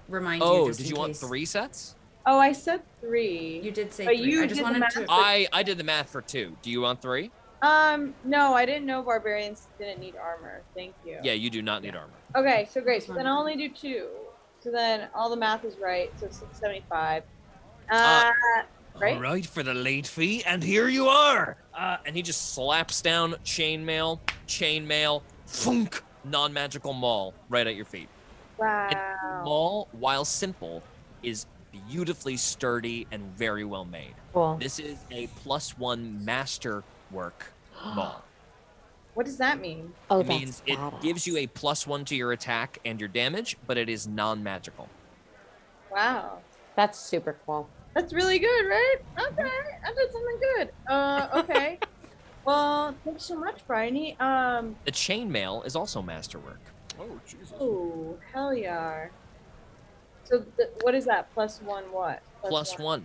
remind you. Oh, just did in you want case. 3 sets? Oh, I said 3. You did say But 3. you I just did the wanted math to. for- I did the math for 2. Do you want 3? No, I didn't know barbarians didn't need armor. Thank you. Yeah, you do not need armor. Okay, so great. So then I'll only do 2. So then all the math is right. So 675. Right? All right, for the late fee, and here you are. And he just slaps down chainmail, funk, non-magical maul right at your feet. Wow. Maul, while simple, is beautifully sturdy and very well made. Cool. This is a +1 master work maul. What does that mean? Oh, It that's means it badass. gives you a +1 to your attack and your damage, but it is non-magical. Wow. That's super cool. That's really good, right? Okay. I did something good. Okay. Well, thanks so much, Bryony. The chainmail is also masterwork. Oh, Jesus. Oh, hell yeah. So what is that? +1 what? +1.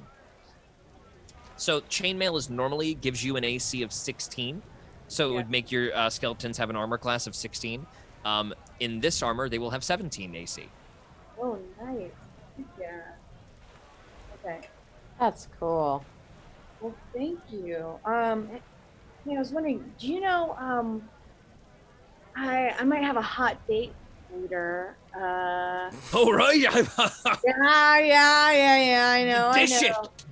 So chainmail is normally gives you an AC of 16. So it would make your skeletons have an armor class of 16. In this armor, they will have 17 AC. Oh, nice. Yeah. Okay. That's cool. Well, thank you. Yeah, I was wondering, do you know, I might have a hot date later. All right. Yeah, I know.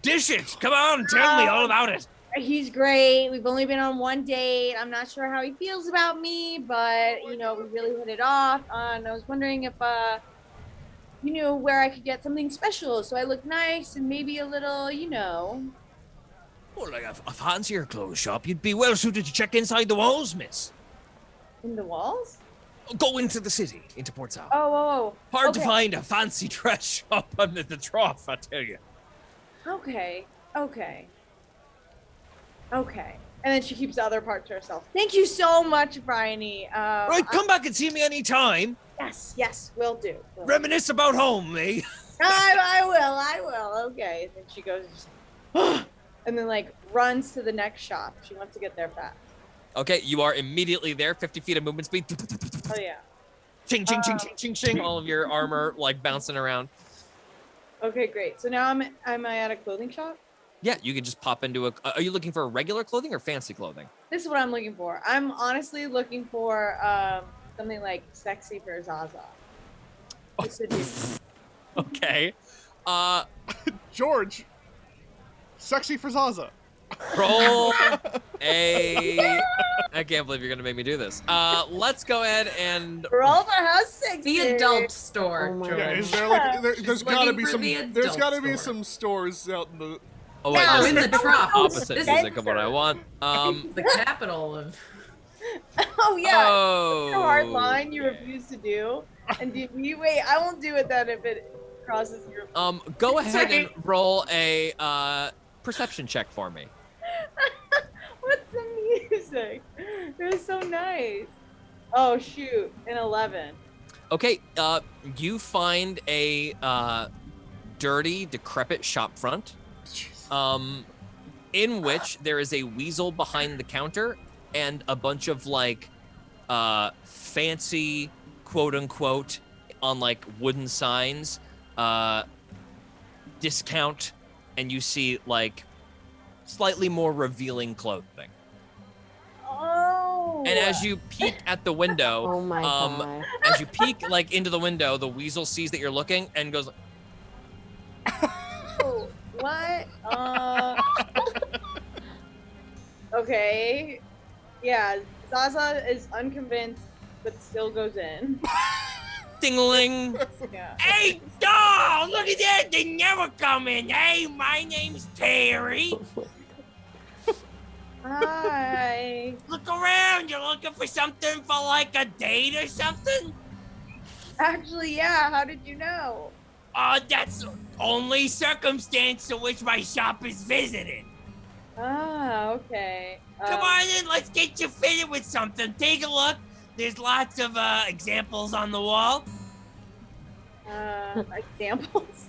Dish it. Come on, tell me all about it. He's great. We've only been on one date. I'm not sure how he feels about me, but we really hit it off. And I was wondering if you knew where I could get something special so I look nice and maybe a little, Well, like a fancier clothes shop, you'd be well suited to check inside the walls, miss. in the walls. Go into the city, into Port South. Oh. Hard to okay. find a fancy dress shop under the trough, I tell you. Okay. And then she keeps the other part to herself. Thank you so much, Bryony. Right, come back and see me anytime. Yes, will do. Reminisce about home, eh? I will. Okay. And then she goes, and then runs to the next shop. She wants to get there fast. Okay, you are immediately there, 50 feet of movement speed. Oh yeah. Ching, ching, ching, ching, ching, ching. All of your armor bouncing around. Okay, great. So now am I at a clothing shop? Yeah, you can just pop into are you looking for regular clothing or fancy clothing? This is what I'm looking for. I'm honestly looking for something sexy for Zaza. Just to do. Okay. George. Sexy for Zaza. Roll a... I can't believe you're going to make me do this. Let's go ahead and... Roll for how sexy. The adult store. Oh my George. Yeah, is there there's gotta looking be for some the there's adult gotta be store. some stores out in the Oh, wait, Oh, this in is the trough. opposite This music of what I want. the capital of. Oh yeah. Oh, It's a hard line you okay. refuse to do. And do you wait? I won't do it then if it crosses your. Go ahead Sorry. and roll a perception check for me. What's the music? They're so nice. Oh shoot! An 11. Okay, you find a dirty, decrepit shop front, in which there is a weasel behind the counter and a bunch of fancy, quote unquote, on wooden signs, discount, and you see slightly more revealing clothing. Oh. And as you peek at the window, Oh my god. as you peek into the window, the weasel sees that you're looking and goes, Oh, what? Okay. Yeah, Zaza is unconvinced, but still goes in. "Ding-a-ling! Yeah. Hey, dog! Look at that! They never come in. Hey, my name's Terry. Hi. Look around. You're looking for something for a date or something? Actually, yeah. How did you know? That's only circumstance to which my shop is visited. Ah, okay. Come on in. Let's get you fitted with something. Take a look. There's lots of examples on the wall. Examples.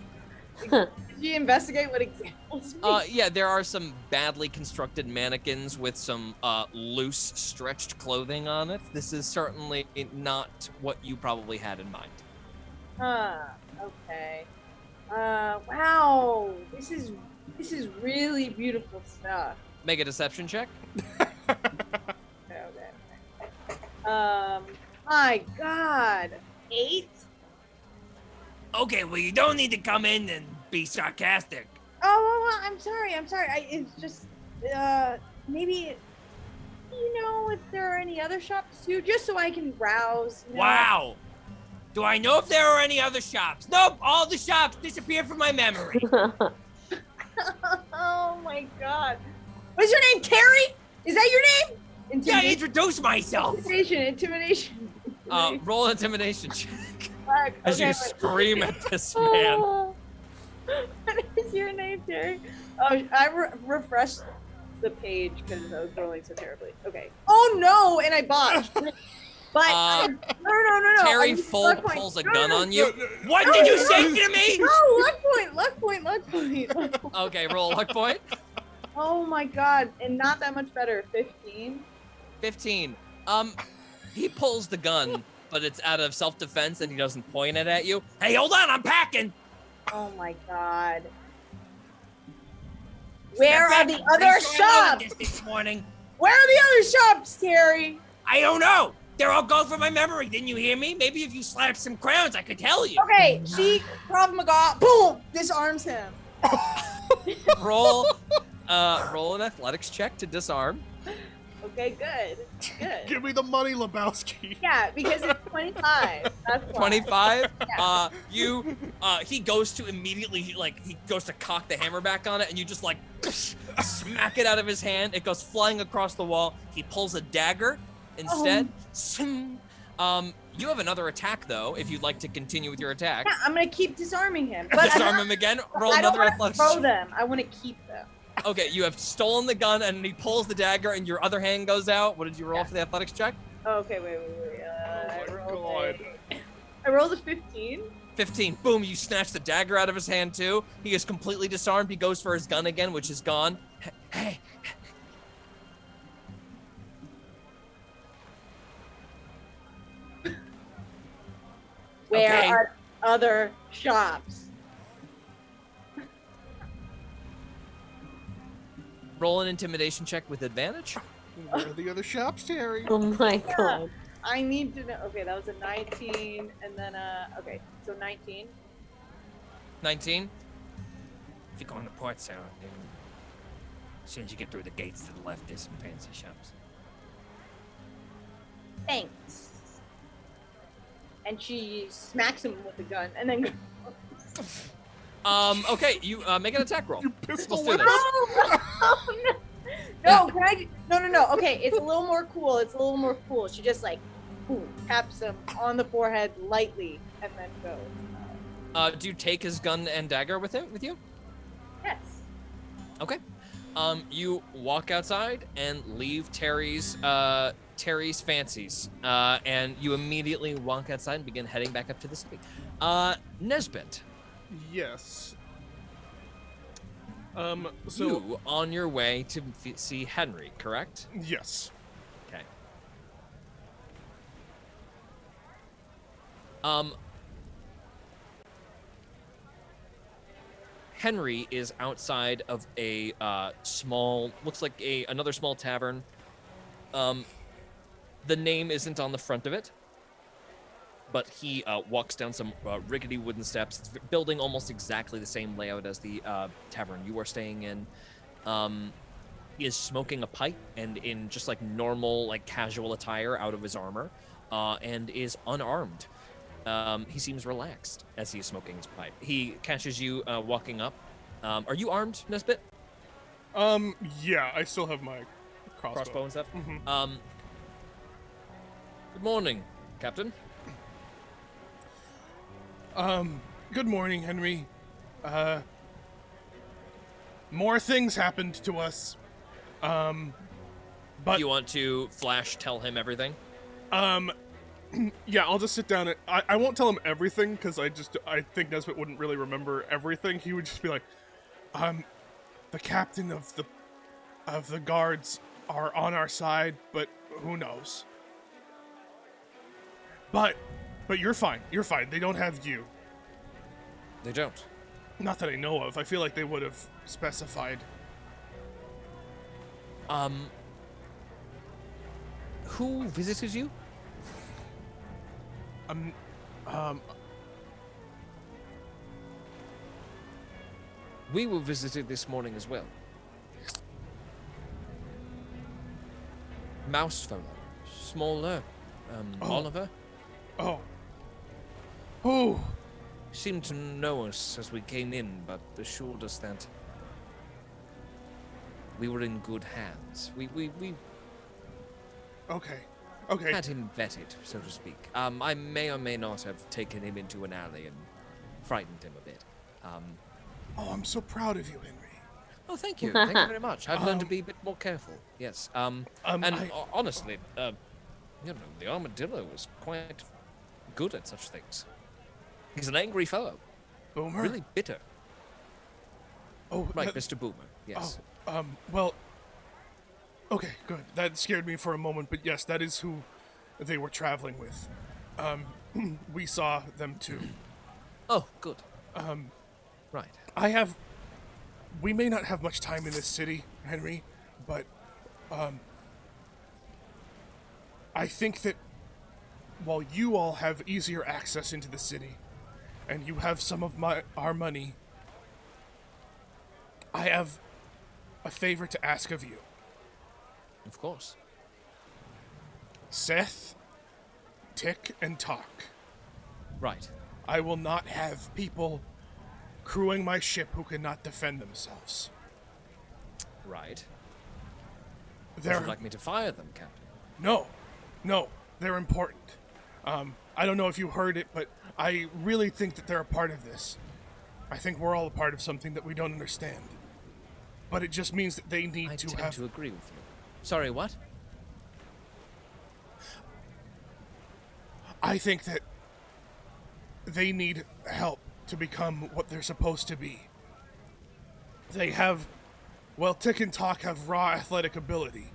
Did you investigate what examples mean? Yeah, there are some badly constructed mannequins with some loose, stretched clothing on it. This is certainly not what you probably had in mind. Okay. Wow. This is really beautiful stuff. Make a deception check. Okay. My God, 8. Okay, well, you don't need to come in and be sarcastic. Oh, well, I'm sorry. It's just, maybe, if there are any other shops too, just so I can browse. Wow. Do I know if there are any other shops? Nope, all the shops disappeared from my memory. Oh my God. What's your name, Terry? Is that your name? Yeah, introduce myself. Intimidation. Roll intimidation check Fuck, as you okay, scream at this man. What is your name, Terry? Oh, I refreshed the page because I was rolling so terribly. Okay. Oh no, and I botched. But no. Terry pulls a gun on you. What did you say to me? No, luck point. Okay, roll a luck point. Oh my God, and not that much better. 15. 15. He pulls the gun, but it's out of self-defense and he doesn't point it at you. Hey, hold on, I'm packing. Oh my God. Where Step are back. the other shops? This morning. Where are the other shops, Terry? I don't know. They're all gone from my memory. Didn't you hear me? Maybe if you slapped some crowns, I could tell you. Okay, she Krav Maga, boom, disarms him. Roll an athletics check to disarm. Okay, good. Give me the money, Lebowski. Yeah, because it's 25. That's why. 25. Yeah. He goes to immediately he goes to cock the hammer back on it, and you just smack it out of his hand. It goes flying across the wall. He pulls a dagger instead. You have another attack though, if you'd like to continue with your attack. Yeah, I'm gonna keep disarming him. But Disarm him again. Roll I don't another want to athletics. throw them. I want to keep them. Okay, you have stolen the gun, and he pulls the dagger, and your other hand goes out. What did you roll for the athletics check? Okay, wait. Oh I rolled a 15. 15. Boom, you snatch the dagger out of his hand, too. He is completely disarmed. He goes for his gun again, which is gone. Hey. Where Okay. are other shops? Roll an intimidation check with advantage. Where are the other shops, Terry? Oh my God. I need to know. Okay, that was a 19, and then okay, so 19. 19. If you're going to Port Sound, then as soon as you get through the gates to the left, there's some fancy shops. Thanks. And she smacks him with the gun, and then. Okay, you make an attack roll. You pistol Let's do whip this. him? No, can I? No. Okay, it's a little more cool. She just boom, taps him on the forehead lightly, and then goes. Do you take his gun and dagger with you? Yes. Okay. You walk outside and leave Terry's fancies, and you immediately walk outside and begin heading back up to the city. Nesbit, Yes. So you on your way to see Henry, correct? yes. Okay. Henry is outside of a small, looks like another small tavern. The name isn't on the front of it, but he walks down some rickety wooden steps. It's building almost exactly the same layout as the tavern you are staying in. He is smoking a pipe and in just normal, casual attire out of his armor, and is unarmed. He seems relaxed as he's smoking his pipe. He catches you walking up. Are you armed, Nesbit? Yeah, I still have my Crossbow and stuff? Mhm. Good morning, Captain. Good morning, Henry. More things happened to us. But You want to tell him everything? yeah, I'll just sit down and I won't tell him everything because I think Nesbit wouldn't really remember everything. He would just be like, the captain of the guards are on our side, but who knows? But you're fine. You're fine. They don't have you. They don't. Not that I know of. I feel like they would have specified. Who visited you? Um, We were visited this morning as well. Mouse fellow. Smaller. Oh. Oliver. oh. Oh. Seemed to know us as we came in, but assured us that we were in good hands. We Okay. Okay. had him vetted, so to speak. I may or may not have taken him into an alley and frightened him a bit. Oh, I'm so proud of you, Henry. Oh, thank you. Thank you very much. I've learned to be a bit more careful. Yes. Honestly, you know, the armadillo was quite good at such things. He's an angry fellow. Boomer? Really bitter. Oh, Right, that- Mr. Boomer. Yes. well, okay, good. That scared me for a moment, but yes, that is who they were traveling with. We saw them too. Oh, good. Right. We may not have much time in this city, Henry, but, I think that while you all have easier access into the city, and you have some of our money, I have a favor to ask of you. Of course. Seth, tick, and talk. Right. I will not have people crewing my ship who cannot defend themselves. Right. Would They're you like me to fire them, Captain? no, they're important. I don't know if you heard it, but I really think that they're a part of this. I think we're all a part of something that we don't understand. But it just means that they need I to tend have. to agree with you. Sorry, what? I think that they need help to become what they're supposed to be. They have, well, Tick and Talk have raw athletic ability,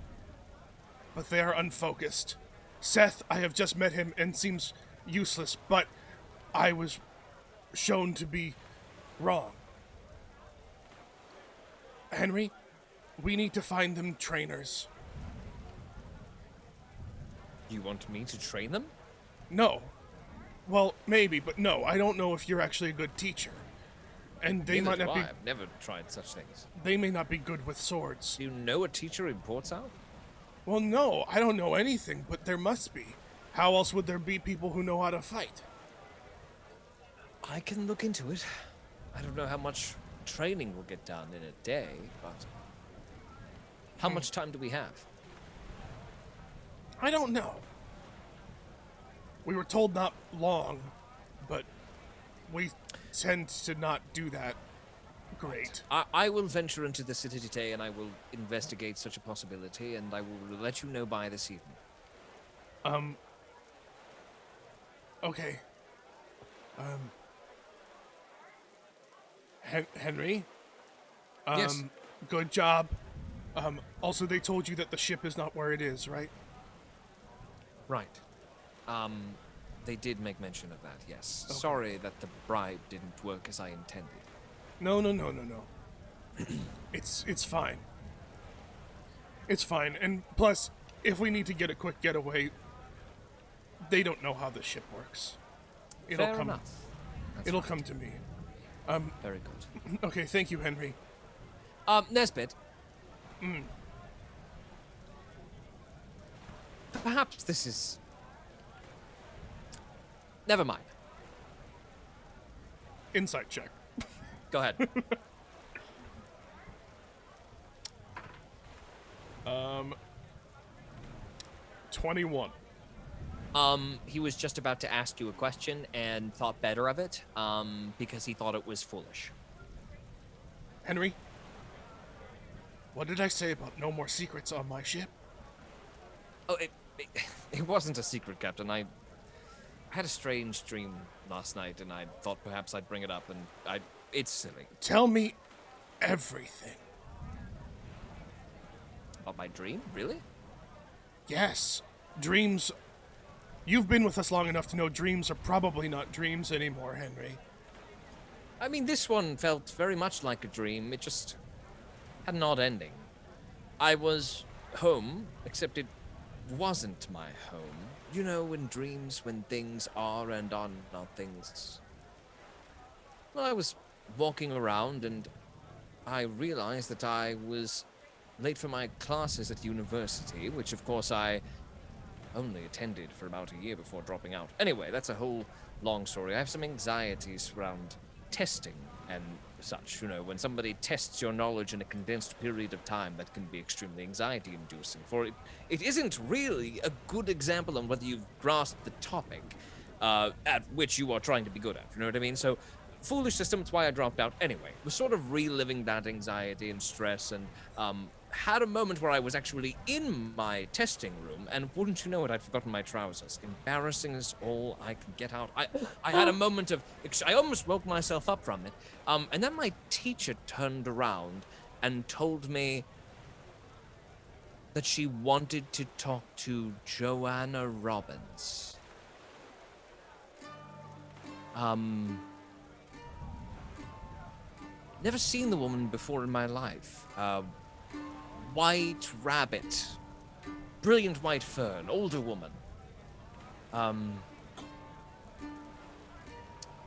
but they are unfocused. Seth, I have just met him and seems useless, but I was shown to be wrong. Henry, we need to find them trainers. You want me to train them? No. Well, maybe, but no. I don't know if you're actually a good teacher. And they Neither might do not be. I've never tried such things. They may not be good with swords. Do you know a teacher in Port South? Well, no, I don't know anything, but there must be. How else would there be people who know how to fight? I can look into it. I don't know how much training will get done in a day, but how much time do we have? I don't know. We were told not long, but we tend to not do that great. I will venture into the city today and I will investigate such a possibility and I will let you know by this evening. Okay. Henry? Yes. Good job. Also, they told you that the ship is not where it is, right? Right. They did make mention of that, yes. Okay. Sorry that the bribe didn't work as I intended. No. It's fine. It's fine. And plus, if we need to get a quick getaway, they don't know how the ship works. Fair enough. That's It'll fine. come to me. Very good. Okay, thank you, Henry. Nesbit. Perhaps this is... Never mind. Insight check. Go ahead. 21. He was just about to ask you a question and thought better of it, because he thought it was foolish. Henry? What did I say about no more secrets on my ship? Oh, it wasn't a secret, Captain. I had a strange dream last night, and I thought perhaps I'd bring it up, and it's silly. Tell me everything. About my dream? Really? Yes, dreams. You've been with us long enough to know dreams are probably not dreams anymore, Henry. I mean, this one felt very much like a dream. It just had an odd ending. I was home, except it wasn't my home. You know, in dreams, when things are and are not things. Well, I was walking around and I realized that I was late for my classes at university, which of course I only attended for about a year before dropping out. Anyway, that's a whole long story. I have some anxieties around testing and such. You know, when somebody tests your knowledge in a condensed period of time, that can be extremely anxiety inducing. For it isn't really a good example on whether you've grasped the topic at which you are trying to be good at. You know what I mean? So, foolish system, it's why I dropped out. Anyway, was sort of reliving that anxiety and stress, and had a moment where I was actually in my testing room, and wouldn't you know it, I'd forgotten my trousers. Embarrassing as all I could get out. I had a moment of, I almost woke myself up from it, and then my teacher turned around and told me that she wanted to talk to Joanna Robbins. Never seen the woman before in my life. White rabbit. Brilliant white fur, an older woman.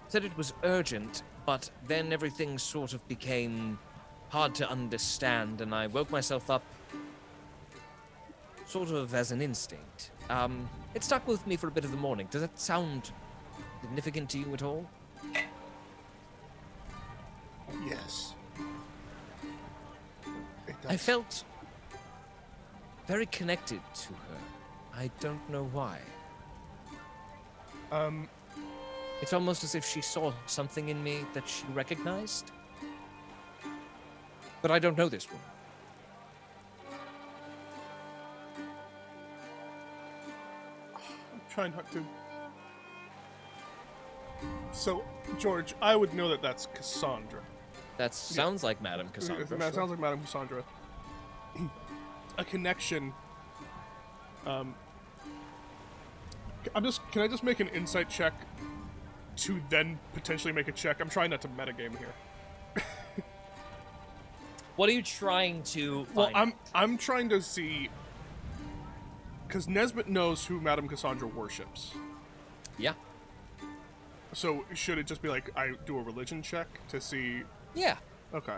Said it was urgent, but then everything sort of became hard to understand, and I woke myself up sort of as an instinct. It stuck with me for a bit of the morning. Does that sound significant to you at all? Yes. It does. I felt very connected to her. I don't know why. It's almost as if she saw something in me that she recognized. But I don't know this woman. I'm trying not to. So, George, I would know that that's Cassandra. That sounds like Madame Cassandra. That sounds like Madame Cassandra. A connection. Can I just make an insight check to then potentially make a check? I'm trying not to metagame here. What are you trying to Well, find? I'm trying to see, because Nesbitt knows who Madame Cassandra worships. Yeah. So should it just be like I do a religion check to see? Yeah. Okay.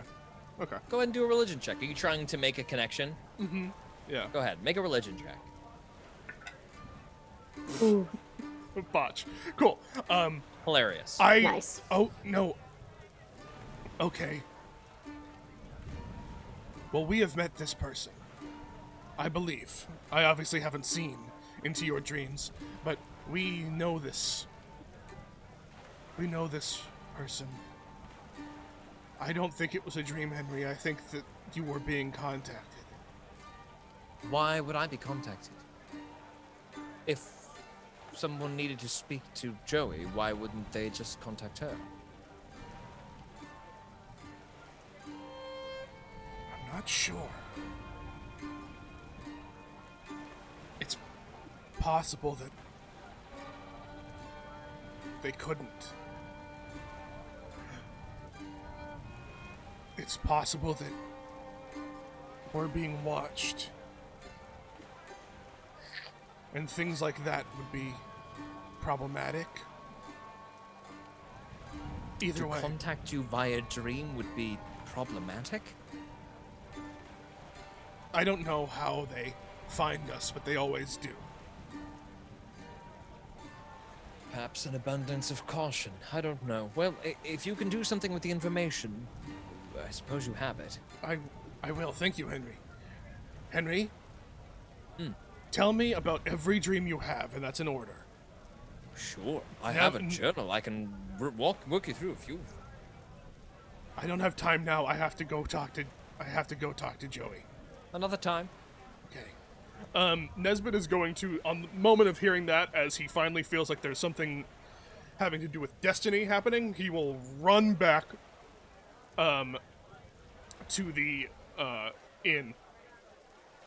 Okay. Go ahead and do a religion check. Are you trying to make a connection? Mm-hmm. Yeah. Go ahead. Make a religion check. Ooh, Botch. Cool. Hilarious. nice. Oh no. Okay. Well, we have met this person. I believe. I obviously haven't seen into your dreams, but we know this. We know this person. I don't think it was a dream, Henry. I think that you were being contacted. Why would I be contacted? If someone needed to speak to Joey, why wouldn't they just contact her? I'm not sure. It's possible that they couldn't. It's possible that we're being watched. And things like that would be problematic. Either To way. contact you via dream would be problematic? I don't know how they find us, but they always do. Perhaps an abundance of caution. I don't know. Well, if you can do something with the information, I suppose you have it. I will. Thank you, Henry. Henry? Hmm. Tell me about every dream you have, and that's in order. Sure. I Yeah, have a mm. journal. I can walk you through a few. I don't have time now. I have to go talk to Joey. Another time. Okay. Nesbitt is going to, on the moment of hearing that, as he finally feels like there's something having to do with destiny happening, he will run back, to the, inn.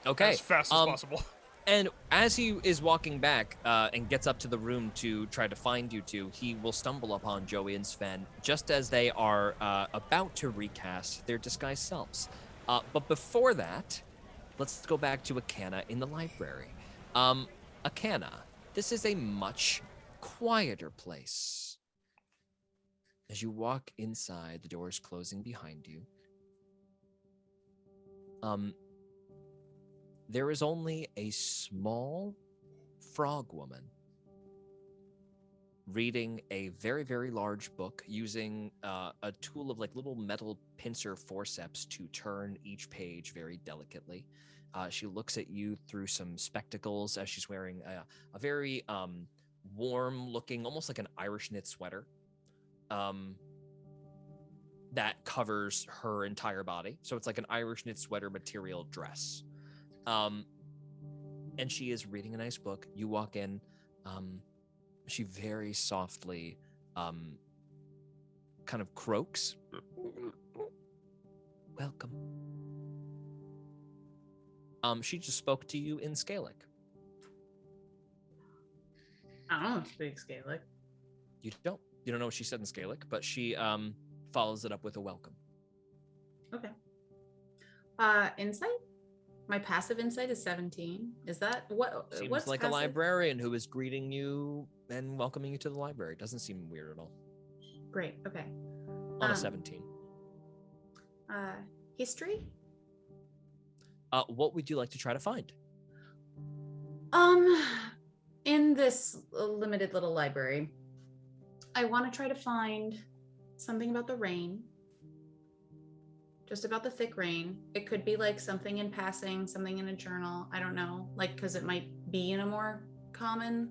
Okay. As fast as possible. And as he is walking back and gets up to the room to try to find you two, he will stumble upon Joey and Sven just as they are about to recast their disguised selves. But before that, let's go back to Akana in the library. Akana, this is a much quieter place. As you walk inside, the doors closing behind you. There is only a small frog woman reading a very, very large book using a tool of like little metal pincer forceps to turn each page very delicately. She looks at you through some spectacles as she's wearing a very warm looking, almost like an Irish knit sweater that covers her entire body. So it's like an Irish knit sweater material dress. And she is reading a nice book. You walk in, she very softly kind of croaks. Welcome. She just spoke to you in Scaelic. I don't speak Gaelic. You don't know what she said in Scaelic, but she follows it up with a welcome. Okay. Insight? My passive insight is 17. Is that what? Seems what's like passive? a librarian who is greeting you and welcoming you to the library. Doesn't seem weird at all. Great. Okay. On a 17. History? What would you like to try to find? In this limited little library, I want to try to find something about the rain. Just about the thick rain. It could be like something in passing, something in a journal. I don't know, like because it might be in a more common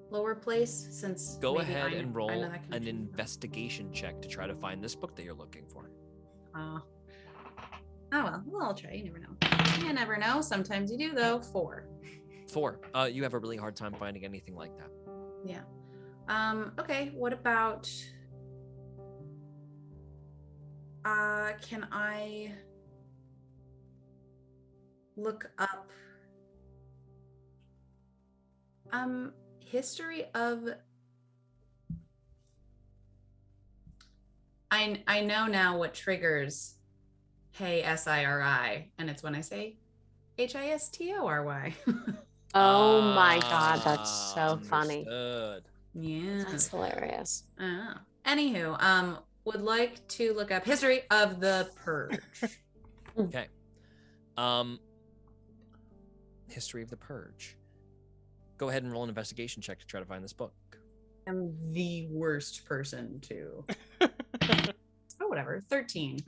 lower place. Since Go maybe ahead I and know roll that an connection. investigation check to try to find this book that you're looking for. Oh well, I'll try. You never know. You never know. Sometimes you do though. 4. 4. You have a really hard time finding anything like that. Yeah. Okay. What about? Can I look up history of I know now what triggers hey SIRI, and it's when I say HISTORY. Oh my God, that's so funny. Understood. Yeah. That's hilarious. Anywho, would like to look up history of the Purge. Okay. History of the Purge. Go ahead and roll an investigation check to try to find this book. I'm the worst person to. Oh, whatever. 13.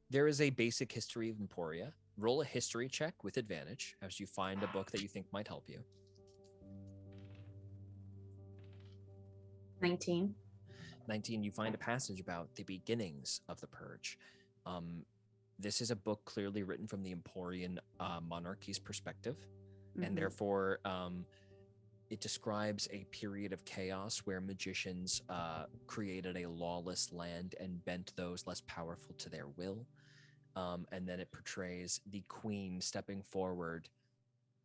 There is a basic history of Emporia. Roll a history check with advantage as you find a book that you think might help you. 19. 19, you find a passage about the beginnings of the Purge. This is a book clearly written from the Emporian monarchy's perspective, and therefore it describes a period of chaos where magicians created a lawless land and bent those less powerful to their will. And then it portrays the queen stepping forward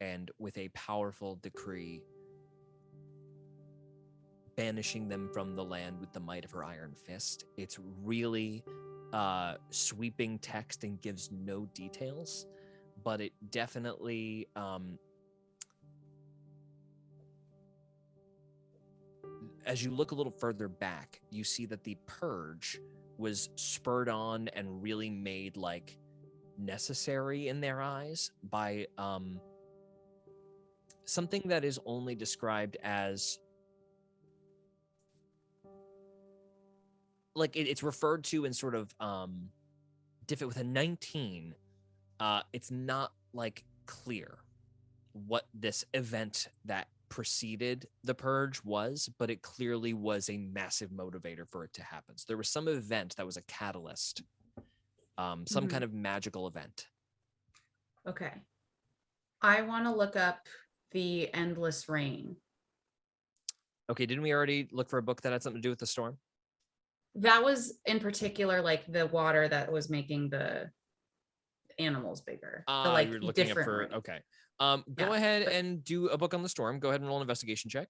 and with a powerful decree banishing them from the land with the might of her iron fist. It's really sweeping text and gives no details, but it definitely as you look a little further back, you see that the purge was spurred on and really made like necessary in their eyes by something that is only described as like it's referred to in sort of with a 19 it's not like clear what this event that preceded the purge was, but it clearly was a massive motivator for it to happen. So there was some event that was a catalyst, some kind of magical event. Okay. I want to look up the endless rain. Okay, didn't we already look for a book that had something to do with the storm? That was in particular like the water that was making animals bigger. The Ah, like you're looking at different for ring. okay. Go Yeah, ahead but- and do a book on the storm. Go ahead and roll an investigation check.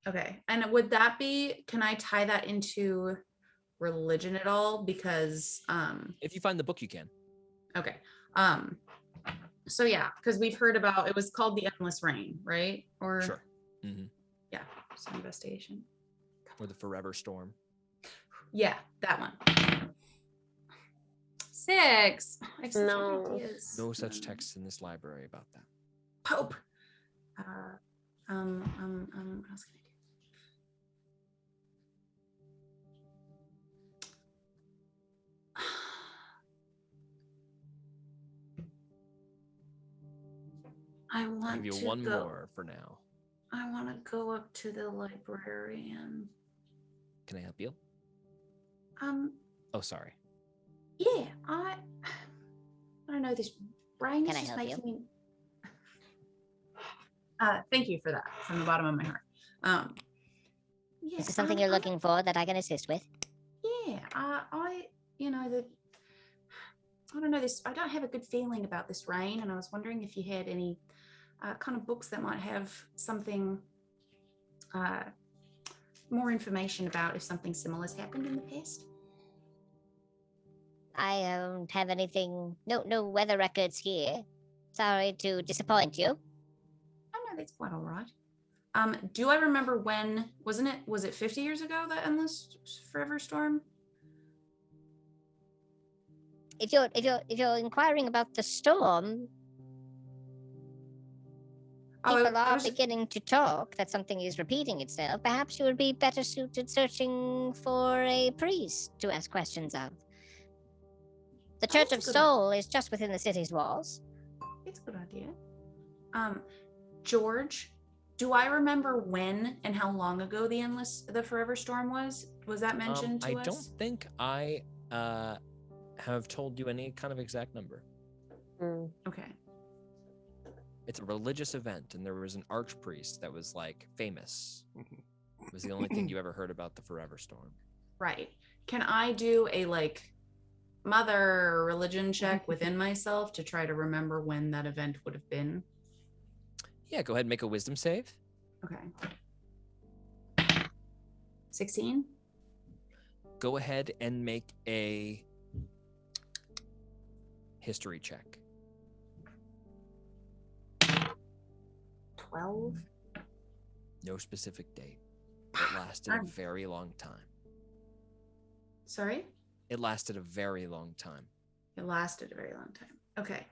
Okay. And would that be, can I tie that into religion at all? Because If you find the book, you can. okay. So yeah, because we've heard about, it was called The Endless Rain, right? Or Sure. hmm yeah, so investigation. Or the Forever Storm. Yeah, that one. 6. I have such No. good ideas. No such text in this library about that. Pope. What else can I do? I I'll want give you to one go. more for now. I want to go up to the librarian. Can I help you? Oh, sorry. Yeah, I don't know. This brain Can is I just help making me. Thank you for that from the bottom of my heart. Yeah, Is there something you're looking for that I can assist with? Yeah, you know, I don't know this. I don't have a good feeling about this rain, and I was wondering if you had any kind of books that might have something more information about if something similar has happened in the past. I don't have anything. No weather records here. Sorry to disappoint you. Oh no, that's quite all right. Do I remember when? Was it 50 years ago that endless forever storm? If you're inquiring about the storm, people I are was beginning to talk that something is repeating itself. Perhaps you would be better suited searching for a priest to ask questions of. The Church that's of a good Soul is just within the city's walls. It's a good idea. George, do I remember when and how long ago the forever storm was? Was that mentioned to I us? don't think I have told you any kind of exact number. Okay. It's a religious event, and there was an archpriest that was like famous. It was the only thing you ever heard about the Forever Storm. Right. Can I do a like mother religion check within myself to try to remember when that event would have been? Yeah, go ahead and make a wisdom save. Okay. 16? Go ahead and make a history check. 12? No specific date. It lasted a very long time. Sorry? It lasted a very long time. It lasted a very long time. Okay.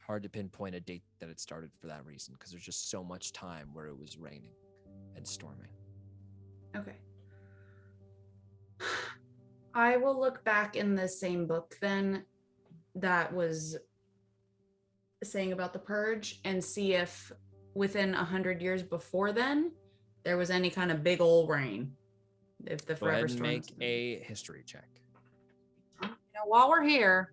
Hard to pinpoint a date that it started for that reason, because there's just so much time where it was raining and storming. Okay. I will look back in the same book then that was saying about the purge and see if within 100 years before then there was any kind of big old rain. If the Go ahead forever and storm make was- a history check. You know, while we're here,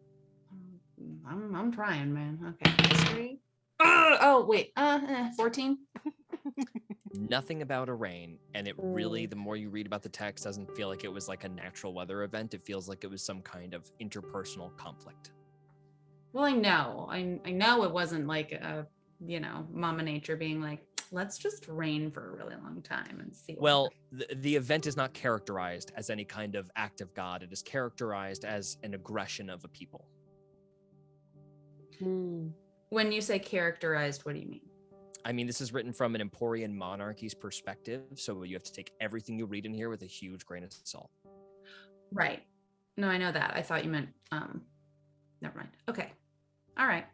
I'm trying, man. Okay, history. Oh wait, 14. Nothing about a rain, and it really, the more you read about the text, doesn't feel like it was like a natural weather event. It feels like it was some kind of interpersonal conflict. Well, I know it wasn't like a, Mama Nature being like, let's just rain for a really long time and see. Well, the event is not characterized as any kind of act of God. It is characterized as an aggression of a people. When you say characterized, what do you mean? I mean, this is written from an Emporian monarchy's perspective, so you have to take everything you read in here with a huge grain of salt. Right. No, I know that. I thought you meant, never mind. Okay. All right.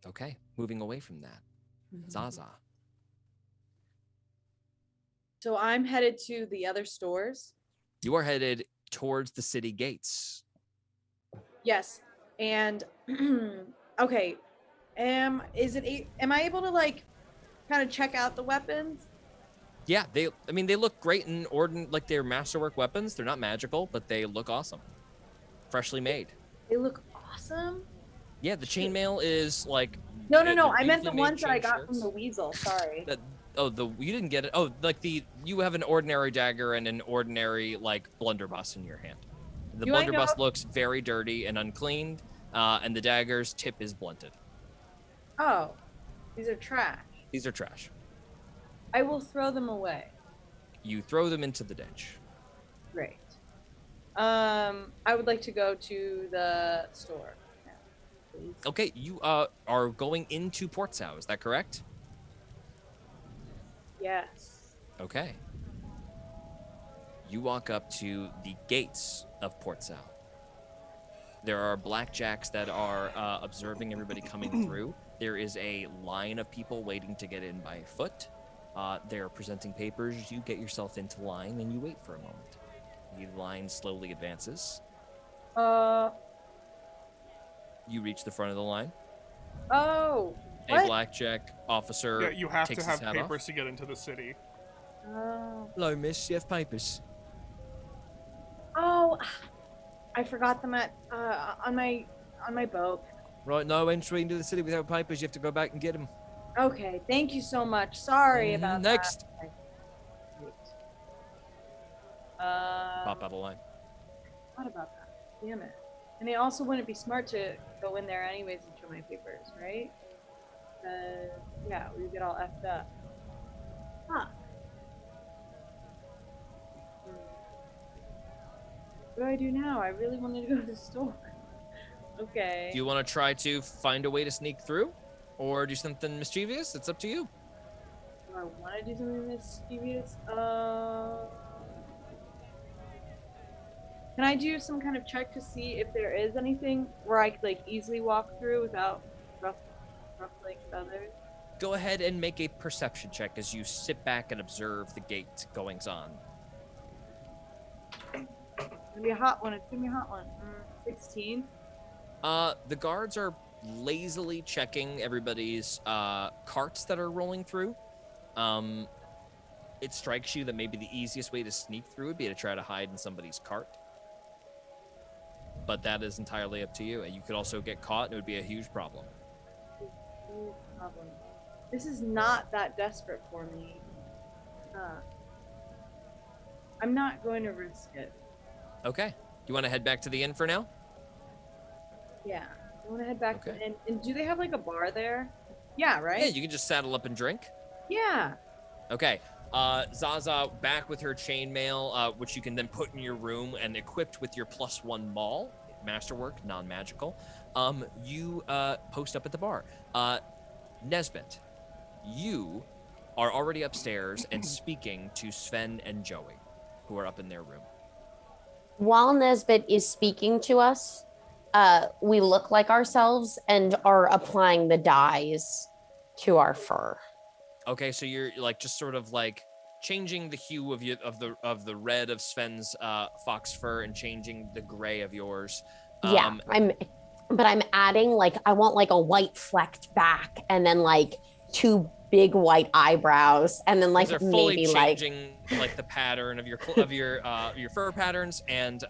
Okay, moving away from that. Zaza. So I'm headed to the other stores. You are headed towards the city gates. Yes. And okay. Am I able to like kind of check out the weapons? Yeah, they look great in like they're masterwork weapons. They're not magical, but they look awesome. Freshly made. They look awesome. Yeah, the chainmail is like No. they're I meant the beautifully made ones that I chain got from shirts. the weasel. Sorry. You didn't get it. Oh, like you have an ordinary dagger and an ordinary like blunderbuss in your hand. The Do I know blunderbuss looks very dirty and uncleaned. and the dagger's tip is blunted. Oh, these are trash. These are trash. I will throw them away. You throw them into the ditch. Great. I would like to go to the store now, please. Okay, you are going into Port Sow, is that correct? Yes. Okay. You walk up to the gates of Port Sow. There are blackjacks that are observing everybody coming through. There is a line of people waiting to get in by foot. They're presenting papers. You get yourself into line and you wait for a moment. The line slowly advances. You reach the front of the line. Oh. A What? blackjack officer Yeah, you have takes to have his hat papers off. to get into the city. Oh. Hello, miss. You have papers. Oh. I forgot them at on my boat. Right, no entry into the city without papers. You have to go back and get them. Okay, thank you so much. Sorry about Next. that. Great. Pop out of line. What about that? Damn it. And it also wouldn't be smart to go in there anyways and show my papers, right? Yeah, we get all effed up. Huh. What do I do now? I really wanted to go to the store. Okay. Do you want to try to find a way to sneak through? Or do something mischievous? It's up to you. Do I want to do something mischievous? Can I do some kind of check to see if there is anything where I could like easily walk through without ruffling feathers? Go ahead and make a perception check as you sit back and observe the gate goings on. It's gonna be a hot one. It's gonna be a hot one. 16. The guards are lazily checking everybody's carts that are rolling through. It strikes you that maybe the easiest way to sneak through would be to try to hide in somebody's cart. But that is entirely up to you. And you could also get caught and it would be a huge problem. Huge problem. This is not that desperate for me. I'm not going to risk it. Okay. You want to head back to the inn for now? Yeah. I want to head back to Okay. the inn. And do they have like a bar there? Yeah, right? Yeah, you can just saddle up and drink. Yeah. Okay. Zaza back with her chainmail, which you can then put in your room and equipped with your +1 maul, masterwork, non-magical. You post up at the bar. Nesbit, you are already upstairs and speaking to Sven and Joey, who are up in their room. While Nesbit is speaking to us, we look like ourselves and are applying the dyes to our fur. Okay, so you're like just sort of like changing the hue of the red of Sven's fox fur and changing the gray of yours. Yeah, I'm adding like I want like a white flecked back and then like 2 big white eyebrows and then like they're fully maybe like changing like the pattern of your your fur patterns and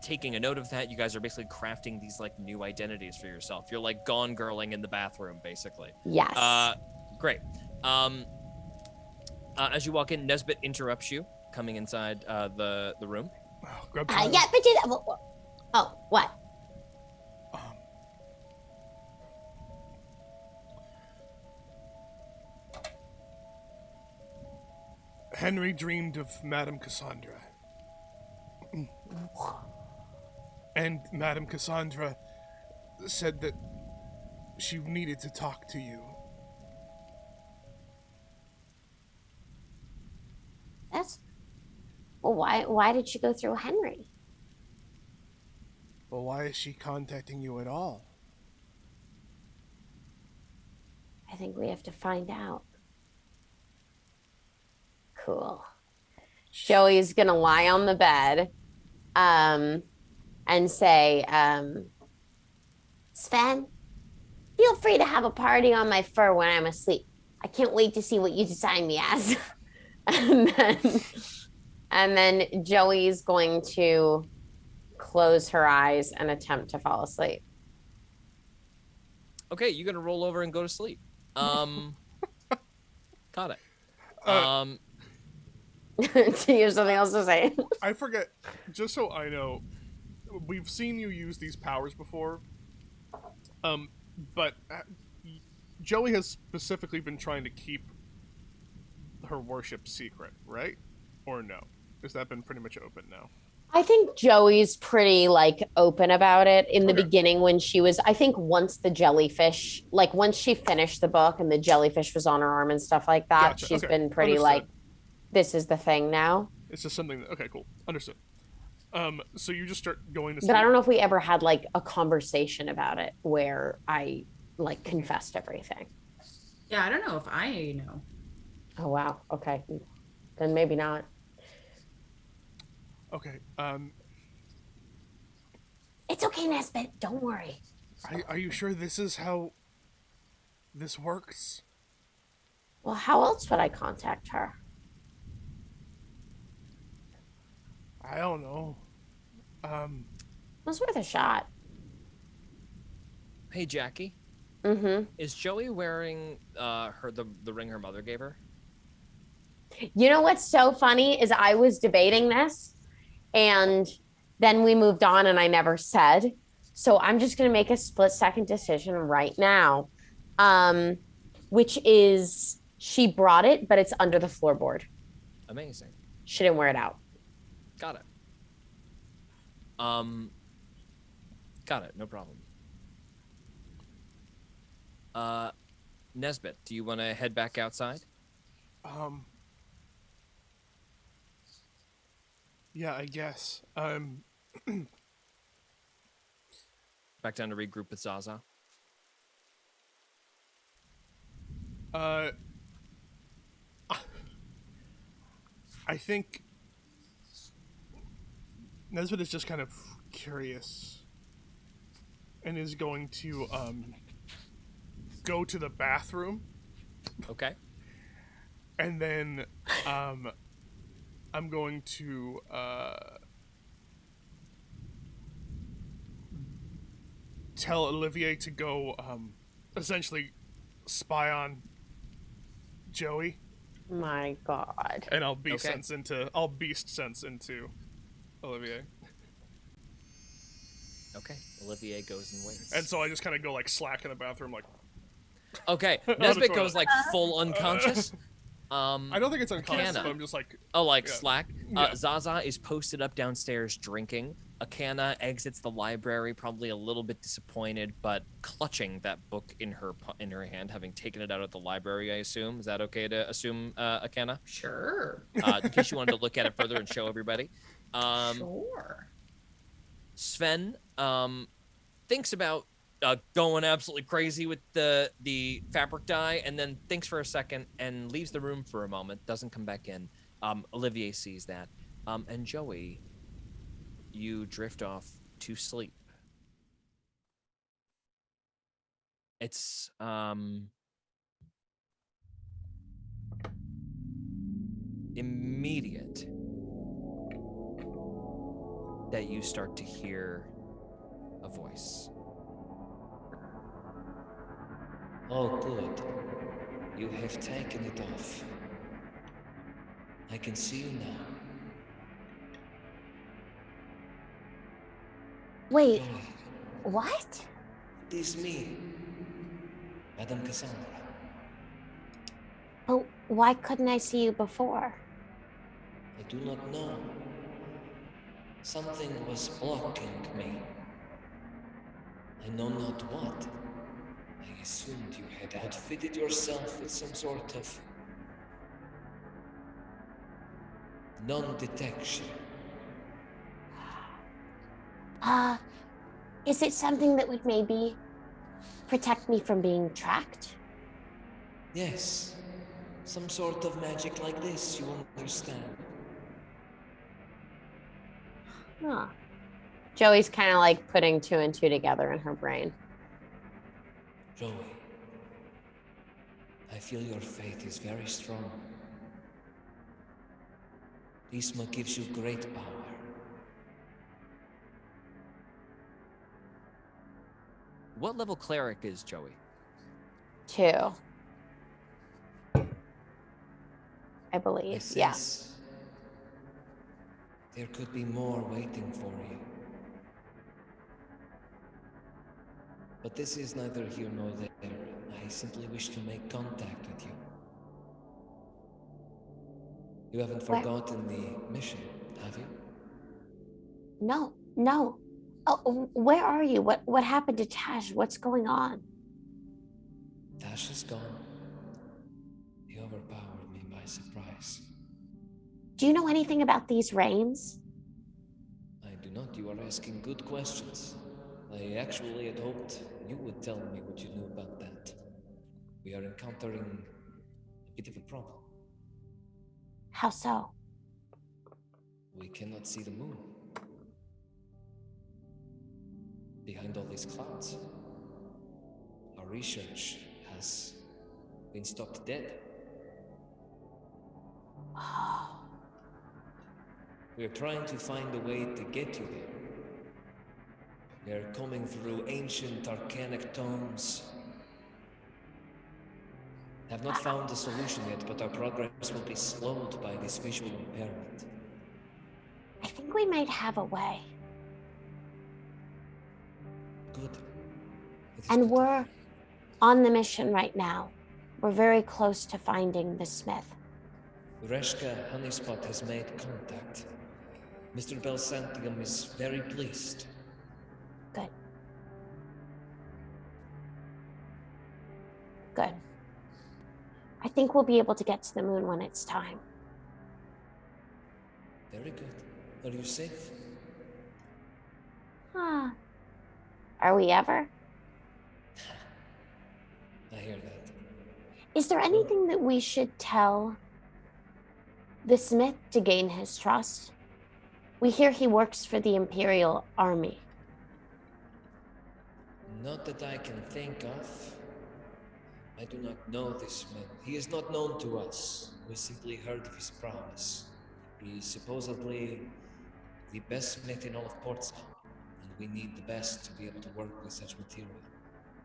taking a note of that. You guys are basically crafting these like new identities for yourself. You're like gone girling in the bathroom, basically. yes. Great. As you walk in, Nesbit interrupts you, coming inside the room. Oh, grab Yeah, Tyler. but do that. Oh, what? Henry dreamed of Madame Cassandra. And Madame Cassandra said that she needed to talk to you. That's well. Why did she go through Henry? Well, why is she contacting you at all? I think we have to find out. Cool. Joey's gonna lie on the bed, and say, Sven, feel free to have a party on my fur when I'm asleep. I can't wait to see what you design me as. and then Joey's going to close her eyes and attempt to fall asleep. Okay, you're gonna roll over and go to sleep. Got it. Do you have something else to say? I forget, just so I know, we've seen you use these powers before. But Joey has specifically been trying to keep her worship secret, right? Or no? Has that been pretty much open now? I think Joey's pretty like open about it in the Okay. beginning when she was, I think once the jellyfish, like once she finished the book and the jellyfish was on her arm and stuff like that, Gotcha. she's Okay. been pretty Understood. like, this is the thing now. It's just something that, okay, cool. Understood. So you just start going to But I sleep. don't know if we ever had like a conversation about it where I like confessed everything. Yeah, I don't know if I know. Oh, wow. Okay. Then maybe not. Okay. It's okay, Nesbit. Don't worry. Are you sure this is how this works? Well, how else would I contact her? I don't know. It was worth a shot. Hey, Jackie, Mm-hmm. is Joey wearing the ring her mother gave her? You know what's so funny is I was debating this and then we moved on and I never said. So I'm just going to make a split second decision right now, which is she brought it, but it's under the floorboard. Amazing. She didn't wear it out. Got it. Got it. No problem. Nesbit, do you want to head back outside? Yeah, I guess. Back down to regroup with Zaza. I think Nesbit is just kind of curious and is going to go to the bathroom, Okay. and then I'm going to tell Olivier to go essentially spy on Joey, My God. and I'll beast Okay. sense into Olivier. Okay. Olivier goes and waits. And so I just kind of go like slack in the bathroom, like Okay. the Nesbit toilet. goes like full unconscious. I don't think it's unconscious, Akana. but I'm just like, Oh, like Yeah. slack. Yeah. Zaza is posted up downstairs drinking. Akana exits the library, probably a little bit disappointed, but clutching that book in her hand, having taken it out of the library. I assume. Is that okay to assume, Akana? Sure. In case you wanted to look at it further and show everybody. Sure. Sven thinks about going absolutely crazy with the fabric dye, and then thinks for a second and leaves the room for a moment. Doesn't come back in. Olivier sees that, and Joey, you drift off to sleep. It's immediate that you start to hear a voice. Oh, good. You have taken it off. I can see you now. Wait, Joey, what? it is me, Madame Cassandra. But why couldn't I see you before? I do not know. Something was blocking me. I know not what. I assumed you had outfitted yourself with some sort of non-detection. Is it something that would maybe protect me from being tracked? Yes, some sort of magic like this, you understand. Huh. Joey's kind of like putting two and two together in her brain. Joey, I feel your faith is very strong. Isma gives you great power. What level cleric is Joey? 2. I believe. I Yeah. sense there could be more waiting for you. But this is neither here nor there. I simply wish to make contact with you. You haven't Where- forgotten the mission, have you? No, no. Oh, where are you? What happened to Tash? What's going on? Tash is gone. He overpowered me by surprise. Do you know anything about these rains? I do not. You are asking good questions. I actually had hoped you would tell me what you knew about that. We are encountering a bit of a problem. How so? We cannot see the moon. Behind all these clouds. Our research has been stopped dead. Oh, We are trying to find a way to get you there. We are coming through ancient arcanic tomes. Have not found a solution yet, but our progress will be slowed by this visual impairment. I think we might have a way. Good. It is And good to we're hear. on the mission right now. We're very close to finding the smith. Reshka Honeyspot has made contact. Mr. Belsantium is very pleased. Good. Good. I think we'll be able to get to the moon when it's time. Very good. Are you safe? Ah. Are we ever? I hear that. Is there anything that we should tell the smith to gain his trust? We hear he works for the Imperial Army. Not that I can think of. I do not know this man. He is not known to us. We simply heard of his prowess. He is supposedly the best smith in all of Portsmouth, and we need the best to be able to work with such material.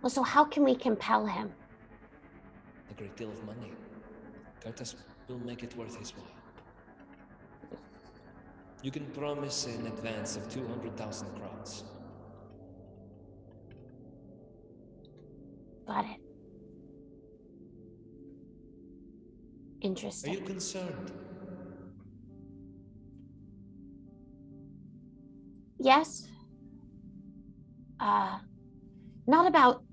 Well, so how can we compel him? A great deal of money. Curtis will make it worth his while. You can promise an advance of 200,000 crowns. Got it. Are Interesting. you concerned? Yes. Not about.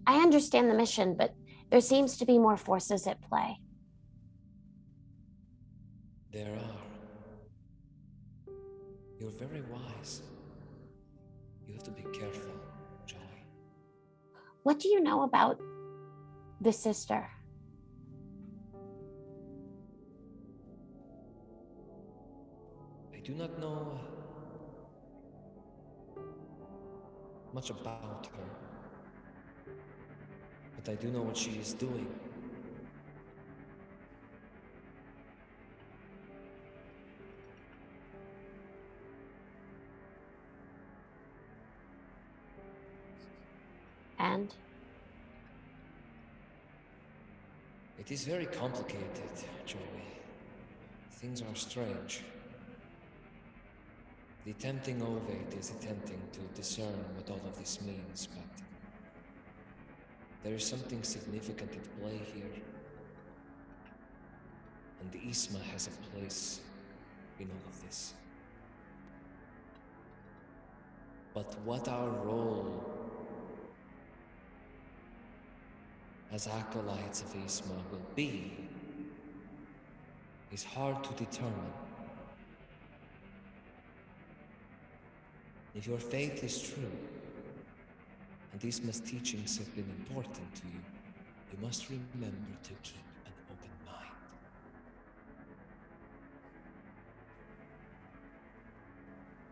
I understand the mission, but there seems to be more forces at play. There are. You're very wise. You have to be careful, Joey. What do you know about the sister? I do not know much about her, but I do know what she is doing. And It is very complicated, Joey. Things are strange. The tempting ovate is attempting to discern what all of this means, but there is something significant at play here. And the Isma has a place in all of this. But what our role as acolytes of Isma will be is hard to determine. If your faith is true, and Isma's teachings have been important to you, you must remember to keep an open mind.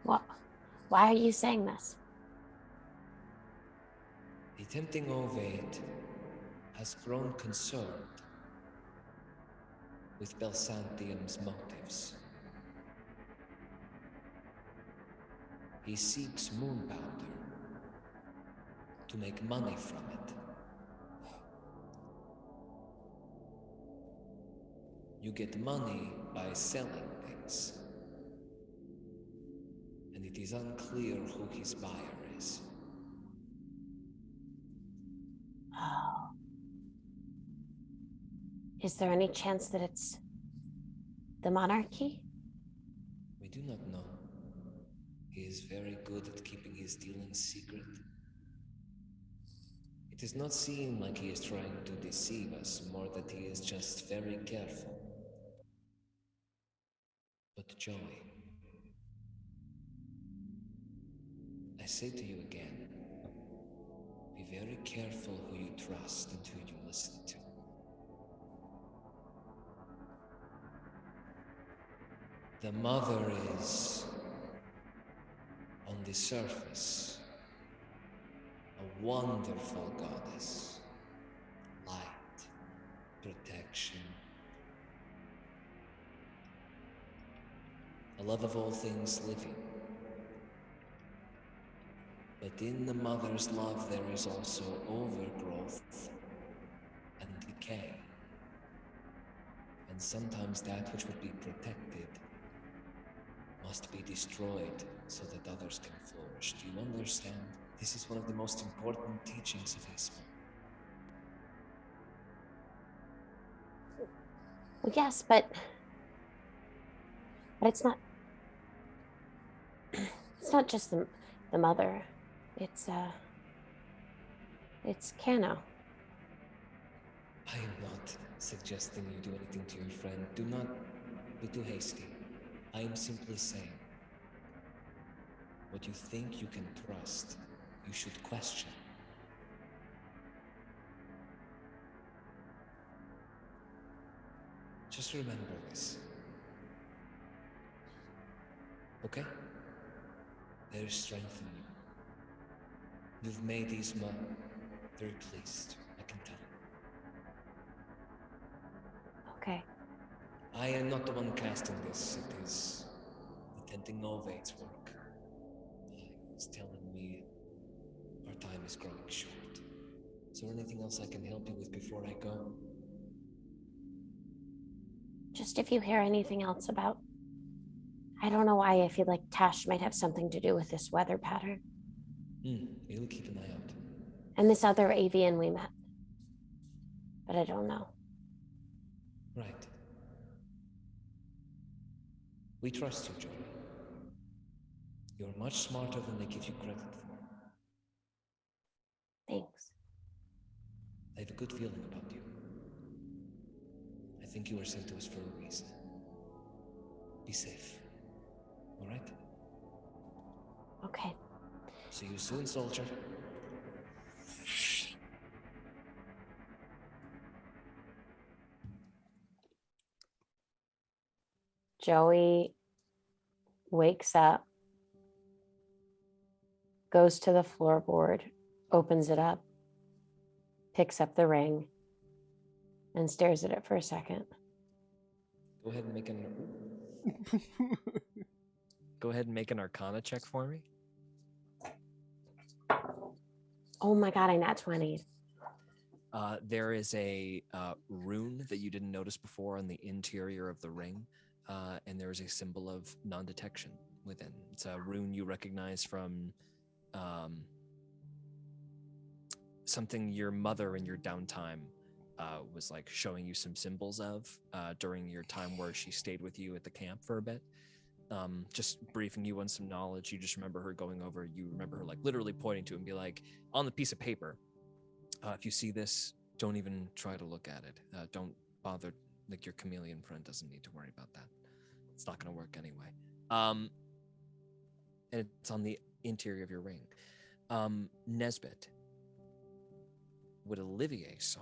what? Why are you saying this? The tempting ovate has grown concerned with Belsantium's motives. He seeks moon powder to make money from it. You get money by selling things, and it is unclear who his buyer is. Oh. Is there any chance that it's the monarchy? We do not know. He is very good at keeping his dealings secret. It does not seem like he is trying to deceive us, more that he is just very careful. But Joey, I say to you again, be very careful who you trust and who you listen to. The mother is, on the surface, a wonderful goddess. Light, protection, a love of all things living. But in the mother's love there is also overgrowth and decay. And sometimes that which would be protected must be destroyed so that others can flourish. Do you understand? This is one of the most important teachings of Islam. Well, yes, but it's not. It's not just the mother. It's Kano. I am not suggesting you do anything to your friend. Do not be too hasty. I am simply saying, what you think you can trust, you should question. Just remember this. Okay? There is strength in you. You've made Isma very pleased, I can tell. Okay. I am not the one casting this. It is the Tenting Novate's work. He's telling me our time is growing short. Is there anything else I can help you with before I go? Just if you hear anything else about. I don't know why I feel like Tash might have something to do with this weather pattern. We'll keep an eye out. And this other avian we met. But I don't know. Right. We trust you, Joey. You're much smarter than they give you credit for. Thanks. I have a good feeling about you. I think you were sent to us for a reason. Be safe. All right? Okay. See you soon, soldier. Joey wakes up, goes to the floorboard, opens it up, picks up the ring, and stares at it for a second. Go ahead and make an... Go ahead and make an Arcana check for me. Oh my god, I nat 20. There is a rune that you didn't notice before on the interior of the ring, and there is a symbol of non-detection within. It's a rune you recognize from something your mother in your downtime was like showing you some symbols of during your time where she stayed with you at the camp for a bit. Just briefing you on some knowledge. You just remember her going over, you remember her like literally pointing to it and be like, on the piece of paper, if you see this, don't even try to look at it. Don't bother, like your chameleon friend doesn't need to worry about that. It's not gonna work anyway. And it's on the interior of your ring. Nesbit, what Olivier saw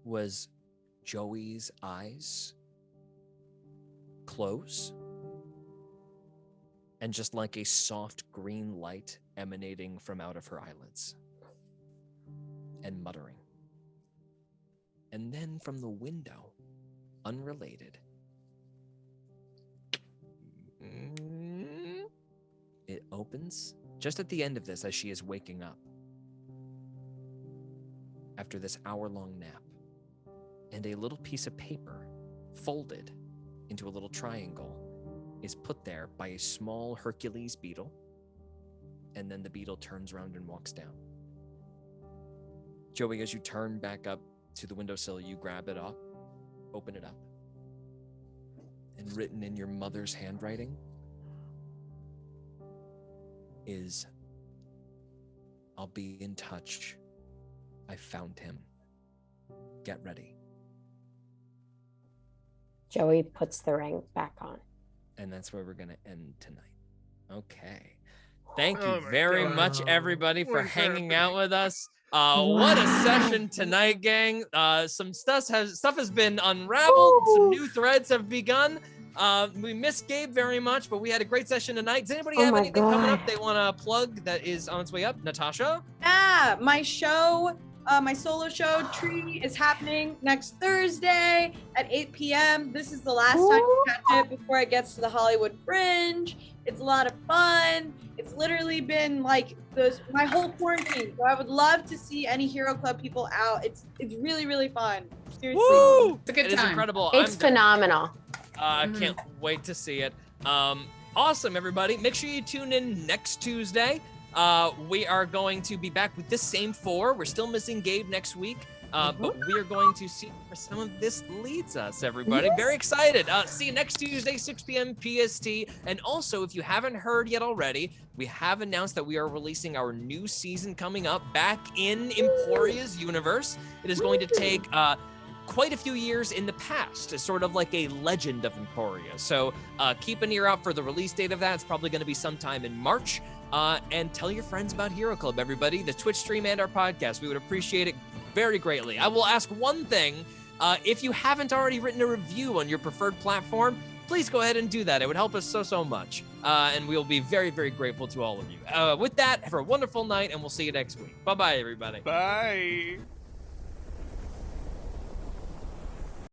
was Joey's eyes close, and just like a soft green light emanating from out of her eyelids, and muttering. And then from the window, unrelated, it opens just at the end of this as she is waking up after this hour-long nap, and a little piece of paper folded into a little triangle is put there by a small Hercules beetle, and then the beetle turns around and walks down. Joey, as you turn back up to the windowsill, you grab it up, open it up, and written in your mother's handwriting is, "I'll be in touch. I found him. Get ready." Joey puts the ring back on. And that's where we're going to end tonight. Okay. Thank you Oh my very God. much, everybody, for What's hanging happening? out with us. What a session tonight, gang. Some stuff has been unraveled. Some new threads have begun. We missed Gabe very much, but we had a great session tonight. Does anybody have my anything coming up God. they want to plug that is on its way up? Natasha? Yeah, my show, my solo show, Tree, is happening next Thursday at 8 p.m. This is the last time to catch it before it gets to the Hollywood Fringe. It's a lot of fun. It's literally been like my whole quarantine. So I would love to see any Hero Club people out. It's really, really fun. Seriously. Woo! It's a good It is time. incredible. It's phenomenal. I can't wait to see it. Awesome, everybody. Make sure you tune in next Tuesday. We are going to be back with the same 4. We're still missing Gabe next week, but we are going to see where some of this leads us, everybody. Very excited. See you next Tuesday, 6 p.m. PST. And also, if you haven't heard yet already, we have announced that we are releasing our new season coming up back in Emporia's universe. It is going to take quite a few years in the past, as sort of like a legend of Emporia. So keep an ear out for the release date of that. It's probably going to be sometime in March. And tell your friends about Hero Club, everybody, the Twitch stream and our podcast. We would appreciate it very greatly. I will ask one thing. If you haven't already written a review on your preferred platform, please go ahead and do that. It would help us so much. And we'll be very, very grateful to all of you. With that, have a wonderful night, and we'll see you next week. Bye-bye, everybody. Bye.